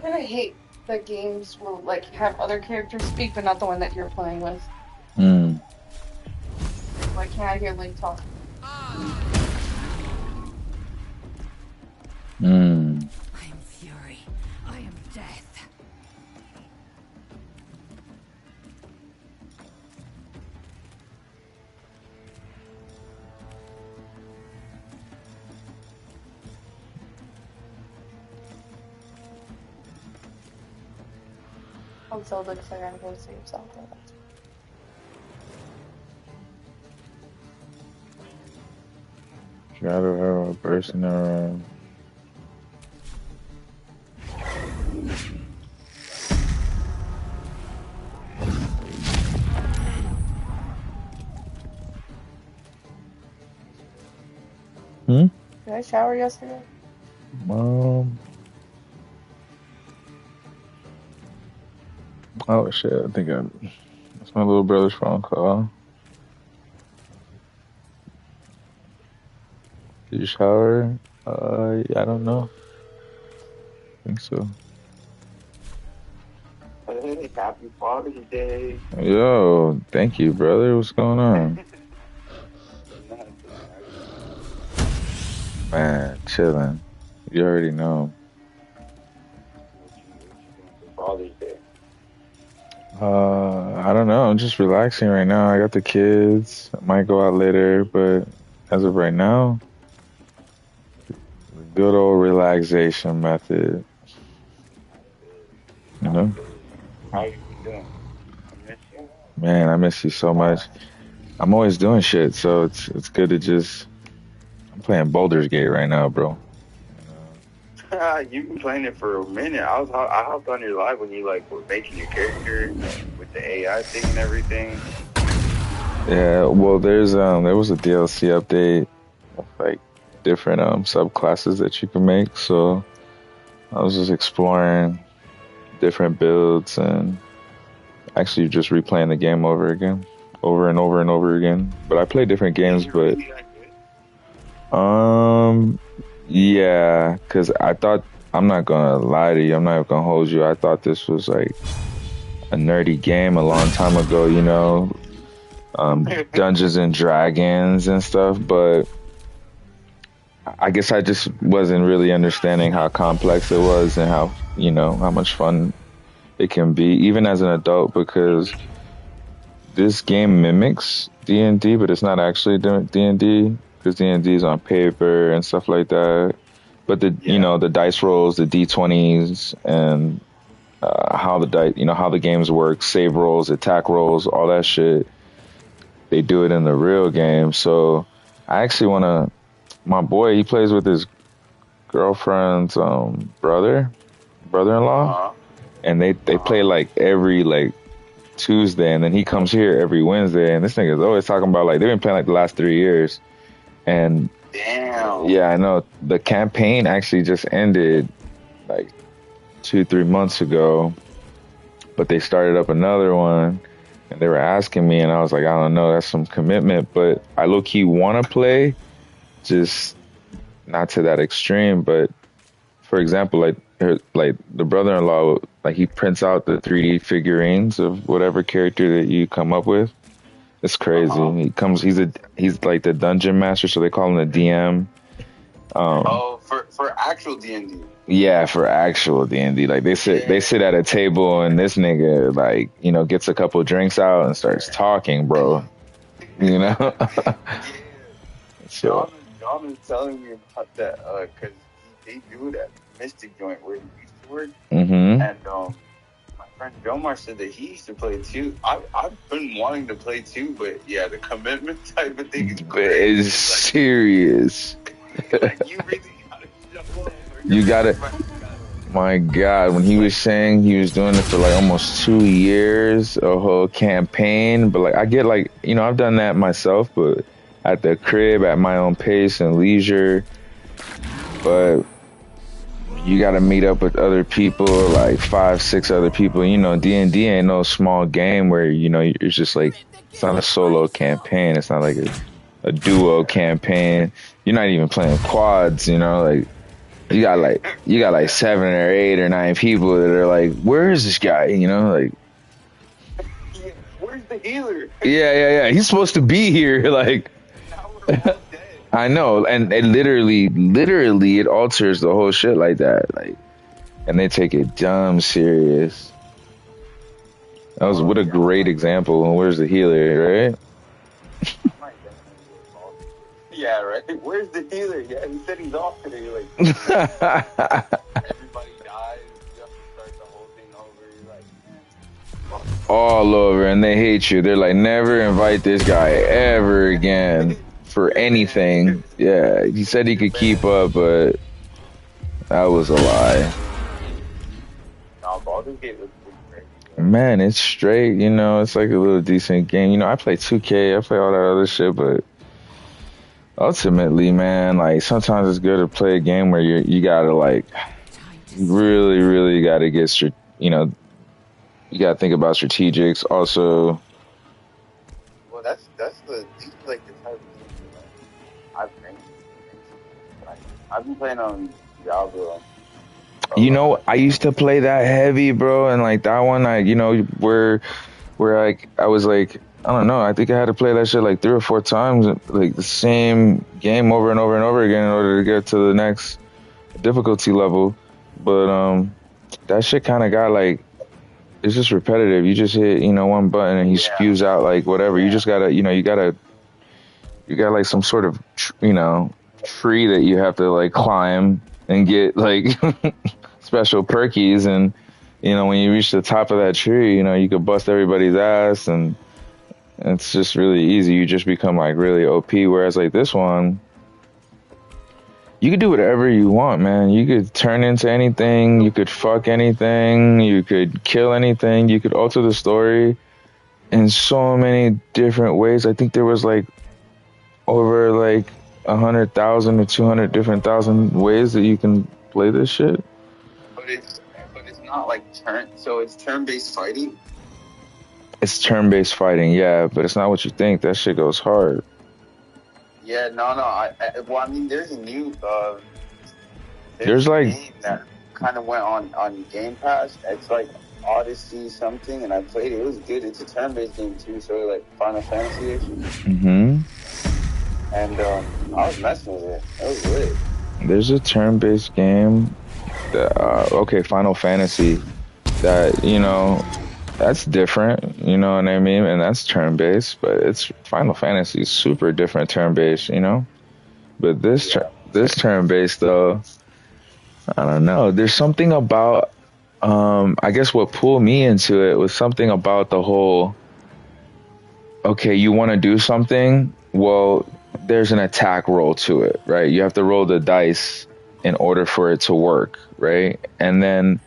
And I hate that games will like have other characters speak, but not the one that you're playing with. Hmm. Why can't I hear Link talk? Hmm. I am fury. I am death. Oh, Zelda, because I gotta go save Zelda. Shadow Arrow bursting around. Hmm? Did I shower yesterday? Mom. Oh shit! I think that's my little brother's phone call. Did you shower? I don't know. I think so. Hey, happy Father's Day. Yo, thank you, brother. What's going on? Man, chilling. You already know. Father's Day. I don't know. I'm just relaxing right now. I got the kids. I might go out later, but as of right now, good old relaxation method. You know? How you doing? I miss you. Man, I miss you so much. I'm always doing shit, so it's good to just. I'm playing Baldur's Gate right now, bro. You've been playing it for a minute. I hopped on your live when you like were making your character with the AI thing and everything. Yeah, well, there was a DLC update with like different subclasses that you can make. So I was just exploring different builds and actually just replaying the game over again, over and over and over again. But I play different games, but yeah, because I thought, I'm not gonna lie to you, I'm not gonna hold you. I thought this was like a nerdy game a long time ago, you know, Dungeons and Dragons and stuff, but I guess I just wasn't really understanding how complex it was and how, you know, how much fun it can be, even as an adult, because this game mimics D&D, but it's not actually D&D, because D&D is on paper and stuff like that. But you know, the dice rolls, the D20s, and how the dice, you know, how the games work, save rolls, attack rolls, all that shit, they do it in the real game. So I actually want to. My boy, he plays with his girlfriend's brother-in-law, and they play like every like Tuesday, and then he comes here every Wednesday, and this nigga's always talking about like they've been playing like the last 3 years, and damn, yeah, I know the campaign actually just ended like 2-3 months ago, but they started up another one, and they were asking me, and I was like, I don't know, that's some commitment, but I low key want to play, just not to that extreme. But for example, like the brother-in-law, like he prints out the 3D figurines of whatever character that you come up with. It's crazy. He's like the dungeon master, so they call him the DM. For actual D&D. Yeah, for actual D&D. Like they sit at a table, and this nigga, like, you know, gets a couple drinks out and starts talking, bro. You know. So John is telling me about that because they do it at Mystic Joint where he used to work, and my friend Jomar said that he used to play too. I've been wanting to play too, but yeah, the commitment type of thing is crazy. It's serious. Like, you really gotta show up. You gotta. My God, when he was saying he was doing it for like almost 2 years, a whole campaign, but like I get, like, you know, I've done that myself, but at the crib at my own pace and leisure. But you got to meet up with other people, like 5-6 other people. You know, D&D ain't no small game where, you know, it's just like, it's not a solo campaign. It's not like a duo campaign. You're not even playing quads, you know, like you got like 7 or 8 or 9 people that are like, where is this guy? You know, like, yeah, where's the healer? yeah. He's supposed to be here. Like, I know, and it literally, it alters the whole shit like that. Like, and they take it dumb serious. That was what a great example. And where's the healer, right? Yeah, right. Where's the healer? Yeah, he said he's off today. Like, everybody dies. You have to start the whole thing over. You're like, all over, and they hate you. They're like, never invite this guy ever again for anything. Yeah, he said he could keep up, but that was a lie. No, Baldur's Gate was great. Man, it's straight. You know, it's like a little decent game. You know, I play 2K. I play all that other shit, but ultimately, man, like sometimes it's good to play a game where you gotta like really gotta get you know, you gotta think about strategics. Also, well, that's these are like the type of things that I've been playing on Diablo. You know, I used to play that heavy, bro, and like that one, you know, where like I was like, I don't know, I think I had to play that shit like 3 or 4 times, like the same game over and over and over again in order to get to the next difficulty level. But that shit kind of got like, it's just repetitive. You just hit, you know, one button and he spews out like whatever. You just gotta, you know, you got like some sort of, you know, tree that you have to like climb and get like special perkies, and you know, when you reach the top of that tree, you know, you could bust everybody's ass, and it's just really easy. You just become like really OP. Whereas like this one, you could do whatever you want, man. You could turn into anything. You could fuck anything. You could kill anything. You could alter the story in so many different ways. I think there was like over like 100,000 or 200 different thousand ways that you can play this shit. But it's not like it's turn-based fighting. It's turn-based fighting, yeah, but it's not what you think. That shit goes hard. Yeah, no. Well, I mean, there's a new there's like a game that kind of went on Game Pass. It's like Odyssey something, and I played it. It was good. It's a turn-based game too, so like Final Fantasy-ish. Mm-hmm. And I was messing with it. It was lit. There's a turn-based game that, Final Fantasy, that, you know, that's different, you know what I mean? And that's turn-based, but it's Final Fantasy is super different turn-based, you know? But this turn-based, though, I don't know. There's something about, I guess what pulled me into it was something about the whole, okay, you want to do something? Well, there's an attack roll to it, right? You have to roll the dice in order for it to work, right? And then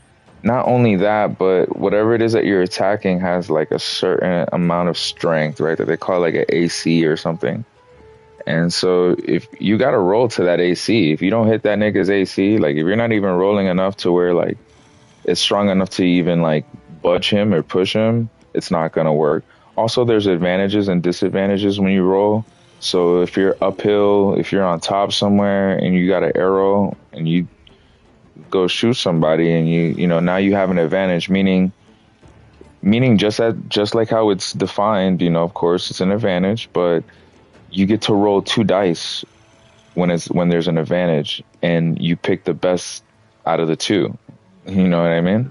not only that, but whatever it is that you're attacking has like a certain amount of strength, right? That they call like an AC or something. And so if you got to roll to that AC, if you don't hit that nigga's AC, like if you're not even rolling enough to where like it's strong enough to even like budge him or push him, it's not going to work. Also, there's advantages and disadvantages when you roll. So if you're uphill, if you're on top somewhere and you got an arrow and you go shoot somebody and you know, now you have an advantage, meaning just like how it's defined, you know, of course it's an advantage, but you get to roll 2 dice when there's an advantage, and you pick the best out of the 2. You know what I mean?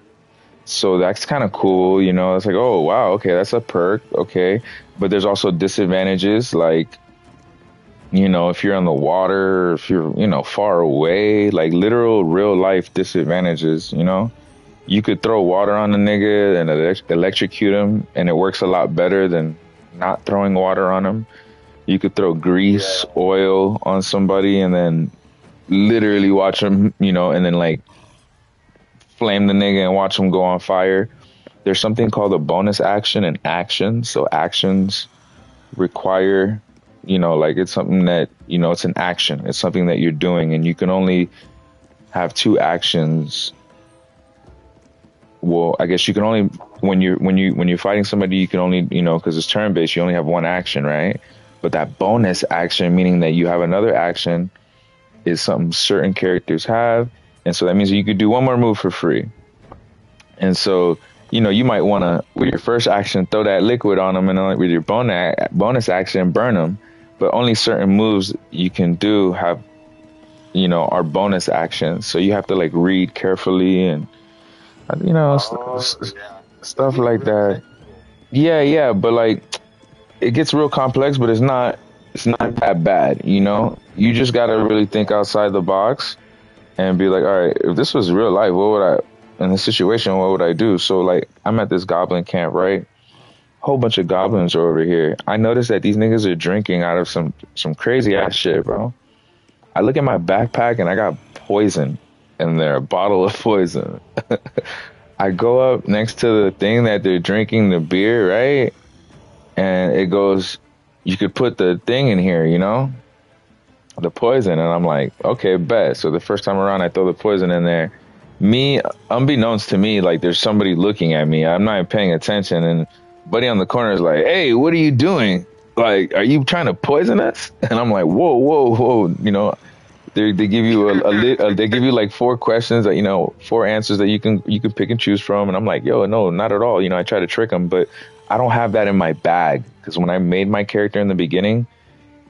So that's kind of cool, you know. It's like, oh wow, okay, that's a perk, okay. But there's also disadvantages, like, you know, if you're on the water, if you're, you know, far away, like literal real life disadvantages, you know. You could throw water on a nigga and electrocute him, and it works a lot better than not throwing water on him. You could throw grease, oil on somebody and then literally watch them, you know, and then like flame the nigga and watch him go on fire. There's something called a bonus action and action. So actions require, you know, like it's something that, you know, it's an action. It's something that you're doing, and you can only have 2 actions. Well, I guess you can only, when you're fighting somebody, you can only, you know, because it's turn based, you only have 1 action, right? But that bonus action, meaning that you have another action, is something certain characters have, And so that means you could do one more move for free. And so, you know, you might want to, with your first action, throw that liquid on them, and then with your bonus action, burn them. But only certain moves you can do have, you know, are bonus actions. So you have to like read carefully and, you know, stuff like that. Yeah. But like, it gets real complex, but it's not that bad. You know, you just got to really think outside the box and be like, all right, if this was real life, what would I, in this situation, what would I do? So like, I'm at this goblin camp, right? Whole bunch of goblins are over here. I noticed that these niggas are drinking out of some crazy ass shit, bro. I look at my backpack and I got poison in there, a bottle of poison. I go up next to the thing that they're drinking the beer, right? And it goes, you could put the thing in here, you know? The poison. And I'm like, okay, bet. So the first time around, I throw the poison in there. Me, unbeknownst to me, like there's somebody looking at me. I'm not paying attention. And buddy on the corner is like, hey, what are you doing? Like, are you trying to poison us? And I'm like, whoa. You know, they give you they give you like 4 questions that, you know, 4 answers that you can pick and choose from. And I'm like, yo, no, not at all. You know, I try to trick them, but I don't have that in my bag, because when I made my character in the beginning,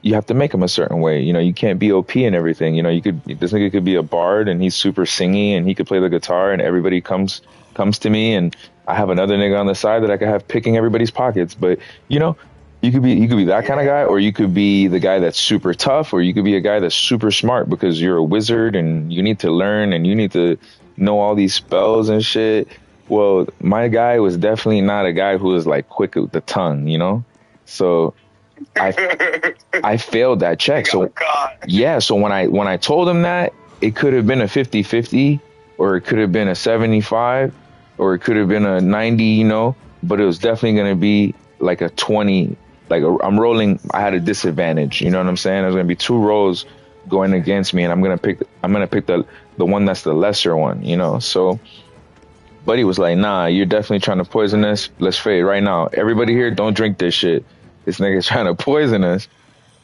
you have to make him a certain way. You know, you can't be OP and everything. You know, this nigga could be a bard and he's super singy and he could play the guitar and everybody comes to me, and I have another nigga on the side that I could have picking everybody's pockets. But, you know, you could be that kind of guy, or you could be the guy that's super tough, or you could be a guy that's super smart because you're a wizard and you need to learn and you need to know all these spells and shit. Well, my guy was definitely not a guy who was like quick with the tongue, you know? So I failed that check. So yeah, so when I told him that, it could have been a 50-50, or it could have been a 75, or it could have been a 90, you know, but it was definitely going to be like a 20. Like I'm rolling, I had a disadvantage, you know what I'm saying? There's going to be 2 rolls going against me, and I'm going to pick the one that's the lesser one, you know? So buddy was like, nah, you're definitely trying to poison us. Let's fade right now. Everybody here, don't drink this shit. This nigga's trying to poison us.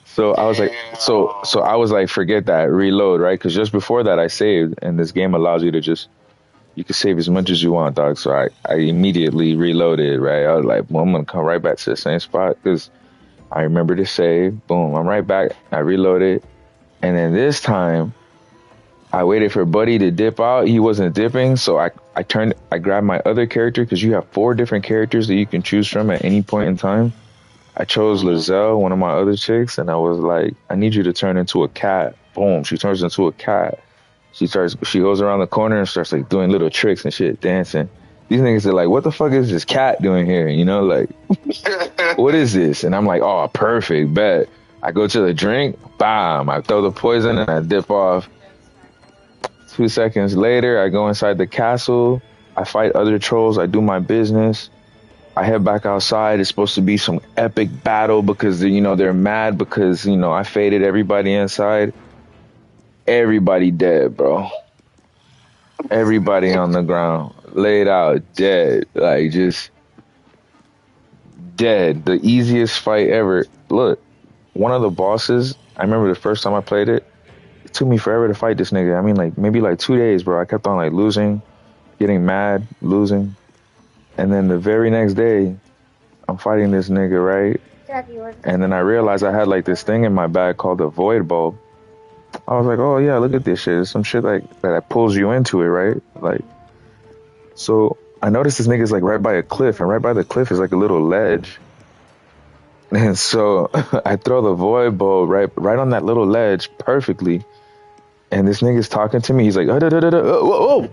So I was like, so I was like, forget that, reload, right? Because just before that, I saved, and this game allows you to you can save as much as you want, dog. So I immediately reloaded, right? I was like, well, I'm gonna come right back to the same spot because I remember to save. Boom, I'm right back. I reloaded, and then this time, I waited for Buddy to dip out. He wasn't dipping, so I grabbed my other character, because you have 4 different characters that you can choose from at any point in time. I chose Lizelle, one of my other chicks, and I was like, I need you to turn into a cat. Boom, she turns into a cat. She goes around the corner and starts like doing little tricks and shit, dancing. These niggas are like, what the fuck is this cat doing here? You know, like, what is this? And I'm like, oh, perfect, bet. I go to the drink, bam, I throw the poison and I dip off. 2 seconds later, I go inside the castle. I fight other trolls. I do my business. I head back outside. It's supposed to be some epic battle because, you know, they're mad because, you know, I faded everybody inside. Everybody dead, bro. Everybody on the ground, laid out, dead. Like, just dead. The easiest fight ever. Look, one of the bosses, I remember the first time I played it, it took me forever to fight this nigga. I mean, like, maybe like 2 days, bro. I kept on, like, losing, getting mad, losing. And then the very next day, I'm fighting this nigga, right? And then I realized I had, like, this thing in my bag called the Void Bulb. I was like, oh, yeah, look at this shit. It's some shit, like, that pulls you into it, right? Like, so I noticed this nigga's, like, right by a cliff. And right by the cliff is, like, a little ledge. And so I throw the Void Bulb right on that little ledge perfectly. And this nigga's talking to me. He's like, whoa.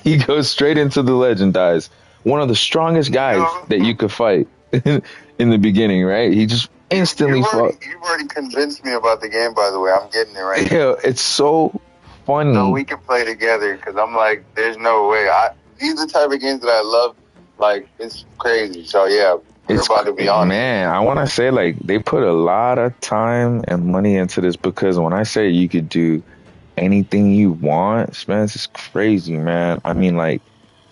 He goes straight into the ledge and dies. One of the strongest guys that you could fight in the beginning, right? He just instantly fought. You've already convinced me about the game, by the way. I'm getting it right now. Yeah, it's so funny. So we can play together, because I'm like, there's no way. These are the type of games that I love. Like, it's crazy. So, yeah, we're about to be on. Man, I want to say, like, they put a lot of time and money into this, because when I say you could do anything you want, Spence, it's crazy, man. I mean, like,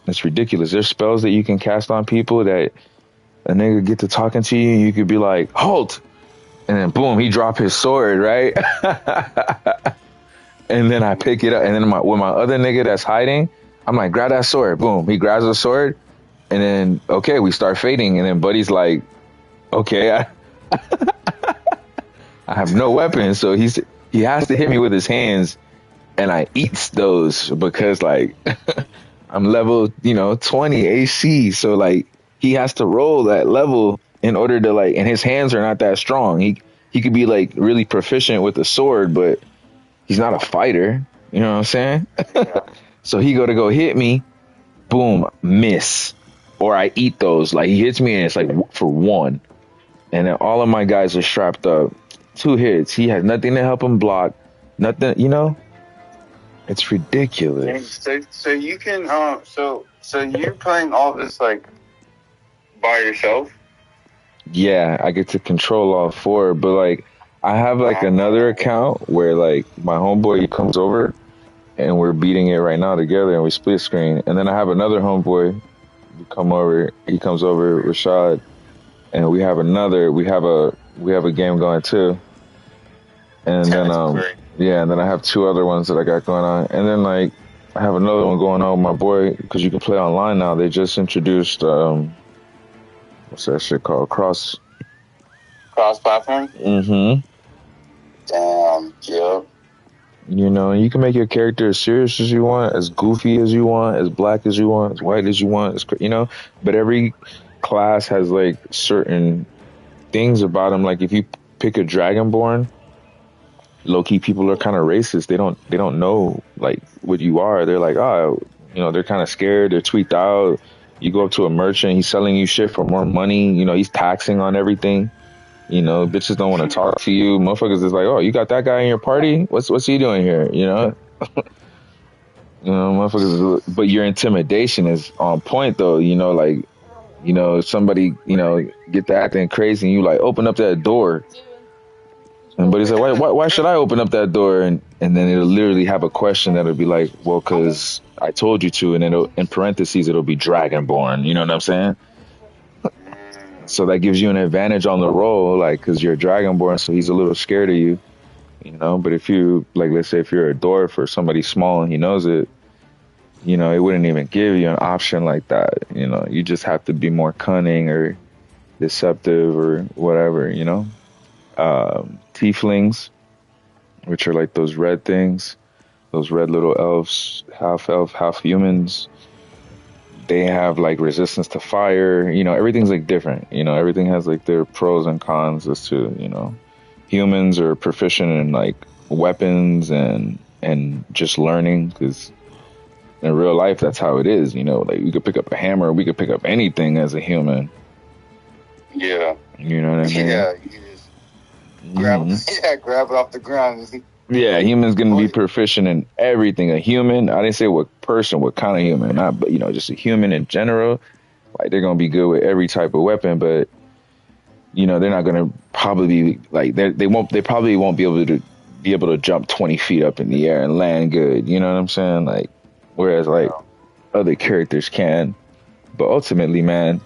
it's ridiculous. There's spells that you can cast on people that a nigga get to talking to you, and you could be like, halt, and then boom, he drop his sword, right? And then I pick it up, and then with my other nigga that's hiding, I'm like, grab that sword. Boom. He grabs the sword, and then, okay, we start fading. And then Buddy's like, okay, I have no weapon. So he has to hit me with his hands, and I eats those because, like, I'm level, 20 AC. So, like, he has to roll that level in order to, like, and his hands are not that strong. He could be, like, really proficient with the sword, but he's not a fighter. You know what I'm saying? So he go hit me, boom, miss. Or I eat those. Like, he hits me and it's like for one. And then all of my guys are strapped up. 2 hits. He has nothing to help him block. Nothing, It's ridiculous. So you can so you're playing all this like by yourself? Yeah, I get to control all 4, but like I have like another account where like my homeboy comes over and we're beating it right now together and we split screen. And then I have another homeboy he comes over, Rashad, and we have a game going too. And then and then I have 2 other ones that I got going on. And then like I have another one going on with my boy because you can play online now. They just introduced what's that shit called? Cross platform? Mm-hmm. Damn, yeah. You can make your character as serious as you want, as goofy as you want, as black as you want, as white as you want, but every class has like certain things about them. Like if you pick a Dragonborn, low-key people are kind of racist. They don't know like what you are. They're like, oh, they're kind of scared. They're tweaked out. You go up to a merchant, he's selling you shit for more money. He's taxing on everything. Bitches don't want to talk to you. Motherfuckers is like, oh, you got that guy in your party? What's he doing here? Motherfuckers. But your intimidation is on point though. Somebody, get to acting crazy and you like open up that door. And Buddy's like, why should I open up that door? And then it'll literally have a question that'll be like, well, because I told you to. And then in parentheses, it'll be Dragonborn. You know what I'm saying? So that gives you an advantage on the roll, like, because you're a Dragonborn, so he's a little scared of you, But if you, like, let's say if you're a dwarf or somebody small and he knows it, it wouldn't even give you an option like that. You just have to be more cunning or deceptive or whatever, Tieflings, which are like those red things, those red little elves, half elf, half humans. They have like resistance to fire, everything's like different, everything has like their pros and cons as to, humans are proficient in like weapons and just learning, because in real life that's how it is, like we could pick up a hammer, we could pick up anything as a human. Yeah. You know what I mean? Yeah, you can just grab it off the ground. Yeah, humans gonna be proficient in everything. A human, I didn't say what kind of human, not, but just a human in general. Like they're gonna be good with every type of weapon, but they're not gonna probably be like they probably won't be able to jump 20 feet up in the air and land good. You know what I'm saying? Like whereas like other characters can. But ultimately, man,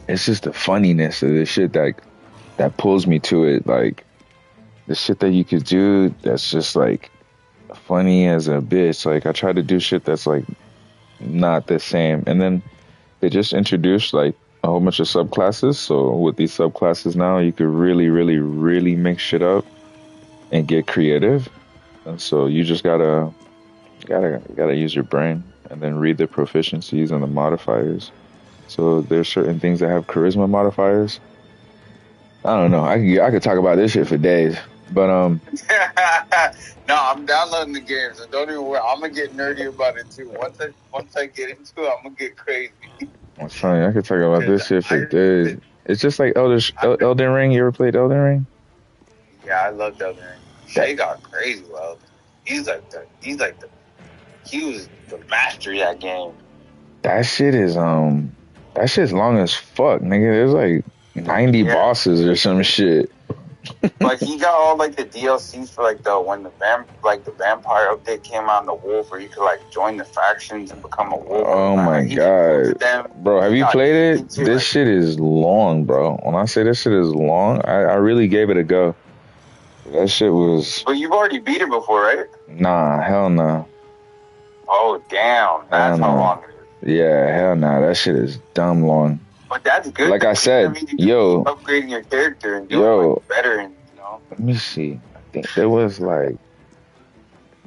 it's just the funniness of this shit that pulls me to it. Like the shit that you could do that's just like funny as a bitch. Like I try to do shit that's like not the same. And then they just introduced like a whole bunch of subclasses. So with these subclasses now, you could really, really, really mix shit up and get creative. And so you just gotta use your brain and then read the proficiencies and the modifiers. So there's certain things that have charisma modifiers. I don't know. I could talk about this shit for days. But no, I'm downloading the game, so don't even worry. I'm gonna get nerdy about it too. Once I get into it, I'm gonna get crazy. I'm funny. I could talk about this shit for days. It's just like Elden Ring. You ever played Elden Ring? Yeah, I loved Elden Ring. Shay got crazy. Well, he was the master of that game. That shit's long as fuck, nigga. There's like 90 bosses or some shit. Like he got all like the DLCs for like when the vampire update came out, and the wolf, where you could like join the factions and become a wolf. Oh my god, bro! Have you played it? This shit is long, bro. When I say this shit is long, I really gave it a go. That shit was. But you've already beat her before, right? Nah, hell no. Oh, damn. That's how long it is. Yeah, hell no. That shit is dumb long. But that's good. Like I said, yo. Upgrading your character and doing like better, and you know. Let me see. I think there was like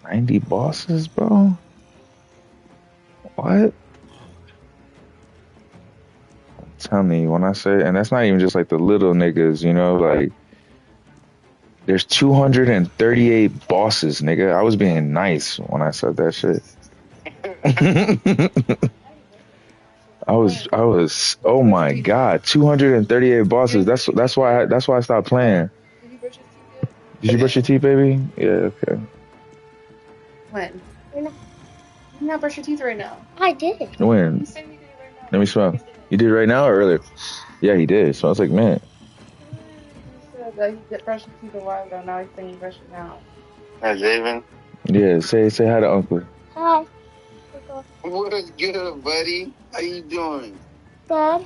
90 bosses, bro. What? Tell me when I say, and that's not even just like the little niggas, you know, like there's 238 bosses, nigga. I was being nice when I said that shit. I was. Oh my god, 238 bosses. That's why I stopped playing. Did you brush your teeth, baby? Yeah, okay. When? You're not brush your teeth right now. I did. When? You said you did it right now. Let me smell. You did it right now or earlier? Yeah, he did. So I was like, man. You said that you did brush your teeth a while ago. Now he's saying you brush it now. Hi, Javen. Yeah, say hi to Uncle. Hi. What is good, buddy? How you doing? Good. I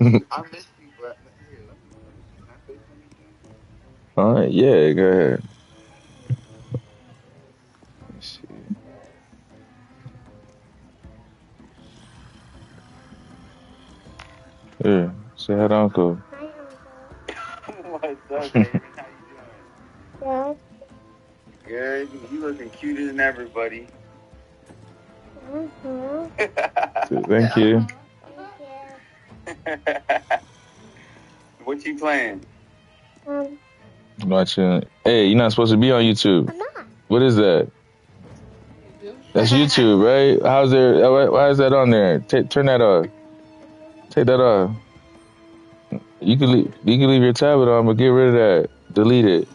missed you, but here, let me say something. All right, yeah, go ahead. Let's see. Yeah, say hi to Uncle. Hi, Uncle. What's up, David? How you doing? Good. Good. You looking cuter than ever, buddy. Thank you. What you playing? Watching. Hey, you're not supposed to be on YouTube. I'm not. What is that? That's YouTube, right? How's there? Why is that on there? Turn that off. Take that off. You can leave your tablet on, but get rid of that. Delete it.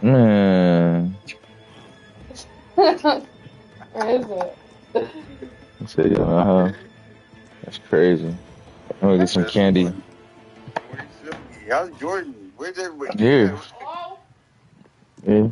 Man. Where is it? Say, that's crazy. I'm gonna get some candy. How's Jordan? Where's everybody? Here. Yeah.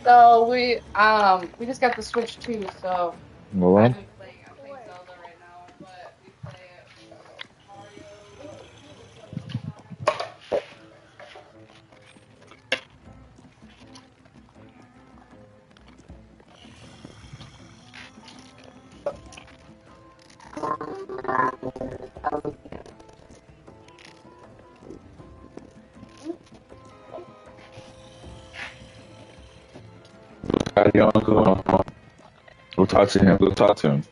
So we just got the Switch too, so Well, I'm playing Zelda right now, but we play Go talk to him. Go talk to him.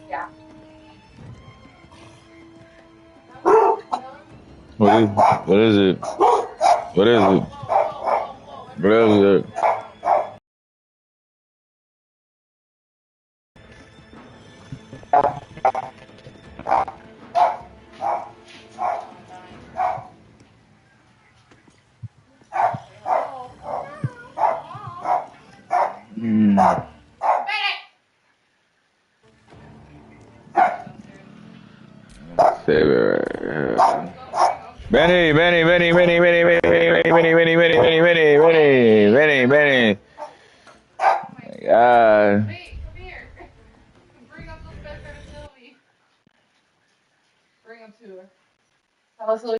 Yeah. What is it? What is it? What is it? Save it right here. Benny, Benny, Benny, Benny, Benny, Benny, Benny, Benny, Benny, Benny, Benny, Benny, Benny, Benny, Benny. God. Wait, come here. Bring up the Spencer to Sylvie. Bring him to her. Tell us